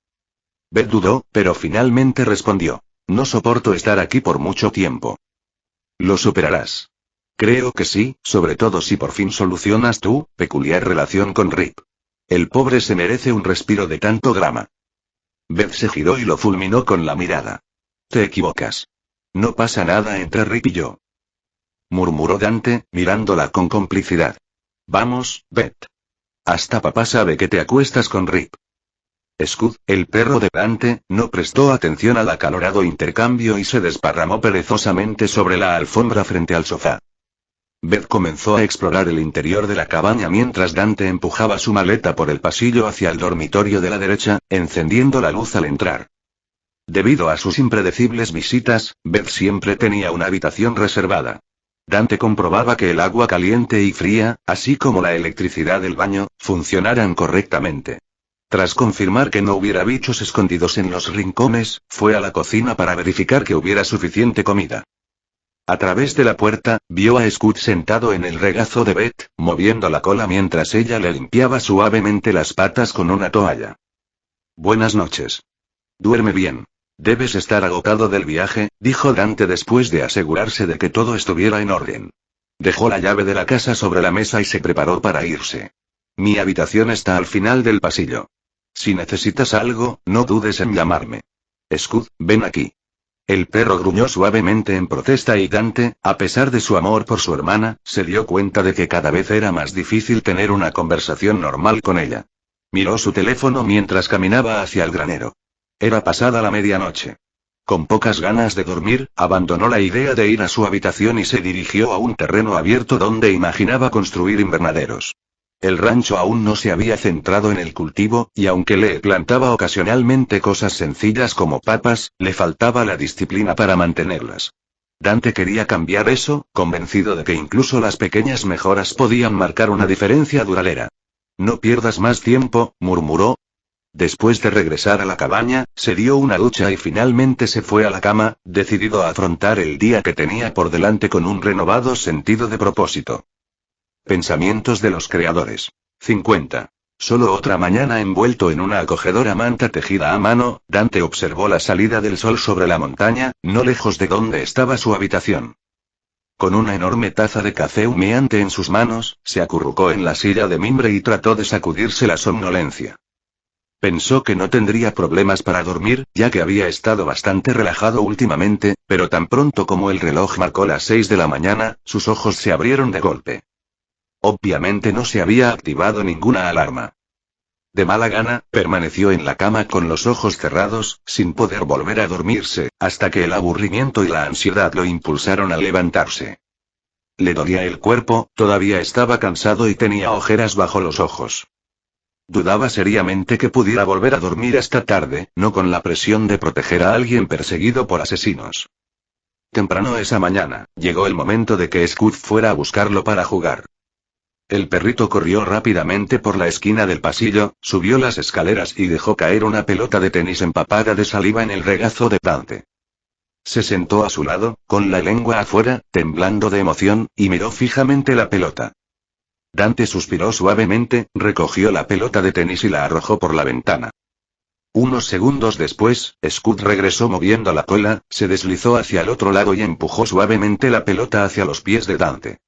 Beth dudó, pero finalmente respondió: no soporto estar aquí por mucho tiempo. Lo superarás. Creo que sí, sobre todo si por fin solucionas tu peculiar relación con Rip. El pobre se merece un respiro de tanto drama. Beth se giró y lo fulminó con la mirada. Te equivocas. No pasa nada entre Rip y yo. Murmuró Dante, mirándola con complicidad. Vamos, Beth. Hasta papá sabe que te acuestas con Rip. Scud, el perro de Dante, no prestó atención al acalorado intercambio y se desparramó perezosamente sobre la alfombra frente al sofá. Beth comenzó a explorar el interior de la cabaña mientras Dante empujaba su maleta por el pasillo hacia el dormitorio de la derecha, encendiendo la luz al entrar. Debido a sus impredecibles visitas, Beth siempre tenía una habitación reservada. Dante comprobaba que el agua caliente y fría, así como la electricidad del baño, funcionaran correctamente. Tras confirmar que no hubiera bichos escondidos en los rincones, fue a la cocina para verificar que hubiera suficiente comida. A través de la puerta, vio a Scud sentado en el regazo de Beth, moviendo la cola mientras ella le limpiaba suavemente las patas con una toalla. Buenas noches. Duerme bien. Debes estar agotado del viaje, dijo Dante después de asegurarse de que todo estuviera en orden. Dejó la llave de la casa sobre la mesa y se preparó para irse. Mi habitación está al final del pasillo. Si necesitas algo, no dudes en llamarme. Scud, ven aquí. El perro gruñó suavemente en protesta y Dante, a pesar de su amor por su hermana, se dio cuenta de que cada vez era más difícil tener una conversación normal con ella. Miró su teléfono mientras caminaba hacia el granero. Era pasada la medianoche. Con pocas ganas de dormir, abandonó la idea de ir a su habitación y se dirigió a un terreno abierto donde imaginaba construir invernaderos. El rancho aún no se había centrado en el cultivo, y aunque le plantaba ocasionalmente cosas sencillas como papas, le faltaba la disciplina para mantenerlas. Dante quería cambiar eso, convencido de que incluso las pequeñas mejoras podían marcar una diferencia duradera. No pierdas más tiempo, murmuró. Después de regresar a la cabaña, se dio una ducha y finalmente se fue a la cama, decidido a afrontar el día que tenía por delante con un renovado sentido de propósito. Pensamientos de los creadores. 50. Solo otra mañana envuelto en una acogedora manta tejida a mano, Dante observó la salida del sol sobre la montaña, no lejos de donde estaba su habitación. Con una enorme taza de café humeante en sus manos, se acurrucó en la silla de mimbre y trató de sacudirse la somnolencia. Pensó que no tendría problemas para dormir, ya que había estado bastante relajado últimamente, pero tan pronto como el reloj marcó las 6 de la mañana, sus ojos se abrieron de golpe. Obviamente no se había activado ninguna alarma. De mala gana, permaneció en la cama con los ojos cerrados, sin poder volver a dormirse, hasta que el aburrimiento y la ansiedad lo impulsaron a levantarse. Le dolía el cuerpo, todavía estaba cansado y tenía ojeras bajo los ojos. Dudaba seriamente que pudiera volver a dormir esta tarde, no con la presión de proteger a alguien perseguido por asesinos. Temprano esa mañana, llegó el momento de que Scud fuera a buscarlo para jugar. El perrito corrió rápidamente por la esquina del pasillo, subió las escaleras y dejó caer una pelota de tenis empapada de saliva en el regazo de Dante. Se sentó a su lado, con la lengua afuera, temblando de emoción, y miró fijamente la pelota. Dante suspiró suavemente, recogió la pelota de tenis y la arrojó por la ventana. Unos segundos después, Scud regresó moviendo la cola, se deslizó hacia el otro lado y empujó suavemente la pelota hacia los pies de Dante.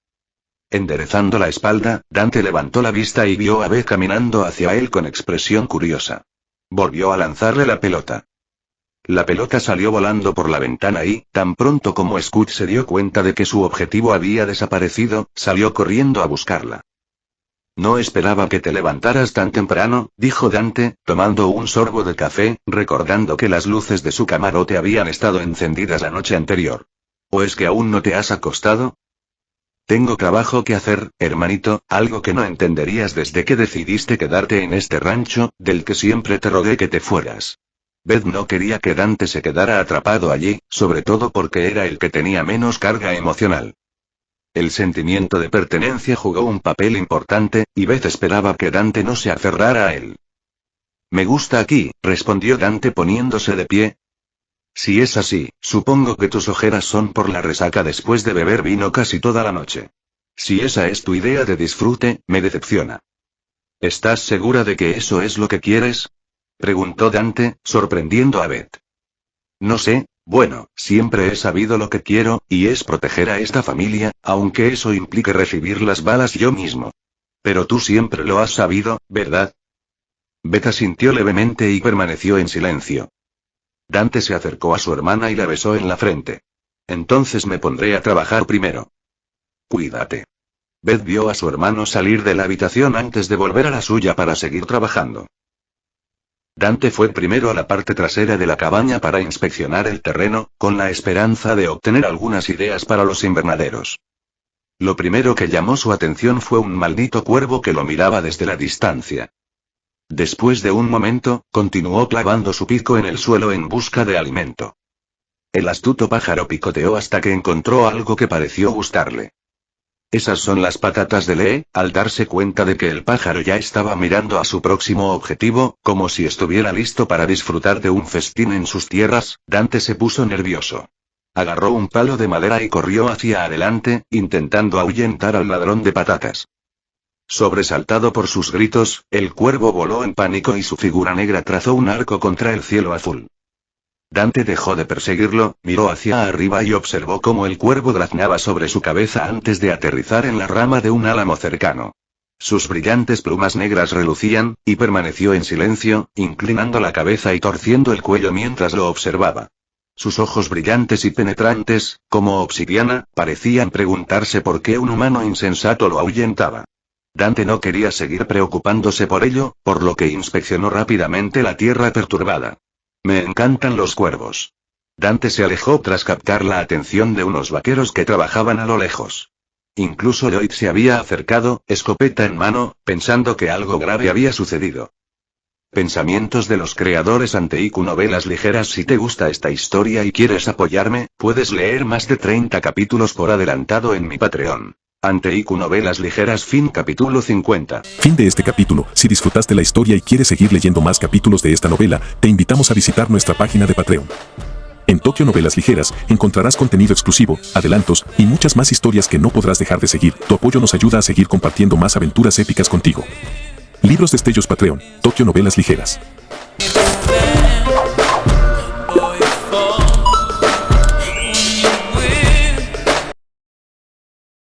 Enderezando la espalda, Dante levantó la vista y vio a Beth caminando hacia él con expresión curiosa. Volvió a lanzarle la pelota. La pelota salió volando por la ventana y, tan pronto como Scud se dio cuenta de que su objetivo había desaparecido, salió corriendo a buscarla. No esperaba que te levantaras tan temprano, dijo Dante, tomando un sorbo de café, recordando que las luces de su camarote habían estado encendidas la noche anterior. ¿O es que aún no te has acostado? Tengo trabajo que hacer, hermanito, algo que no entenderías desde que decidiste quedarte en este rancho, del que siempre te rogué que te fueras. Beth no quería que Dante se quedara atrapado allí, sobre todo porque era el que tenía menos carga emocional. El sentimiento de pertenencia jugó un papel importante, y Beth esperaba que Dante no se aferrara a él. Me gusta aquí, respondió Dante poniéndose de pie. Si es así, supongo que tus ojeras son por la resaca después de beber vino casi toda la noche. Si esa es tu idea de disfrute, me decepciona. ¿Estás segura de que eso es lo que quieres? Preguntó Dante, sorprendiendo a Beth. No sé. Bueno, siempre he sabido lo que quiero, y es proteger a esta familia, aunque eso implique recibir las balas yo mismo. Pero tú siempre lo has sabido, ¿verdad? Beth asintió levemente y permaneció en silencio. Dante se acercó a su hermana y la besó en la frente. Entonces me pondré a trabajar primero. Cuídate. Beth vio a su hermano salir de la habitación antes de volver a la suya para seguir trabajando. Dante fue primero a la parte trasera de la cabaña para inspeccionar el terreno, con la esperanza de obtener algunas ideas para los invernaderos. Lo primero que llamó su atención fue un maldito cuervo que lo miraba desde la distancia. Después de un momento, continuó clavando su pico en el suelo en busca de alimento. El astuto pájaro picoteó hasta que encontró algo que pareció gustarle. Esas son las patatas de Lee. Al darse cuenta de que el pájaro ya estaba mirando a su próximo objetivo, como si estuviera listo para disfrutar de un festín en sus tierras, Dante se puso nervioso. Agarró un palo de madera y corrió hacia adelante, intentando ahuyentar al ladrón de patatas. Sobresaltado por sus gritos, el cuervo voló en pánico y su figura negra trazó un arco contra el cielo azul. Dante dejó de perseguirlo, miró hacia arriba y observó cómo el cuervo graznaba sobre su cabeza antes de aterrizar en la rama de un álamo cercano. Sus brillantes plumas negras relucían, y permaneció en silencio, inclinando la cabeza y torciendo el cuello mientras lo observaba. Sus ojos brillantes y penetrantes, como obsidiana, parecían preguntarse por qué un humano insensato lo ahuyentaba. Dante no quería seguir preocupándose por ello, por lo que inspeccionó rápidamente la tierra perturbada. Me encantan los cuervos. Dante se alejó tras captar la atención de unos vaqueros que trabajaban a lo lejos. Incluso Lloyd se había acercado, escopeta en mano, pensando que algo grave había sucedido. Pensamientos de los creadores ante IQ Novelas Ligeras. Si te gusta esta historia y quieres apoyarme, puedes leer más de 30 capítulos por adelantado en mi Patreon. Ante IQ Novelas Ligeras. Fin capítulo 50. Fin de este capítulo. Si disfrutaste la historia y quieres seguir leyendo más capítulos de esta novela, te invitamos a visitar nuestra página de Patreon. En Tokio Novelas Ligeras, encontrarás contenido exclusivo, adelantos, y muchas más historias que no podrás dejar de seguir. Tu apoyo nos ayuda a seguir compartiendo más aventuras épicas contigo. Libros Destellos Patreon, Tokio Novelas Ligeras.